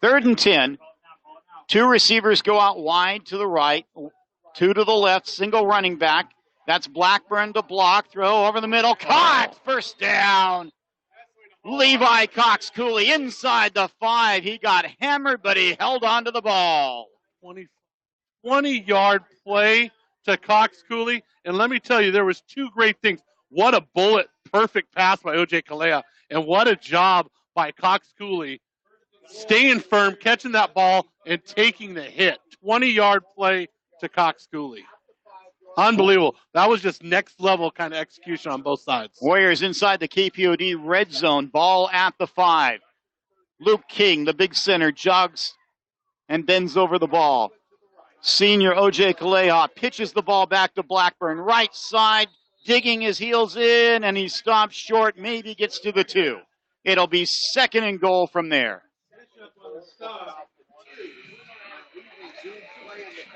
3rd and 10. 2 receivers go out wide to the right, 2 to the left, single running back. That's Blackburn to block, throw over the middle, caught, first down. Levi Cox Cooley inside the 5. He got hammered, but he held on to the ball. 20-yard play to Cox Cooley. And let me tell you, there was two great things. What a bullet perfect pass by O.J. Kalea, and what a job by Cox Cooley staying firm, catching that ball, and taking the hit. 20-yard play to Cox Cooley. Unbelievable. That was just next level kind of execution on both sides. Warriors inside the KPOD red zone. Ball at the 5. Luke King, the big center, jogs and bends over the ball. Senior O.J. Kalea pitches the ball back to Blackburn. Right side, digging his heels in, and he stops short, maybe gets to the 2. It'll be 2nd and goal from there.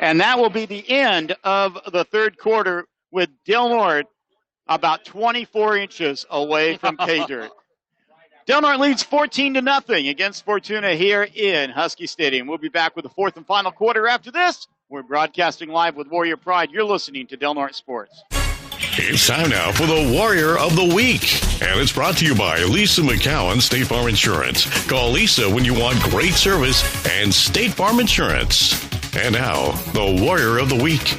And that will be the end of the third quarter with Del Norte about 24 inches away from K-Dirt. Del Norte leads 14-0 against Fortuna here in Husky Stadium. We'll be back with the fourth and final quarter after this. We're broadcasting live with Warrior Pride. You're listening to Del Norte Sports. It's time now for the Warrior of the Week. And it's brought to you by Lisa McCowan, State Farm Insurance. Call Lisa when you want great service and State Farm Insurance. And now, the Warrior of the Week.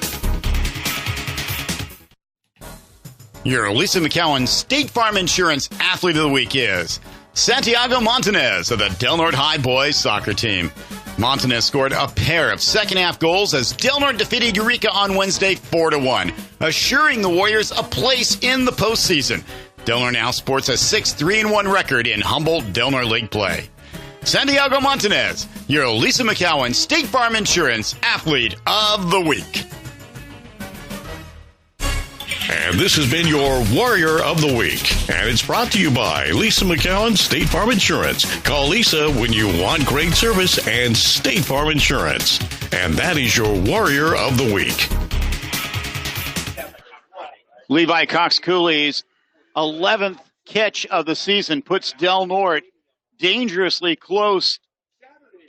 Your Lisa McCowan State Farm Insurance Athlete of the Week is Santiago Montanez of the Del Norte High Boys soccer team. Montanez scored a pair of second-half goals as Del Norte defeated Eureka on Wednesday 4-1, assuring the Warriors a place in the postseason. Del Norte now sports a 6-3-1 record in Humboldt Del Norte League play. Santiago Montanez, your Lisa McCowan State Farm Insurance Athlete of the Week. And this has been your Warrior of the Week. And it's brought to you by Lisa McCowan, State Farm Insurance. Call Lisa when you want great service and State Farm Insurance. And that is your Warrior of the Week. Levi Cox Cooley's 11th catch of the season puts Del Norte dangerously close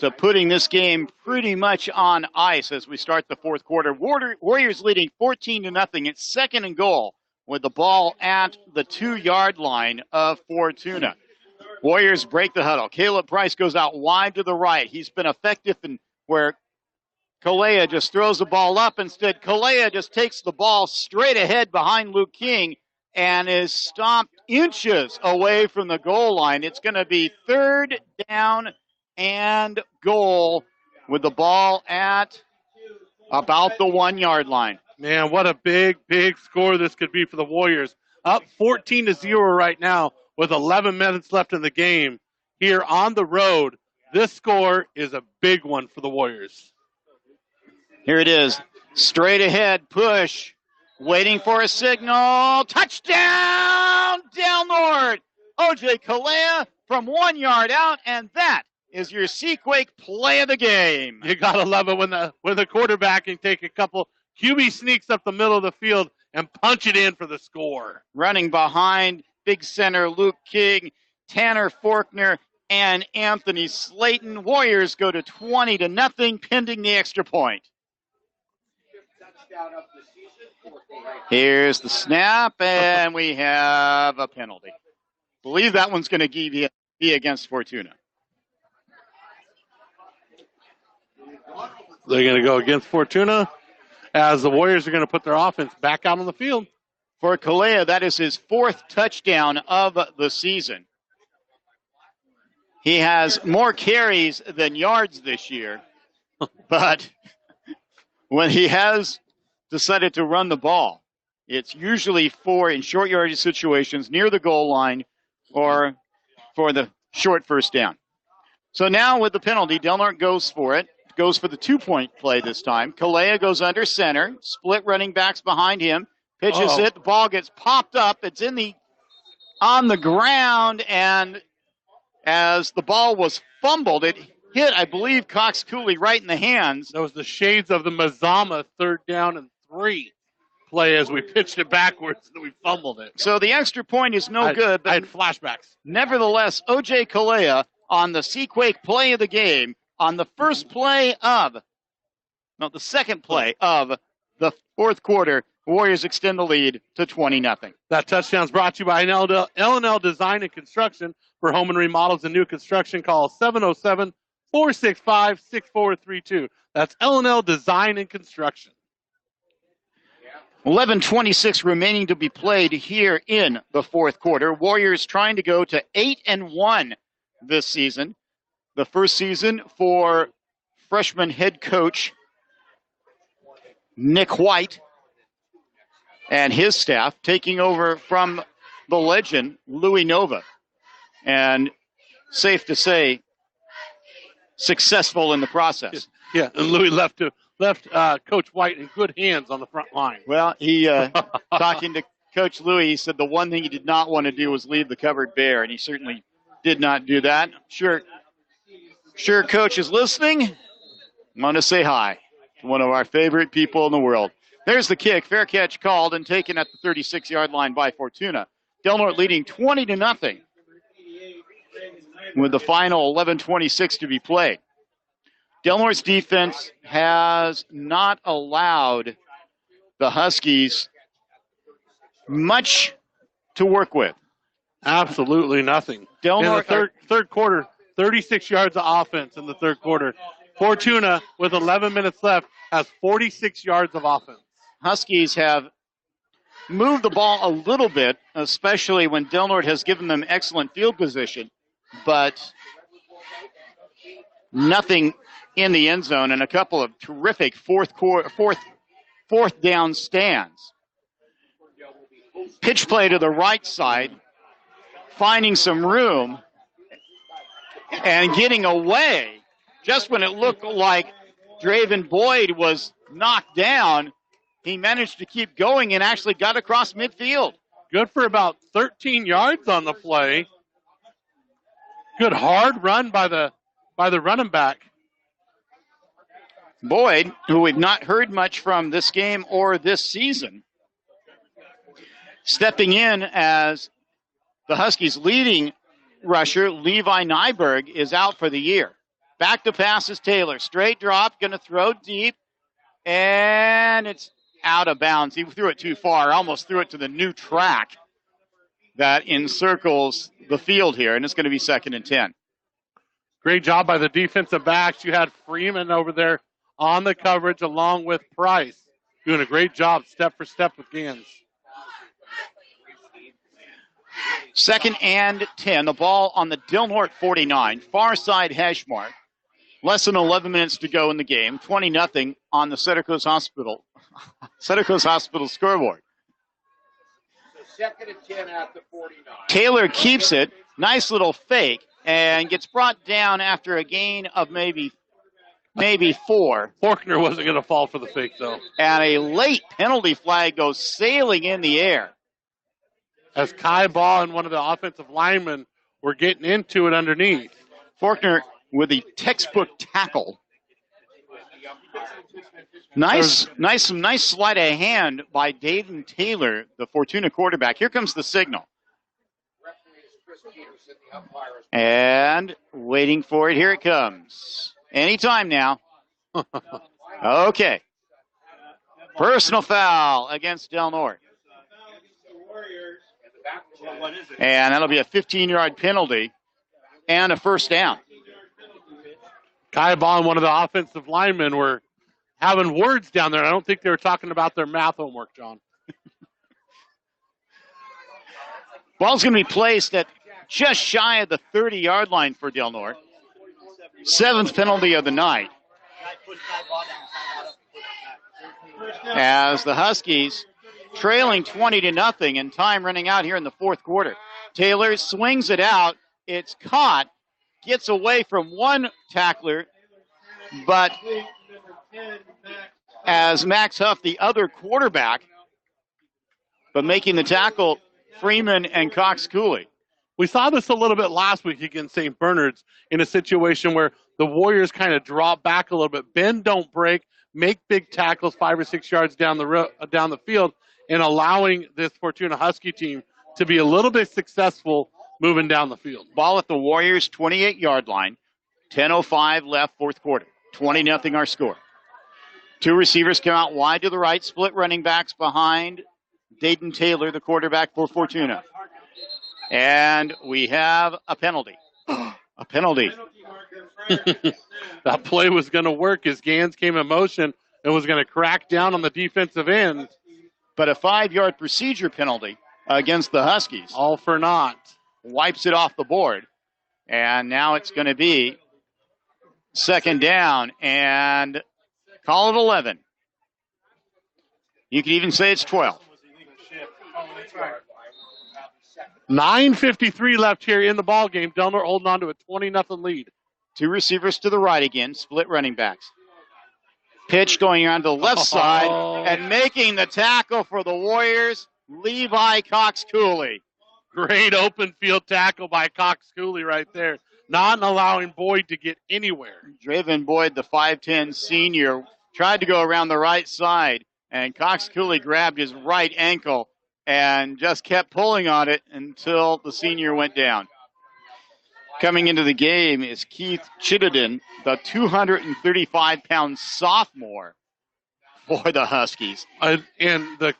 to putting this game pretty much on ice as we start the fourth quarter. Warriors leading 14-0. It's 2nd and goal with the ball at the 2-yard line of Fortuna. Warriors break the huddle. Caleb Price goes out wide to the right. He's been effective in where Kalea just throws the ball up. Instead, Kalea just takes the ball straight ahead behind Luke King and is stopped inches away from the goal line. It's going to be 3rd down and goal with the ball at about the 1-yard line. Man, what a big, big score this could be for the Warriors. Up 14-0 right now with 11 minutes left in the game. Here on the road, this score is a big one for the Warriors. Here it is. Straight ahead, push. Waiting for a signal. Touchdown, Del Norte. O.J. Kalea from 1 yard out, and that is your Sequake play of the game. You got to love it when the quarterback can take a couple QB sneaks up the middle of the field and punch it in for the score. Running behind big center Luke King, Tanner Forkner, and Anthony Slayton. Warriors go to 20-0, pending the extra point. Here's the snap, and we have a penalty. Believe that one's going to be against Fortuna. They're going to go against Fortuna as the Warriors are going to put their offense back out on the field. For Kalea, that is his 4th touchdown of the season. He has more carries than yards this year, but when he has decided to run the ball, it's usually in short yardage situations near the goal line or for the short first down. So now with the penalty, Del Norte goes for it. Goes for the 2-point play this time. Kalea goes under center. Split running backs behind him. Pitches it. The ball gets popped up. It's on the ground, and as the ball was fumbled, it hit, I believe, Cox Cooley right in the hands. That was the shades of the Mazama 3rd down and 3 play as we pitched it backwards and we fumbled it. So the extra point is no good. But I had flashbacks. Nevertheless, O.J. Kalea on the Sequake play of the game, on the second play of the fourth quarter, Warriors extend the lead to 20-0. That touchdown's brought to you by L&L Design and Construction. For home and remodels and new construction, call 707-465-6432. That's L&L Design and Construction. 11:26 remaining to be played here in the fourth quarter. Warriors trying to go to 8-1 this season. The first season for freshman head coach Nick White and his staff, taking over from the legend Louis Nova. And safe to say, successful in the process. Yeah, and Louis left Coach White in good hands on the front line. Well, he talking to Coach Louis, he said the one thing he did not want to do was leave the cupboard bare, and he certainly did not do that. Sure, Coach is listening. I want to say hi to one of our favorite people in the world. There's the kick. Fair catch called and taken at the 36-yard line by Fortuna. Del Norte leading 20-0 with the final 11:26 to be played. Del Norte's defense has not allowed the Huskies much to work with. Absolutely nothing. Del Norte, in the third quarter, 36 yards of offense in the third quarter. Fortuna, with 11 minutes left, has 46 yards of offense. Huskies have moved the ball a little bit, especially when Del Norte has given them excellent field position, but nothing in the end zone and a couple of terrific fourth down stands. Pitch play to the right side, finding some room and getting away just when it looked like Draven Boyd was knocked down. He managed to keep going and actually got across midfield. Good for about 13 yards on the play. Good hard run by the running back. Boyd, who we've not heard much from this game or this season, stepping in as the Huskies' leading rusher, Levi Nyberg, is out for the year. Back to pass is Taylor. Straight drop, going to throw deep, and it's out of bounds. He threw it too far, almost threw it to the new track that encircles the field here, and it's going to be 2nd and 10. Great job by the defensive backs. You had Freeman over there on the coverage along with Price, doing a great job step for step with Gans. 2nd and 10. The ball on the Del Norte 49, far side hash mark. Less than 11 minutes to go in the game. 20-0 on the Center Coast Hospital scoreboard. 2nd and 10 at the 49. Taylor keeps it. Nice little fake and gets brought down after a gain of maybe 4. Faulkner wasn't going to fall for the fake, though. And a late penalty flag goes sailing in the air. As Kai Ball and one of the offensive linemen were getting into it underneath. Faulkner with the textbook tackle. Nice sleight of hand by Dayton Taylor, the Fortuna quarterback. Here comes the signal. And waiting for it. Here it comes. Anytime now. Okay. Personal foul against Del Norte. And that'll be a 15-yard penalty and a first down. Kai Ball and one of the offensive linemen were having words down there. I don't think they were talking about their math homework, John. Ball's going to be placed at just shy of the 30-yard line for Del Norte. 7th penalty of the night. As the Huskies trailing 20-0 and time running out here in the fourth quarter. Taylor swings it out. It's caught. Gets away from one tackler, but as Max Huff, the other quarterback, but making the tackle, Freeman and Cox Cooley. We saw this a little bit last week against St. Bernard's in a situation where the Warriors kind of drop back a little bit, bend, don't break, make big tackles 5 or 6 yards down the field, and allowing this Fortuna Husky team to be a little bit successful moving down the field. Ball at the Warriors' 28-yard line. 10:05 left, fourth quarter. 20-0 our score. 2 receivers come out wide to the right, split running backs behind Dayton Taylor, the quarterback for Fortuna. And we have a penalty. A penalty. That play was going to work as Gans came in motion and was going to crack down on the defensive end. but a 5-yard procedure penalty against the Huskies. All for naught. Wipes it off the board. And now it's going to be second down and call it 11. You could even say it's 12. 9:53 left here in the ball game. Del Norte holding on to a 20-0 lead. 2 receivers to the right again, split running backs. Pitch going around to the left side and making the tackle for the Warriors, Levi Cox-Cooley. Great open field tackle by Cox-Cooley right there. Not allowing Boyd to get anywhere. Draven Boyd, the 5'10 senior, tried to go around the right side, and Cox-Cooley grabbed his right ankle and just kept pulling on it until the senior went down. Coming into the game is Keith Chittenden, the 235-pound sophomore for the Huskies. And the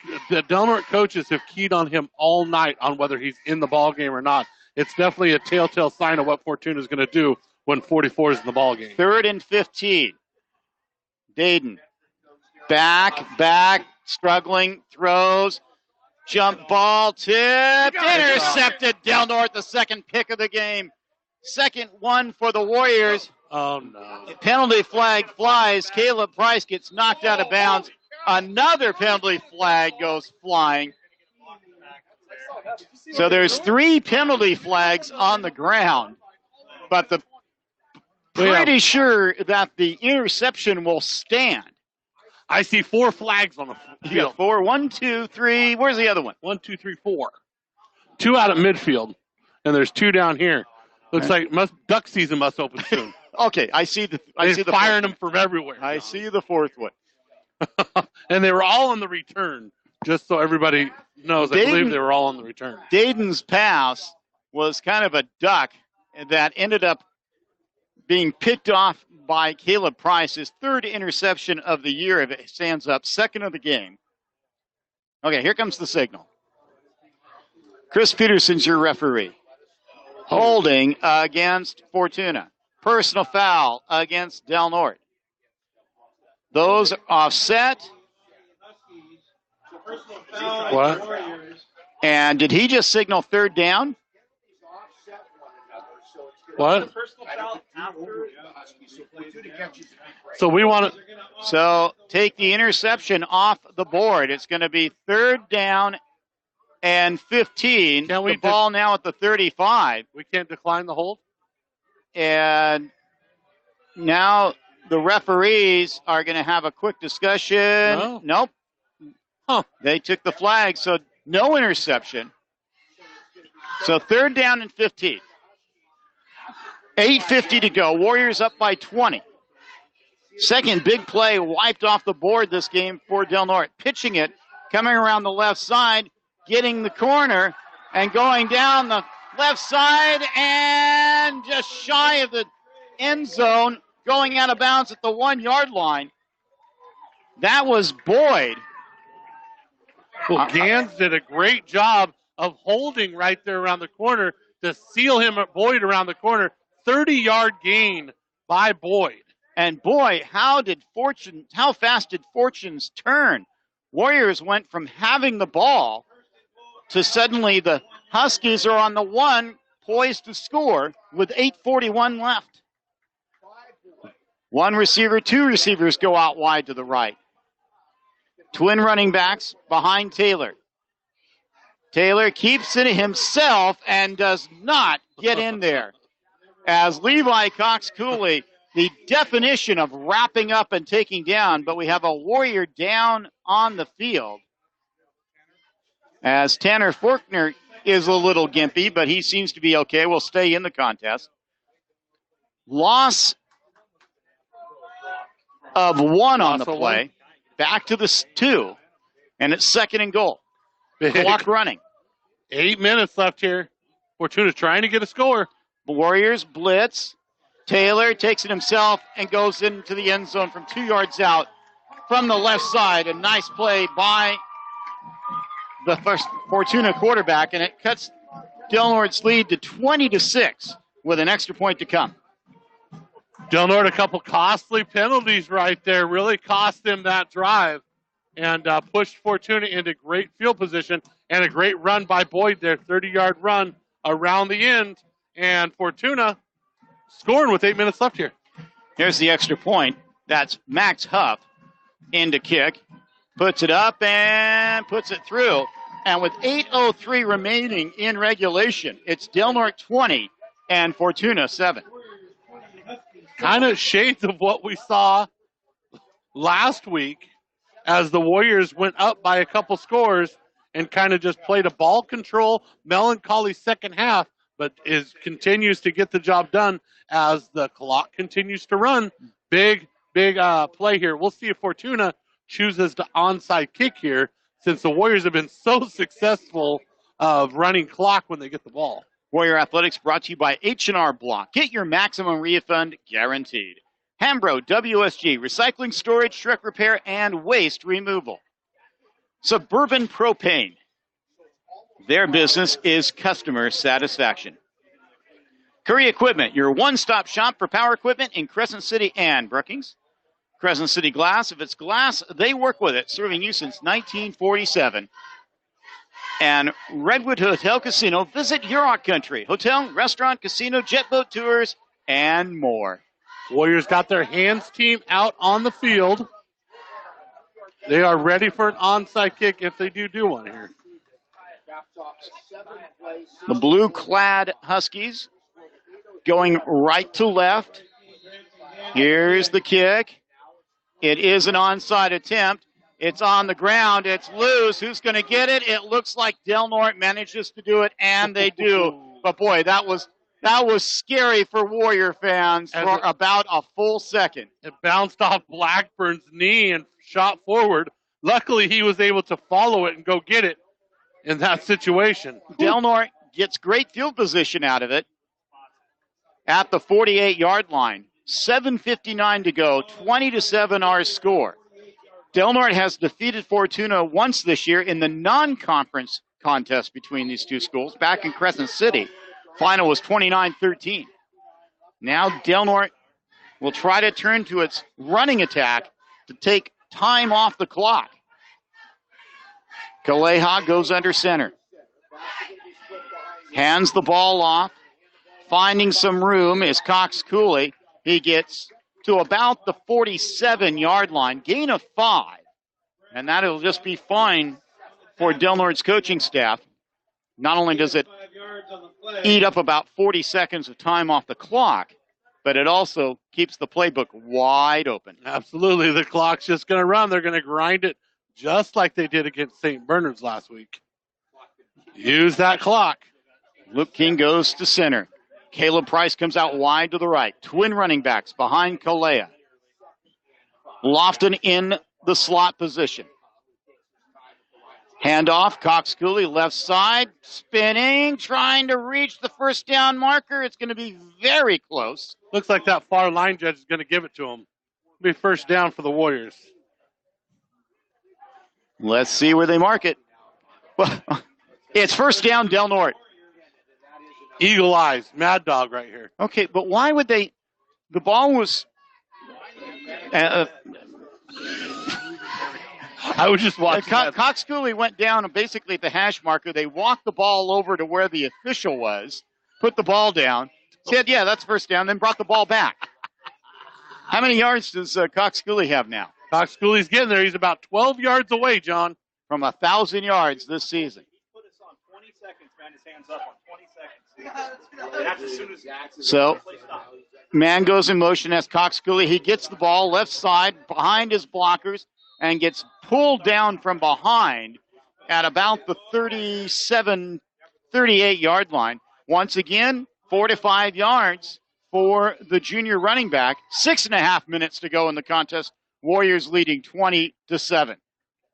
Del Norte coaches have keyed on him all night on whether he's in the ball game or not. It's definitely a telltale sign of what Fortuna is going to do when 44 is in the ball game. 3rd and 15. Dayton. Back, struggling, throws. Jump ball, tipped, intercepted. Del Norte, the second pick of the game. Second one for the Warriors. Oh, no. Penalty flag flies. Caleb Price gets knocked out of bounds. Another penalty flag goes flying. So there's 3 penalty flags on the ground, but pretty sure that the interception will stand. I see 4 flags on the field. You got 4. 1, 2, 3. Where's the other one? 1, 2, 3, 4. 2 out at midfield, and there's 2 down here. Looks like duck season must open soon. Okay, I see the firing them from everywhere. I see the 4th one. And they were all on the return, just so everybody knows. I believe they were all on the return. Dayton's pass was kind of a duck that ended up being picked off by Caleb Price, his 3rd interception of the year. If it stands up, 2nd of the game. Okay, here comes the signal. Chris Peterson's your referee. Holding against Fortuna. Personal foul against Del Norte. Those offset. What? And did he just signal 3rd down? What? So we want to. So take the interception off the board. It's going to be 3rd down and 15. The ball now at the 35. We can't decline the hold? And now the referees are going to have a quick discussion. No. Nope. Huh. They took the flag, so no interception. So 3rd down and 15. 8:50 to go. Warriors up by 20. Second big play wiped off the board this game for Del Norte. Pitching it, coming around the left side, getting the corner, and going down the left side and just shy of the end zone, going out of bounds at the 1-yard line. That was Boyd. Well, Gans did a great job of holding right there around the corner to seal him at Boyd around the corner. 30-yard gain by Boyd. And boy, how fast did fortunes turn? Warriors went from having the ball to suddenly the Huskies are on the 1, poised to score with 8:41 left. 1 receiver, 2 receivers go out wide to the right. Twin running backs behind Taylor. Taylor keeps it himself and does not get in there. As Levi Cox-Cooley, the definition of wrapping up and taking down, but we have a Warrior down on the field. As Tanner Fortner is a little gimpy, but he seems to be okay. Will stay in the contest. Loss of 1 on the play. Back to the 2. And it's 2nd and goal. Clock running. 8 minutes left here. Fortuna trying to get a score. Warriors blitz. Taylor takes it himself and goes into the end zone from 2 yards out from the left side. A nice play by the first Fortuna quarterback, and it cuts Del Norte's lead to 20-6 with an extra point to come. Del Norte, a couple costly penalties right there, really cost them that drive. and pushed Fortuna into great field position and a great run by Boyd there, 30-yard run around the end. And Fortuna scoring with 8 minutes left here. Here's the extra point. That's Max Huff into kick. Puts it up and puts it through. And with 8:03 remaining in regulation, it's Del Norte 20 and Fortuna 7. Kind of shades of what we saw last week as the Warriors went up by a couple scores and kind of just played a ball control, melancholy second half, but continues to get the job done as the clock continues to run. Big play here. We'll see if Fortuna chooses to onside kick here, since the Warriors have been so successful of running clock when they get the ball. Warrior Athletics brought to you by H&R Block. Get your maximum refund guaranteed. Hambro WSG, recycling, storage, truck repair, and waste removal. Suburban Propane. Their business is customer satisfaction. Curry Equipment, your one-stop shop for power equipment in Crescent City and Brookings. Crescent City Glass, if it's glass, they work with it, serving you since 1947. And Redwood Hotel Casino, visit Yurok Country. Hotel, restaurant, casino, jet boat tours, and more. Warriors got their hands team out on the field. They are ready for an onside kick if they do one here. The blue-clad Huskies going right to left. Here's the kick. It is an onside attempt. It's on the ground. It's loose. Who's going to get it? It looks like Del Norte manages to do it, and they do. But, boy, that was scary for Warrior fans for about a full second. It bounced off Blackburn's knee and shot forward. Luckily, he was able to follow it and go get it in that situation. Del Norte gets great field position out of it at the 48-yard line. 7:59 to go, 20-7 our score. Del Norte has defeated Fortuna once this year in the non-conference contest between these two schools back in Crescent City. Final was 29-13. Now Del Norte will try to turn to its running attack to take time off the clock. Kaleha goes under center. Hands the ball off. Finding some room is Cox Cooley. He gets to about the 47-yard line, gain of 5. And that'll just be fine for Del Norte's coaching staff. Not only does it eat up about 40 seconds of time off the clock, but it also keeps the playbook wide open. Absolutely. The clock's just going to run. They're going to grind it just like they did against St. Bernard's last week. Use that clock. Luke King goes to center. Caleb Price comes out wide to the right. Twin running backs behind Kalea. Lofton in the slot position. Handoff, Cox Cooley left side, spinning, trying to reach the first down marker. It's going to be very close. Looks like that far line judge is going to give it to him. It'll be first down for the Warriors. Let's see where they mark it. Well, it's first down, Del Norte. Eagle eyes, Mad Dog right here. Okay, but why would they? The ball was. I was just watching. Cox Cooley went down and basically at the hash marker. They walked the ball over to where the official was, put the ball down, said, "Yeah, that's first down," then brought the ball back. How many yards does Cox Cooley have now? Cox Cooley's getting there. He's about 12 yards away, John, from 1,000 yards this season. Put us on 20 seconds, man. His hands up on 20 seconds. That's as soon as so, man goes in motion as Cox Cooley. He gets the ball left side behind his blockers and gets pulled down from behind at about the 37, 38-yard line. Once again, 4 to 5 yards for the junior running back. 6.5 minutes to go in the contest. Warriors leading 20-7.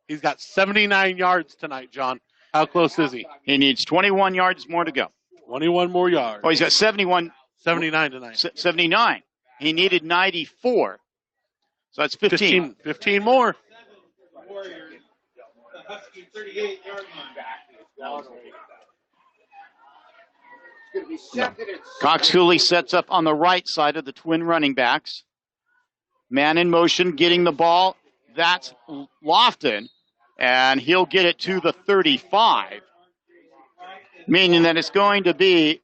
He's got 79 yards tonight, John. How close is he? He needs 21 yards more to go. 21 more yards. Oh, he's got 79 tonight. 79. He needed 94. So that's 15. 15 more. Cox Cooley sets up on the right side of the twin running backs. Man in motion, getting the ball. That's Lofton. And he'll get it to the 35, meaning that it's going to be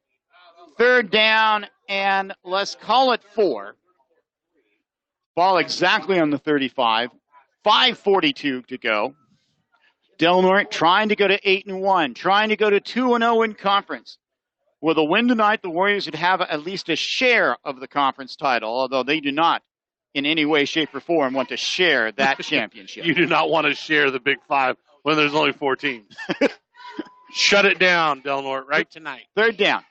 third down and let's call it 4. Ball exactly on the 35. 5:42 to go. Del Norte trying to go to 8-1, trying to go to 2-0 in conference. With a win tonight, the Warriors would have at least a share of the conference title, although they do not in any way, shape, or form want to share that championship. You do not want to share the Big Five when there's only 4 teams. Shut it down, Del Norte, right tonight. Third down.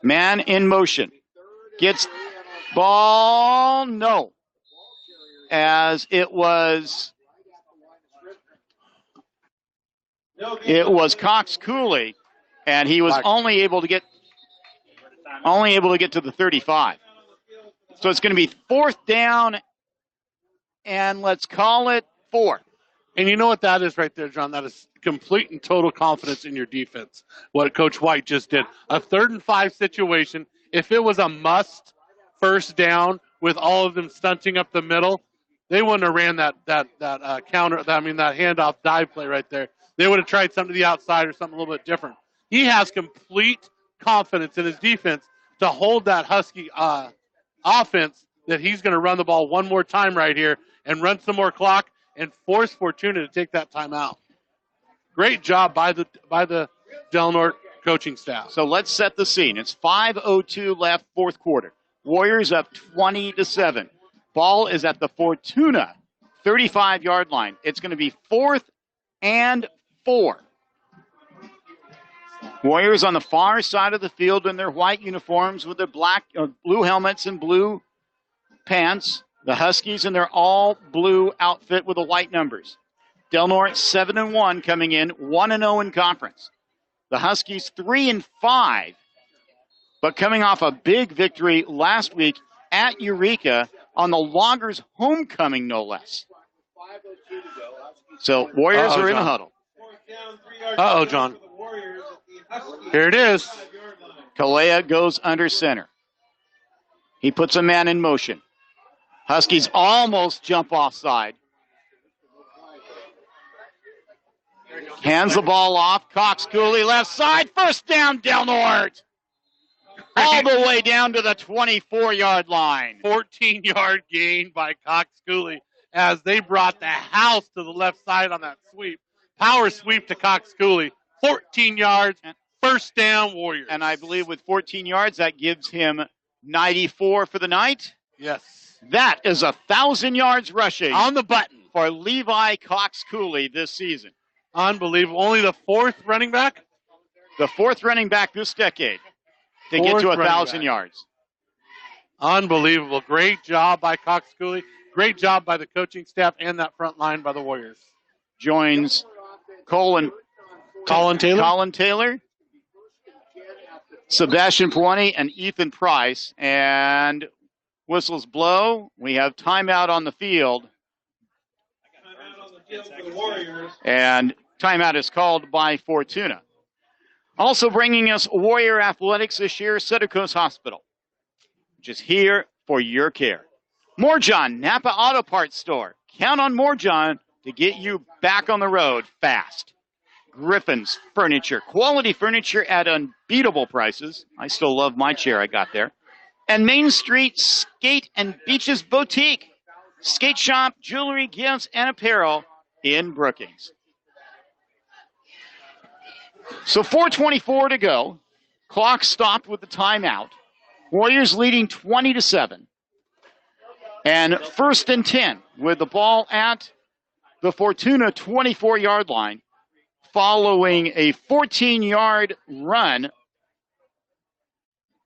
Man in motion. Gets ball, no. As it was Cox Cooley, and he was only able to get to the 35. So it's going to be fourth down, and let's call it 4. And you know what that is right there, John? That is complete and total confidence in your defense, what Coach White just did. A 3rd and 5 situation, if it was a must first down with all of them stunting up the middle, they wouldn't have ran that handoff dive play right there. They would have tried something to the outside or something a little bit different. He has complete confidence in his defense to hold that Husky offense that he's going to run the ball one more time right here and run some more clock and force Fortuna to take that time out. Great job by the Del Norte coaching staff. So let's set the scene. It's 5:02 left, fourth quarter. Warriors up 20-7. Ball is at the Fortuna 35-yard line. It's going to be 4th and 4. Warriors on the far side of the field in their white uniforms with their blue helmets and blue pants. The Huskies in their all blue outfit with the white numbers. Del Norte 7-1 coming in, 1-0 in conference. The Huskies 3-5, but coming off a big victory last week at Eureka on the Loggers' homecoming, no less. So Warriors are in a huddle. John. Here it is. Kalea goes under center. He puts a man in motion. Huskies almost jump offside. Hands the ball off. Cox Cooley left side. First down, Del Norte. All the way down to the 24-yard line. 14-yard gain by Cox Cooley as they brought the house to the left side on that sweep. Power sweep to Cox Cooley. 14 yards. First down, Warriors. And I believe with 14 yards, that gives him 94 for the night. Yes. That is 1,000 yards rushing. On the button. For Levi Cox Cooley this season. Unbelievable. Only the 4th running back? The 4th running back this decade to get to 1,000 yards. Unbelievable. Great job by Cox Cooley. Great job by the coaching staff and that front line by the Warriors. Joins Colin Taylor, Sebastian Puani, and Ethan Price. And whistles blow. We have timeout on the field. And timeout is called by Fortuna. Also bringing us Warrior Athletics this year, Sutter Coast Hospital, which is here for your care. Moorjohn, Napa Auto Parts Store. Count on Moorjohn to get you back on the road fast. Griffin's Furniture. Quality furniture at unbeatable prices. I still love my chair I got there. And Main Street Skate and Beaches Boutique. Skate shop, jewelry, gifts, and apparel in Brookings. So 4:24 to go. Clock stopped with the timeout. Warriors leading 20-7. And 1st and 10 with the ball at the Fortuna 24-yard line following a 14-yard run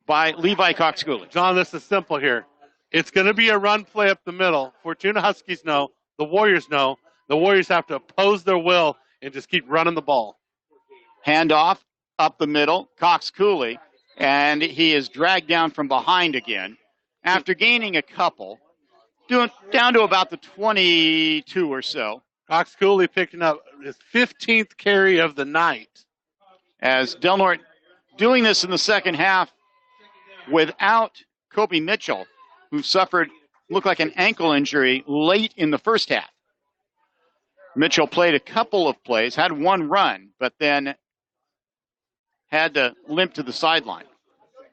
by Levi Cox Cooley. John, this is simple here. It's going to be a run play up the middle. Fortuna Huskies know. The Warriors know. The Warriors have to oppose their will and just keep running the ball. Handoff up the middle, Cox Cooley, and he is dragged down from behind again after gaining a couple, down to about the 22 or so. Cox Cooley picking up his 15th carry of the night. As Del Norte doing this in the second half without Kobe Mitchell, who looked like an ankle injury late in the first half. Mitchell played a couple of plays, had one run, but then had to limp to the sideline.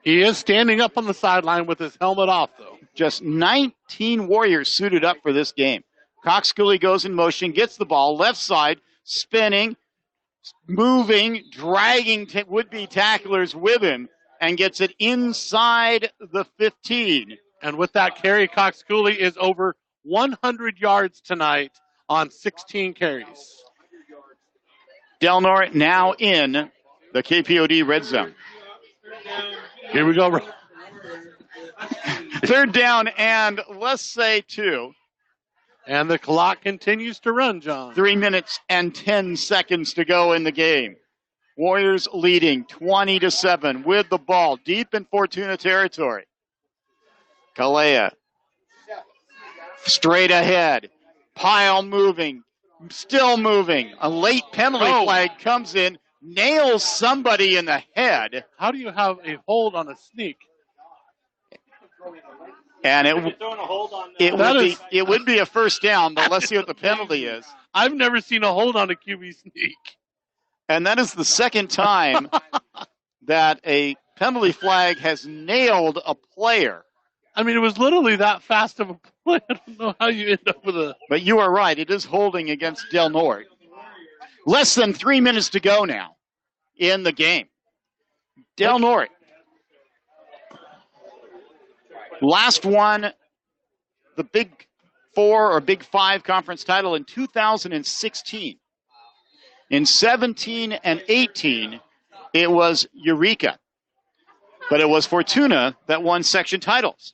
He is standing up on the sideline with his helmet off, though. Just 19 Warriors suited up for this game. Cox Cooley goes in motion, gets the ball, left side, spinning, moving, dragging would-be tacklers with him, and gets it inside the 15. And with that carry, Cox Cooley is over 100 yards tonight on 16 carries. Del Norte now in the KPOD red zone. Here we go. Third down and let's say 2. And the clock continues to run, John. 3 minutes and 10 seconds to go in the game. Warriors leading 20-7 with the ball deep in Fortuna territory. Kalea straight ahead. Pile moving. Still moving. A late penalty flag comes in. Nails somebody in the head. How do you have a hold on a sneak? And it would be a first down, but let's see what the penalty is. I've never seen a hold on a QB sneak. And that is the second time that a penalty flag has nailed a player. I mean, it was literally that fast of a play. I don't know how you end up with a... But you are right. It is holding against Del Norte. Less than 3 minutes to go now in the game. Del Norte. Last one, the Big 4 or Big 5 conference title in 2016. In 17 and 18, it was Eureka. But it was Fortuna that won section titles.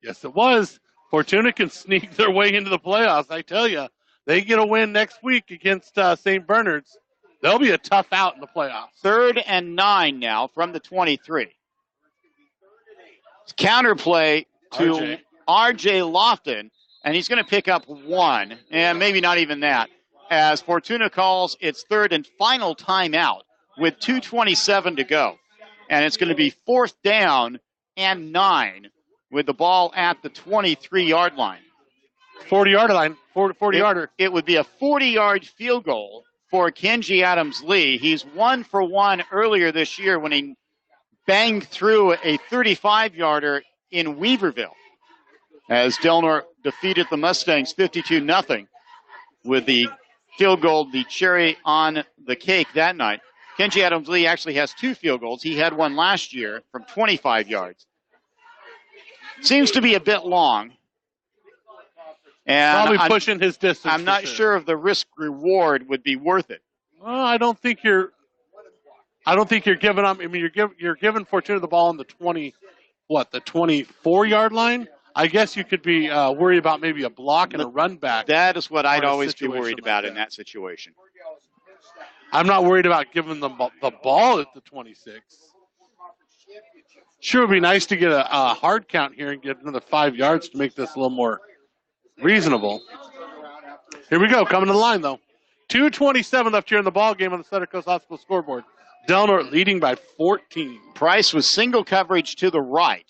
Yes, it was. Fortuna can sneak their way into the playoffs, I tell you. They get a win next week against St. Bernard's. They'll be a tough out in the playoffs. 3rd and 9 now from the 23. Counterplay to R.J. Lofton, and he's going to pick up 1, and maybe not even that, as Fortuna calls its 3rd and final timeout with 2:27 to go. And it's going to be 4th down and 9 with the ball at the 23-yard line. 40-yard line, 40-yarder. It would be a 40-yard field goal for Kenji Adams-Lee. He's 1 for 1 earlier this year when he banged through a 35-yarder in Weaverville as Del Norte defeated the Mustangs 52-0 with the field goal, the cherry on the cake that night. Kenji Adams-Lee actually has 2 field goals. He had one last year from 25 yards. Seems to be a bit long. And probably pushing his distance. I'm not sure if the risk reward would be worth it. Well, I don't think you're giving up. I mean, you're giving Fortuna the ball on the 24-yard line. I guess you could be worried about maybe a block and a run back. That is what I'd always be worried about in that situation. I'm not worried about giving them the ball at the 26. Sure, it would be nice to get a hard count here and get another 5 yards to make this a little more reasonable. Here we go, coming to the line, though. 2:27 left here in the ball game on the Center Coast Hospital scoreboard. Del Norte leading by 14. Price with single coverage to the right.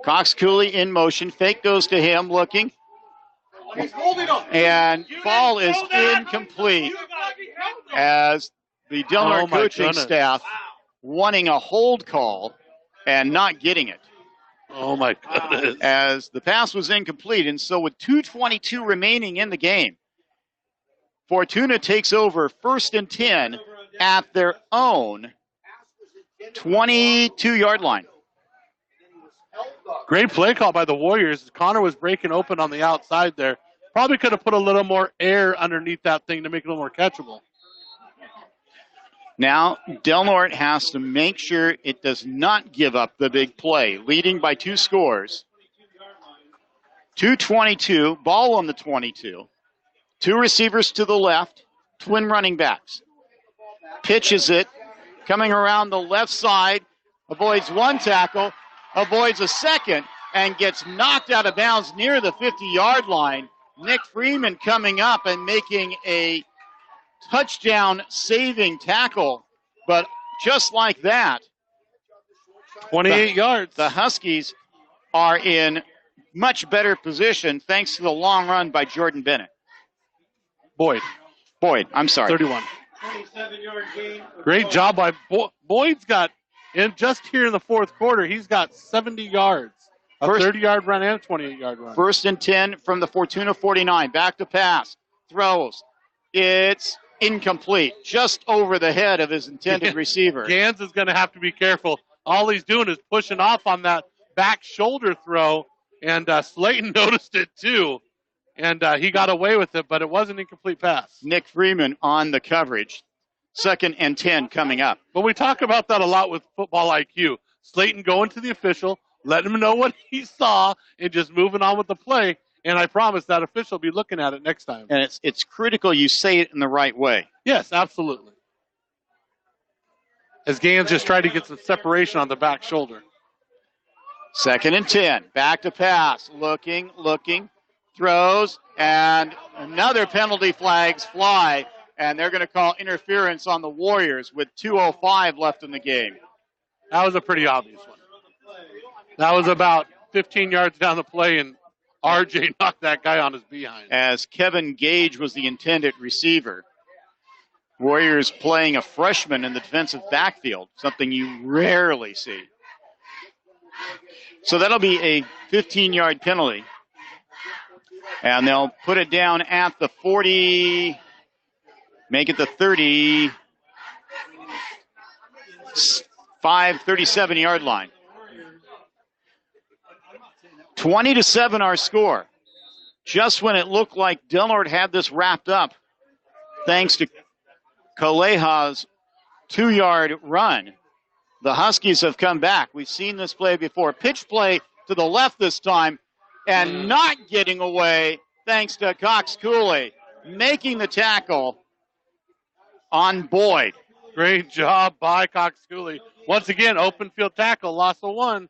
Cox Cooley in motion. Fake goes to him, looking. And ball is incomplete as the Del Norte coaching staff wanting a hold call and not getting it. Oh, my goodness. As the pass was incomplete, and so with 2:22 remaining in the game, Fortuna takes over 1st and 10 at their own 22-yard line. Great play call by the Warriors. Connor was breaking open on the outside there. Probably could have put a little more air underneath that thing to make it a little more catchable. Now, Del Norte has to make sure it does not give up the big play, leading by 2 scores. 2:22, ball on the 22. 2 receivers to the left, twin running backs. Pitches it, coming around the left side, avoids 1 tackle, avoids a second, and gets knocked out of bounds near the 50-yard line. Nick Freeman coming up and making a touchdown saving tackle, but just like that, 28 yards. The Huskies are in much better position thanks to the long run by Jordan Bennett. Boyd. I'm sorry. 31. Great job by Boyd's got, and just here in the fourth quarter, he's got 70 yards. A 30-yard run and a 28-yard run. 1st and 10 from the Fortuna 49. Back to pass. Throws. It's incomplete. Just over the head of his intended receiver. Gans is going to have to be careful. All he's doing is pushing off on that back shoulder throw, and Slayton noticed it too, and he got away with it, but it was an incomplete pass. Nick Freeman on the coverage. 2nd and 10 coming up. But we talk about that a lot with Football IQ. Slayton going to the official, letting him know what he saw, and just moving on with the play. And I promise that official will be looking at it next time. And it's critical you say it in the right way. Yes, absolutely. As Gans just tried to get some separation on the back shoulder. 2nd and 10. Back to pass. Looking. Throws. And another penalty flags fly. And they're going to call interference on the Warriors with 2:05 left in the game. That was a pretty obvious one. That was about 15 yards down the play, and RJ knocked that guy on his behind. As Kevin Gage was the intended receiver. Warriors playing a freshman in the defensive backfield, something you rarely see. So that'll be a 15-yard penalty. And they'll put it down at the 40, make it the 37-yard line. 20-7 our score. Just when it looked like Del Norte had this wrapped up, thanks to Kaleha's 2-yard run, the Huskies have come back. We've seen this play before. Pitch play to the left this time, and not getting away thanks to Cox Cooley making the tackle on Boyd. Great job by Cox Cooley. Once again, open field tackle, loss of 1.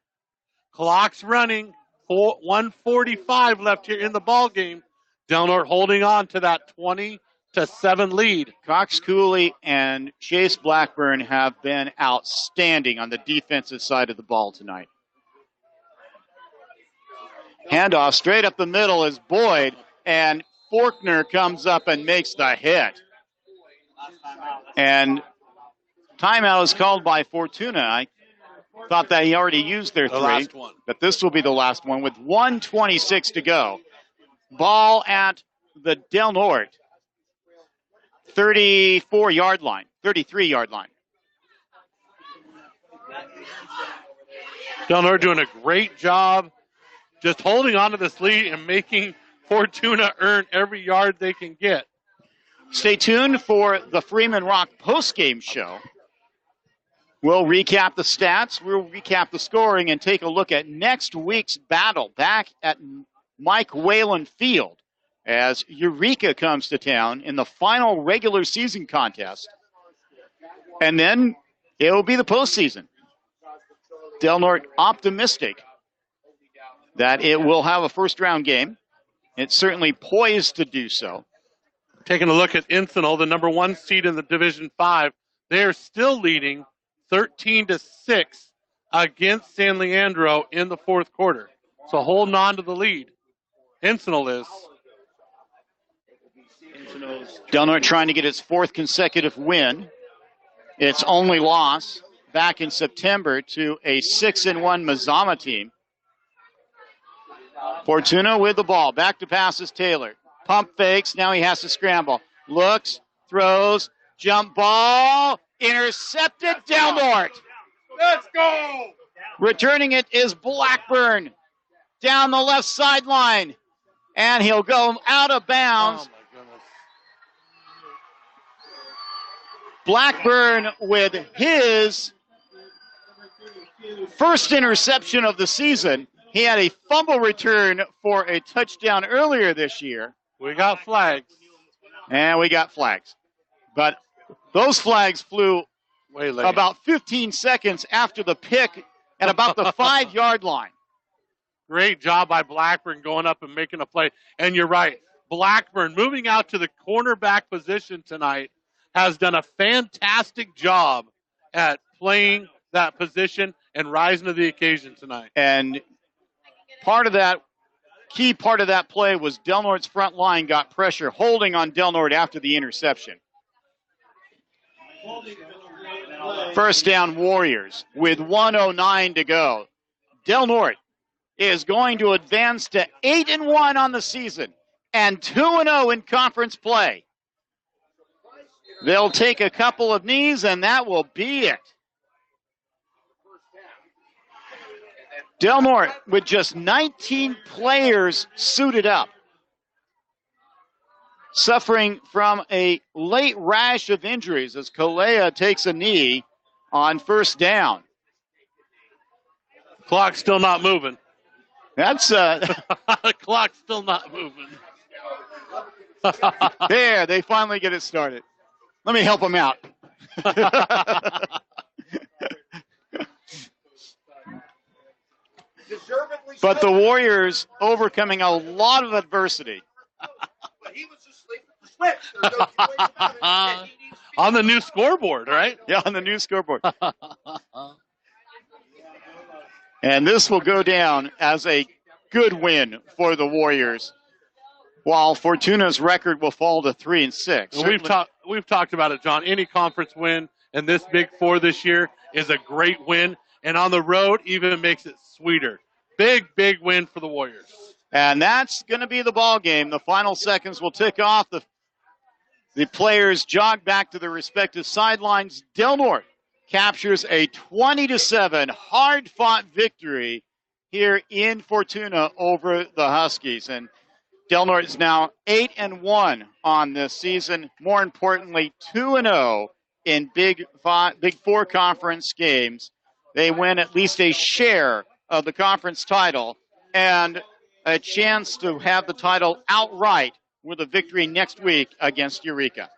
Clock's running. 1:45 left here in the ball game. Del Norte holding on to that 20-7 lead. Cox Cooley and Chase Blackburn have been outstanding on the defensive side of the ball tonight. Handoff straight up the middle is Boyd, and Faulkner comes up and makes the hit. And timeout is called by Fortuna. I thought that he already used their 3, last one. But this will be the last one with 1:26 to go. Ball at the Del Norte 33-yard line. Del Norte doing a great job just holding on to this lead and making Fortuna earn every yard they can get. Stay tuned for the Freeman Rock postgame show. We'll recap the stats, we'll recap the scoring, and take a look at next week's battle back at Mike Whalen Field as Eureka comes to town in the final regular season contest. And then it will be the postseason. Del Norte optimistic that it will have a first-round game. It's certainly poised to do so. Taking a look at Encinal, the number 1 seed in the Division 5, they are still leading 13-6 against San Leandro in the fourth quarter. So holding on to the lead. Encinal is. Del Norte trying to get its 4th consecutive win. Its only loss back in September to a 6-1 Mazama team. Fortuna with the ball. Back to passes Taylor. Pump fakes. Now he has to scramble. Looks, throws, jump ball. Intercepted. Del Norte. Let's go! Returning it is Blackburn down the left sideline. And he'll go out of bounds. Oh, my goodness. Blackburn with his first interception of the season. He had a fumble return for a touchdown earlier this year. We got flags. And we got flags. But those flags flew Way late. about 15 seconds after the pick at about the 5-yard line. Great job by Blackburn going up and making a play. And you're right. Blackburn moving out to the cornerback position tonight has done a fantastic job at playing that position and rising to the occasion tonight. And part of that key part of that play was Del Norte's front line got pressure holding on Del Norte after the interception. First down Warriors with 1:09 to go. Del Norte is going to advance to 8-1 on the season and 2-0 in conference play. They'll take a couple of knees, and that will be it. Del Norte with just 19 players suited up, suffering from a late rash of injuries as Kalea takes a knee on first down. Clock's still not moving. That's Clock's still not moving. There, they finally get it started. Let me help them out. But the Warriors overcoming a lot of adversity. He was asleep at the switch. There's no two ways about it. On the new scoreboard, right? Yeah, on the new scoreboard. And this will go down as a good win for the Warriors, while Fortuna's record will fall to 3-6. Well, we've talked about it, John. Any conference win and this Big Four this year is a great win, and on the road even makes it sweeter. Big win for the Warriors. And that's going to be the ball game. The final seconds will tick off. The players jog back to their respective sidelines. Del Norte captures a 20-7 hard-fought victory here in Fortuna over the Huskies. And Del Norte is now 8-1 on this season. More importantly, 2-0 in Big Four conference games. They win at least a share of the conference title and a chance to have the title outright with a victory next week against Eureka.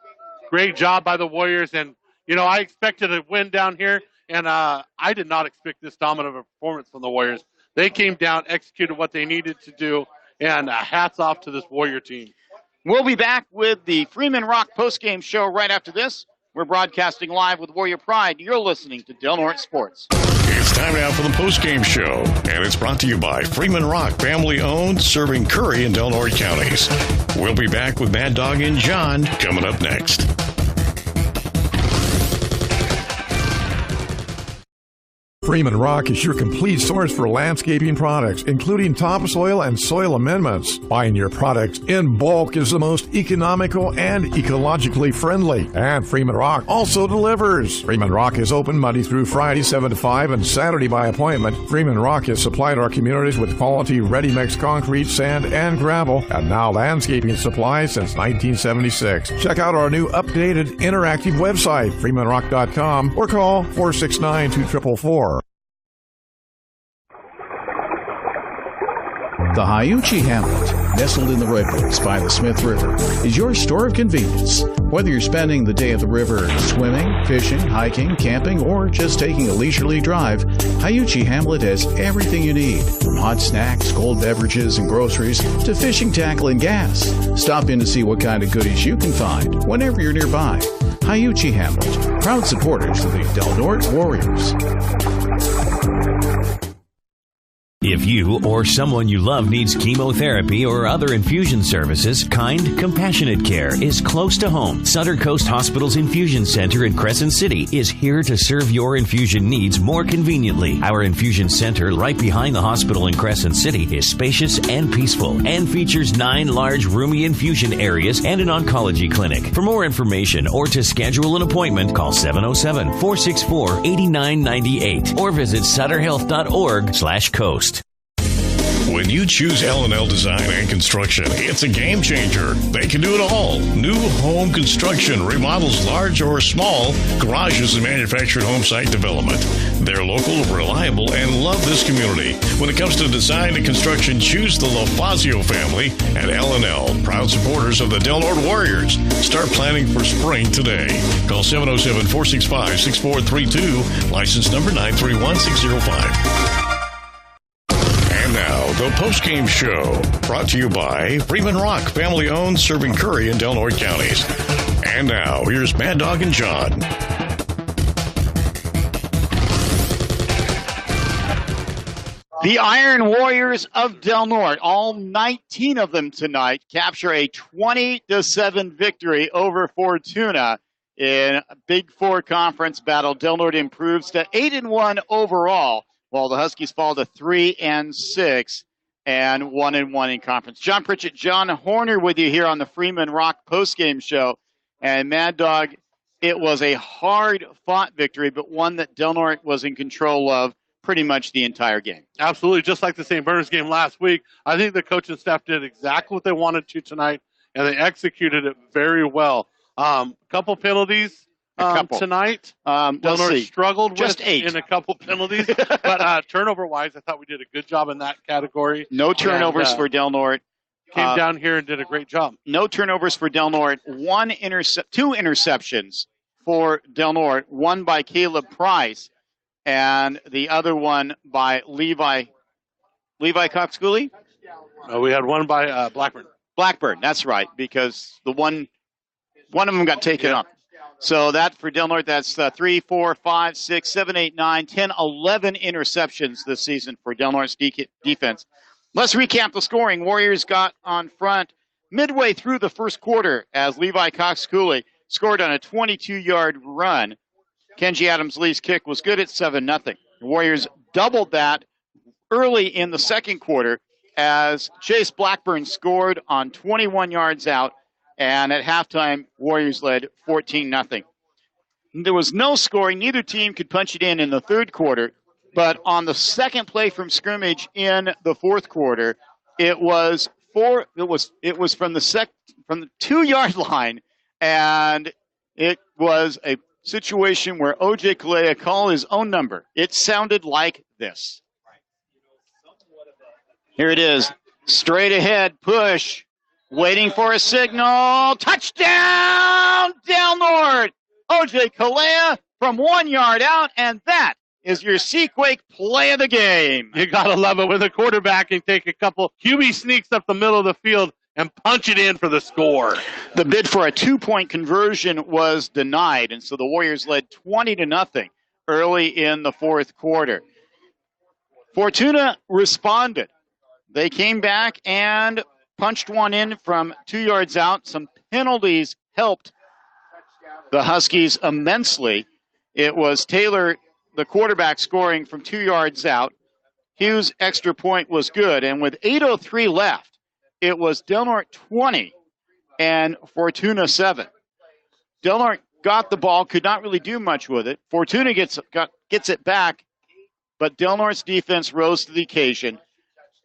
Great job by the Warriors. And, I expected a win down here, and I did not expect this dominant performance from the Warriors. They came down, executed what they needed to do, and hats off to this Warrior team. We'll be back with the Freeman Rock postgame show right after this. We're broadcasting live with Warrior Pride. You're listening to Del Norte Sports. It's time now for the postgame show, and it's brought to you by Freeman Rock, family-owned, serving Curry and Del Norte counties. We'll be back with Mad Dog and John coming up next. Freeman Rock is your complete source for landscaping products, including topsoil and soil amendments. Buying your products in bulk is the most economical and ecologically friendly. And Freeman Rock also delivers. Freeman Rock is open Monday through Friday, 7 to 5, and Saturday by appointment. Freeman Rock has supplied our communities with quality ready-mix concrete, sand, and gravel, and now landscaping supplies since 1976. Check out our new updated interactive website, freemanrock.com, or call 469-2444. The Hyuchi Hamlet, nestled in the redwoods by the Smith River, is your store of convenience. Whether you're spending the day at the river swimming, fishing, hiking, camping, or just taking a leisurely drive, Hyuchi Hamlet has everything you need, from hot snacks, cold beverages, and groceries to fishing tackle and gas. Stop in to see what kind of goodies you can find whenever you're nearby. Hyuchi Hamlet, proud supporters of the Del Norte Warriors. If you or someone you love needs chemotherapy or other infusion services, kind, compassionate care is close to home. Sutter Coast Hospital's Infusion Center in Crescent City is here to serve your infusion needs more conveniently. Our infusion center, right behind the hospital in Crescent City, is spacious and peaceful and features 9 large roomy infusion areas and an oncology clinic. For more information or to schedule an appointment, call 707-464-8998 or visit sutterhealth.org/coast. When you choose L&L Design and Construction, it's a game changer. They can do it all. New home construction, remodels large or small, garages and manufactured home site development. They're local, reliable, and love this community. When it comes to design and construction, choose the LaFazio family at L&L, proud supporters of the Del Norte Warriors. Start planning for spring today. Call 707-465-6432, license number 931605. Now, the postgame show, brought to you by Freeman Rock, family-owned, serving Curry and Del Norte counties. And now, here's Mad Dog and John. The Iron Warriors of Del Norte, all 19 of them tonight, capture a 20-7 victory over Fortuna in a Big Four conference battle. Del Norte improves to 8-1 overall, while the Huskies fall to 3-6 and 1-1 in conference. John Pritchett, John Horner with you here on the Freeman Rock postgame show. And Mad Dog, it was a hard-fought victory, but one that Del Norte was in control of pretty much the entire game. Absolutely, just like the St. Bernard's game last week. I think the coaching staff did exactly what they wanted to tonight, and they executed it very well. Couple penalties tonight. Del Norte struggled just with 8 in a couple penalties, but turnover-wise, I thought we did a good job in that category. No turnovers for Del Norte. Came down here and did a great job. No turnovers for Del Norte. 2 interceptions for Del Norte, one by Caleb Price, and the other one by Levi Cox-Cooley? We had one by Blackburn. Blackburn, that's right, because the one of them got taken up. So that for Del Norte, that's 3, 4, 5, 6, 7, 8, 9, 10, 11 interceptions this season for Del Norte's defense. Let's recap the scoring. Warriors got on front midway through the first quarter as Levi Cox-Cooley scored on a 22-yard run. Kenji Adams-Lee's kick was good at 7-0. The Warriors doubled that early in the second quarter as Chase Blackburn scored on 21 yards out, and at halftime, Warriors led 14-0. There was no scoring. Neither team could punch it in the third quarter, but on the second play from scrimmage in the fourth quarter, it was from the 2-yard line, and it was a situation where O.J. Kalea called his own number. It sounded like this. Here it is. Straight ahead, push. Waiting for a signal. Touchdown, Del Norte. O.J. Kalea from 1 yard out, and that is your Seaquake play of the game. You got to love it when the quarterback can take a couple QB sneaks up the middle of the field and punch it in for the score. The bid for a 2-point conversion was denied, and so the Warriors led 20-0 early in the fourth quarter. Fortuna responded. They came back and punched one in from 2 yards out. Some penalties helped the Huskies immensely. It was Taylor, the quarterback, scoring from 2 yards out. Hughes' extra point was good, and with 8:03 left, it was Del Norte 20 and Fortuna 7. Del Norte got the ball, could not really do much with it. Fortuna gets it back, but Del Norte's defense rose to the occasion.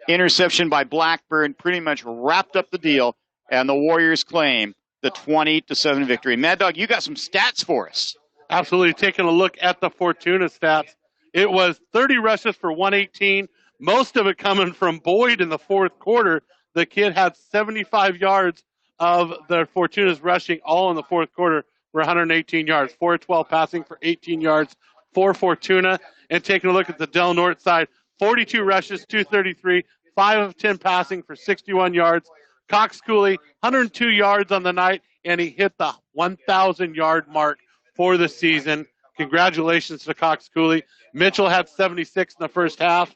Interception by Blackburn pretty much wrapped up the deal, and the Warriors claim the 20-7 victory. Mad Dog, you got some stats for us. Absolutely. Taking a look at the Fortuna stats, it was 30 rushes for 118, most of it coming from Boyd in the fourth quarter. The kid had 75 yards of the Fortuna's rushing, all in the fourth quarter, for 118 yards. 4-12 passing for 18 yards for Fortuna. And taking a look at the Del Norte side, 42 rushes, 233, 5 of 10 passing for 61 yards. Cox-Cooley, 102 yards on the night, and he hit the 1,000-yard mark for the season. Congratulations to Cox-Cooley. Mitchell had 76 in the first half.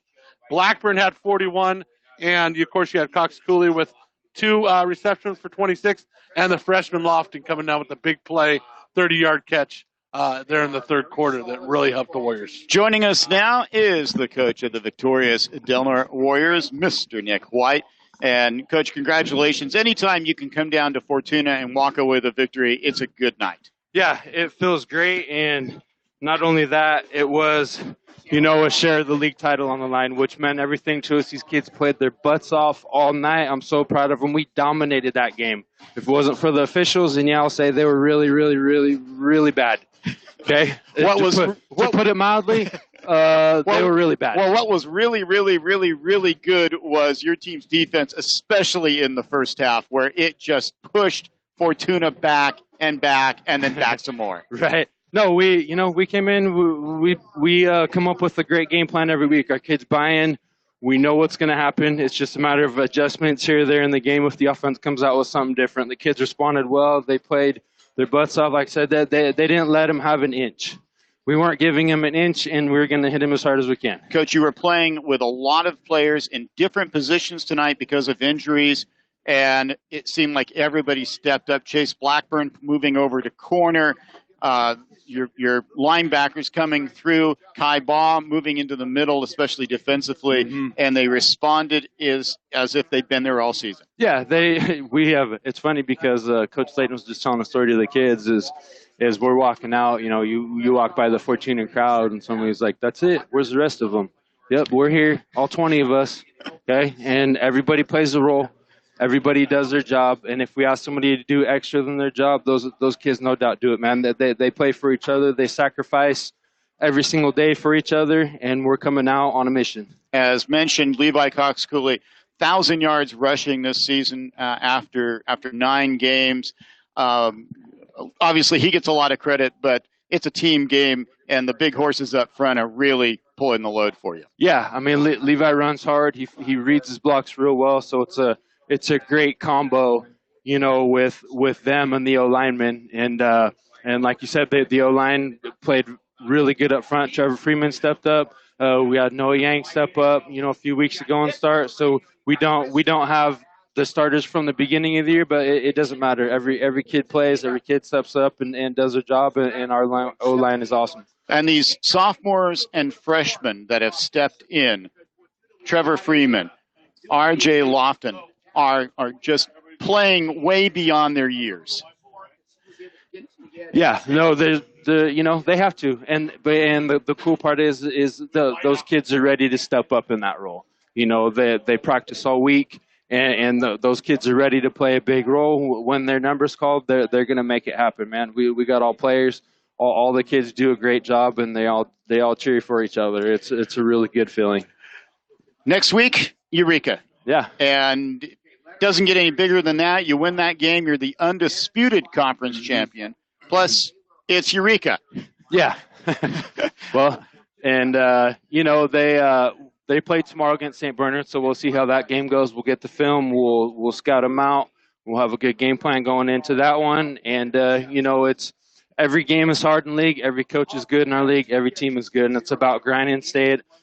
Blackburn had 41. And, of course, you had Cox-Cooley with 2 receptions for 26, and the freshman Lofton coming down with a big play, 30-yard catch there in the third quarter that really helped the Warriors. Joining us now is the coach of the victorious Del Norte Warriors, Mr. Nick White. And, Coach, congratulations. Anytime you can come down to Fortuna and walk away with a victory, it's a good night. Yeah, it feels great, and not only that, it was – a share of the league title on the line, which meant everything to us. These kids played their butts off all night. I'm so proud of them. We dominated that game. If it wasn't for the officials, and I'll say they were really, really, really, really bad. Okay? To put it mildly, they were really bad. Well, what was really, really, really, really good was your team's defense, especially in the first half, where it just pushed Fortuna back and then back some more. Right. No, we came in, we come up with a great game plan every week. Our kids buy in. We know what's going to happen. It's just a matter of adjustments here or there in the game if the offense comes out with something different. The kids responded well. They played their butts off. Like I said, they didn't let them have an inch, we weren't giving him an inch, and we were going to hit him as hard as we can. Coach, you were playing with a lot of players in different positions tonight because of injuries, and it seemed like everybody stepped up. Chase Blackburn moving over to corner. Your linebackers coming through, Kai Baugh moving into the middle, especially defensively, and they responded as if they'd been there all season. Yeah, it's funny because Coach Slayton was just telling a story to the kids is we're walking out, you walk by the Fortuna crowd and somebody's like, that's it, where's the rest of them? Yep, we're here, all 20 of us, okay, and everybody plays a role. Everybody does their job, and if we ask somebody to do extra than their job, those kids no doubt do it, man. They play for each other. They sacrifice every single day for each other, and we're coming out on a mission. As mentioned, Levi Cox-Cooley, 1,000 yards rushing this season after 9 games. Obviously, he gets a lot of credit, but it's a team game, and the big horses up front are really pulling the load for you. Yeah, I mean, Levi runs hard. He reads his blocks real well, so it's a great combo, with them and the O-linemen. And like you said, the O-line played really good up front. Trevor Freeman stepped up. We had Noah Yang step up, a few weeks ago and start. So we don't have the starters from the beginning of the year, but it doesn't matter. Every kid plays, every kid steps up and does their job, and our O-line is awesome. And these sophomores and freshmen that have stepped in, Trevor Freeman, R.J. Lofton, are just playing way beyond their years. Yeah, no, they have to, and the cool part is those kids are ready to step up in that role. They practice all week, and those kids are ready to play a big role. When their number's called, they're going to make it happen, man. We got all players, all the kids do a great job, and they all cheer for each other. It's a really good feeling. Next week, Eureka. Yeah, and doesn't get any bigger than that. You win that game, you're the undisputed conference champion. Plus, it's Eureka. Yeah. Well, and they play tomorrow against St. Bernard, so we'll see how that game goes. We'll get the film. We'll scout them out. We'll have a good game plan going into that one. And it's every game is hard in league. Every coach is good in our league. Every team is good, and it's about grinding.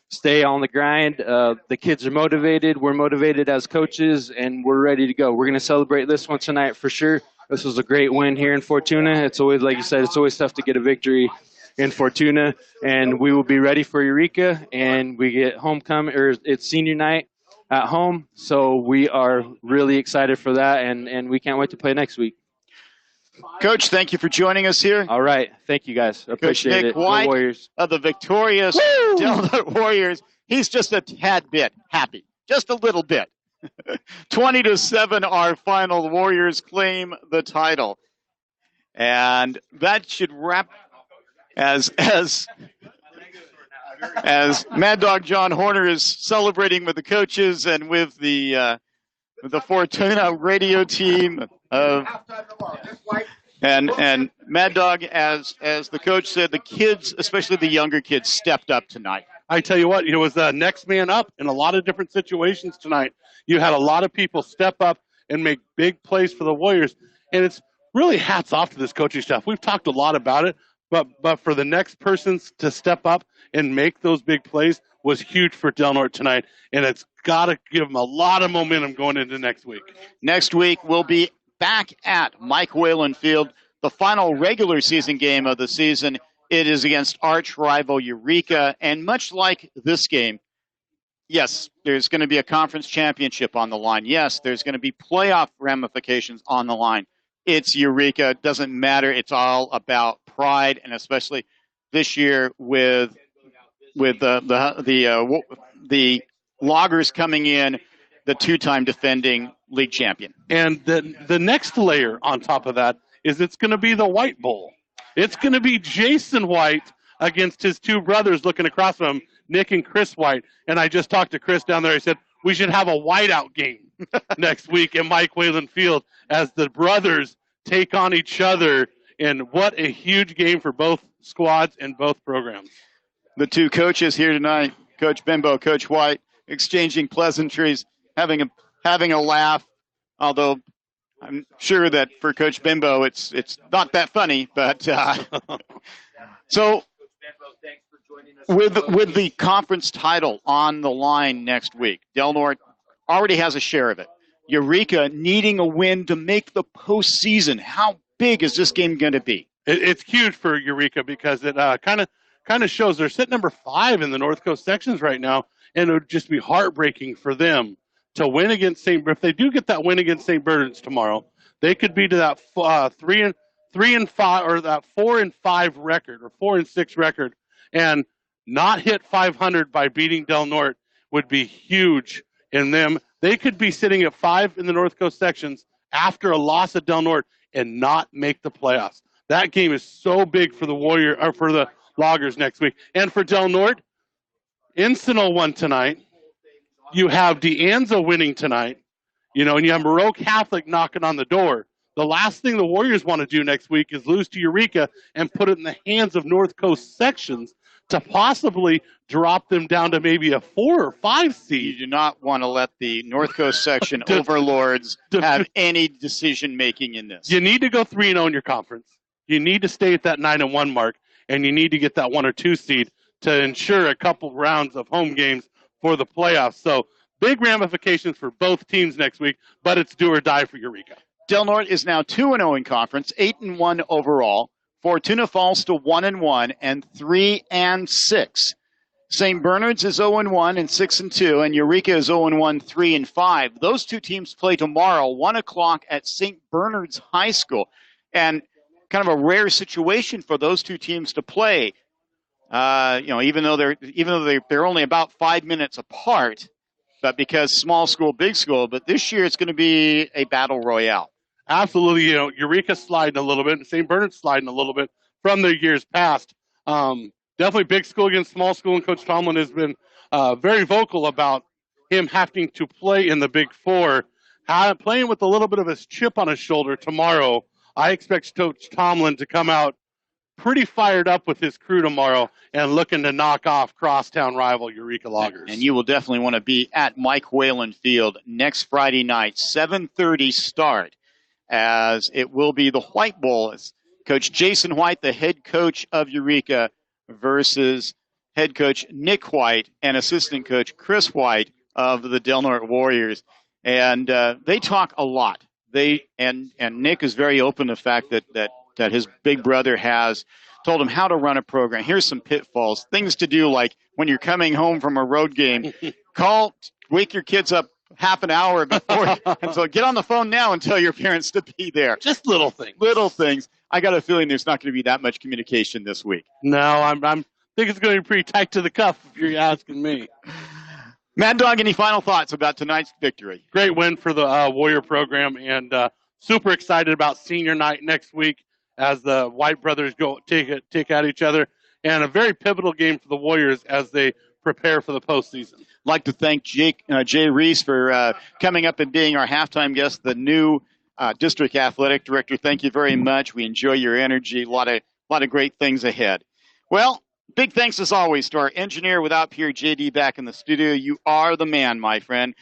Stay on the grind. The kids are motivated. We're motivated as coaches, and we're ready to go. We're going to celebrate this one tonight for sure. This was a great win here in Fortuna. It's always, like you said, it's always tough to get a victory in Fortuna, and we will be ready for Eureka, and we get it's senior night at home, so we are really excited for that, and we can't wait to play next week. Coach, thank you for joining us here. All right. Thank you, guys. Appreciate Coach Nick it. White the Warriors. Of the victorious Delta Warriors. He's just a tad bit happy. Just a little bit. 20-7 our final. The Warriors claim the title. And that should wrap as Mad Dog John Horner is celebrating with the coaches and with the Fortuna radio team and Mad Dog, as the coach said, the kids, especially the younger kids, stepped up tonight. I tell you what, it was the next man up in a lot of different situations tonight. You had a lot of people step up and make big plays for the Warriors, and it's really hats off to this coaching staff. We've talked a lot about it, but for the next persons to step up and make those big plays was huge for Del Norte tonight, and it's got to give them a lot of momentum going into next week. Next week, we'll be back at Mike Whalen Field, the final regular season game of the season. It is against arch rival Eureka, and much like this game, yes, there's going to be a conference championship on the line. Yes, there's going to be playoff ramifications on the line. It's Eureka. It doesn't matter. It's all about pride, and especially this year with the Loggers coming in, the two-time defending league champion. And the next layer on top of that is it's going to be the White Bowl. It's going to be Jason White against his two brothers looking across from him, Nick and Chris White. And I just talked to Chris down there. I said, we should have a whiteout game next week at Mike Whalen Field as the brothers take on each other. And what a huge game for both squads and both programs. The two coaches here tonight, Coach Bimbo, Coach White, exchanging pleasantries, having a laugh, although I'm sure that for Coach Bimbo it's not that funny, but so With the conference title on the line next week, Del Norte already has a share of it. Eureka needing a win to make the postseason. How big is this game going to be? It's huge for Eureka because it kind of shows they're sitting number 5 in the North Coast sections right now, and it would just be heartbreaking for them to win against St. If they do get that win against St. Bernard's tomorrow, they could be to that 3-5 or that 4-5 record or 4-6 record, and not hit 500 by beating Del Norte would be huge in them. They could be sitting at 5 in the North Coast sections after a loss at Del Norte and not make the playoffs. That game is so big for the Loggers next week. And for Del Norte, Encinal won tonight. You have De Anza winning tonight. And you have Moreau Catholic knocking on the door. The last thing the Warriors want to do next week is lose to Eureka and put it in the hands of North Coast sections to possibly drop them down to maybe a 4 or 5 seed. You do not want to let the North Coast section overlords have any decision-making in this. You need to go 3-0 in your conference. You need to stay at that 9-1 mark, and you need to get that 1 or 2 seed to ensure a couple rounds of home games for the playoffs. So big ramifications for both teams next week, but it's do or die for Eureka. Del Norte is now 2-0 in conference, 8-1 overall. Fortuna falls to 1-1 and 3-6. St. Bernard's is 0-1 and 6-2, and Eureka is 0-1, 3-5. Those two teams play tomorrow, 1:00 at St. Bernard's High School, and kind of a rare situation for those two teams to play. Even though they're only about 5 minutes apart, but because small school, big school. But this year it's going to be a battle royale. Absolutely. Eureka's sliding a little bit, and St. Bernard's sliding a little bit from the years past. Definitely big school against small school, and Coach Tomlin has been very vocal about him having to play in the Big Four. Playing with a little bit of his chip on his shoulder tomorrow, I expect Coach Tomlin to come out pretty fired up with his crew tomorrow and looking to knock off crosstown rival Eureka Loggers. And you will definitely want to be at Mike Whalen Field next Friday night, 7:30 start, as it will be the White Bowl. As Coach Jason White, the head coach of Eureka, versus head coach Nick White and assistant coach Chris White of the Del Norte Warriors. And they talk a lot. And Nick is very open to the fact that his big brother has told him how to run a program. Here's some pitfalls, things to do, like when you're coming home from a road game, wake your kids up half an hour before. And so get on the phone now and tell your parents to be there. Just little things. Little things. I got a feeling there's not going to be that much communication this week. No, I think it's going to be pretty tight to the cuff if you're asking me. Mad Dog, any final thoughts about tonight's victory? Great win for the Warrior program, and super excited about senior night next week as the White brothers go take at each other, and a very pivotal game for the Warriors as they prepare for the postseason. I'd like to thank Jay Reese for coming up and being our halftime guest, the new district athletic director. Thank you very much. We enjoy your energy. A lot of great things ahead. Well, big thanks as always to our engineer without peer, JD, back in the studio. You are the man, my friend.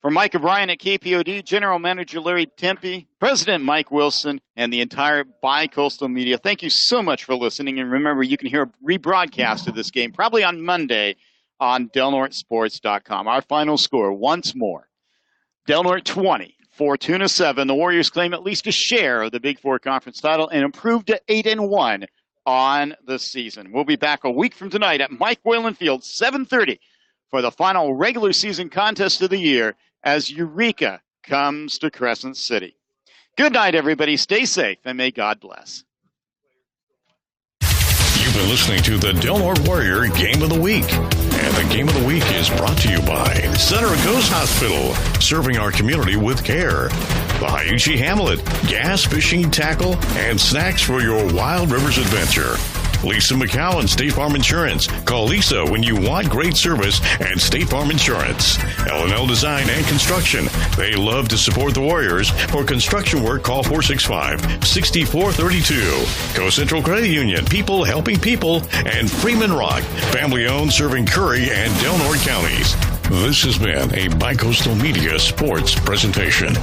For Mike O'Brien at KPOD, General Manager Larry Tempe, President Mike Wilson, and the entire Bi-Coastal Media, thank you so much for listening. And remember, you can hear a rebroadcast of this game probably on Monday on DelNorteSports.com. Our final score, once more, Del Norte 20, Fortuna 7. The Warriors claim at least a share of the Big Four Conference title and improved to 8-1 on the season. We'll be back a week from tonight at Mike Whalen Field, 7:30, for the final regular season contest of the year as Eureka comes to Crescent City. Good night, everybody. Stay safe, and may God bless. You've been listening to the Del Norte Warrior Game of the Week. And the Game of the Week is brought to you by Center Coast Hospital, serving our community with care. The Hiuchi Hamlet, gas, fishing, tackle, and snacks for your Wild Rivers adventure. Lisa McCowan, State Farm Insurance. Call Lisa when you want great service and State Farm Insurance. L&L Design and Construction. They love to support the Warriors. For construction work, call 465-6432. Coast Central Credit Union, people helping people. And Freeman Rock, family-owned, serving Curry and Del Norte counties. This has been a Bi-Coastal Media Sports presentation.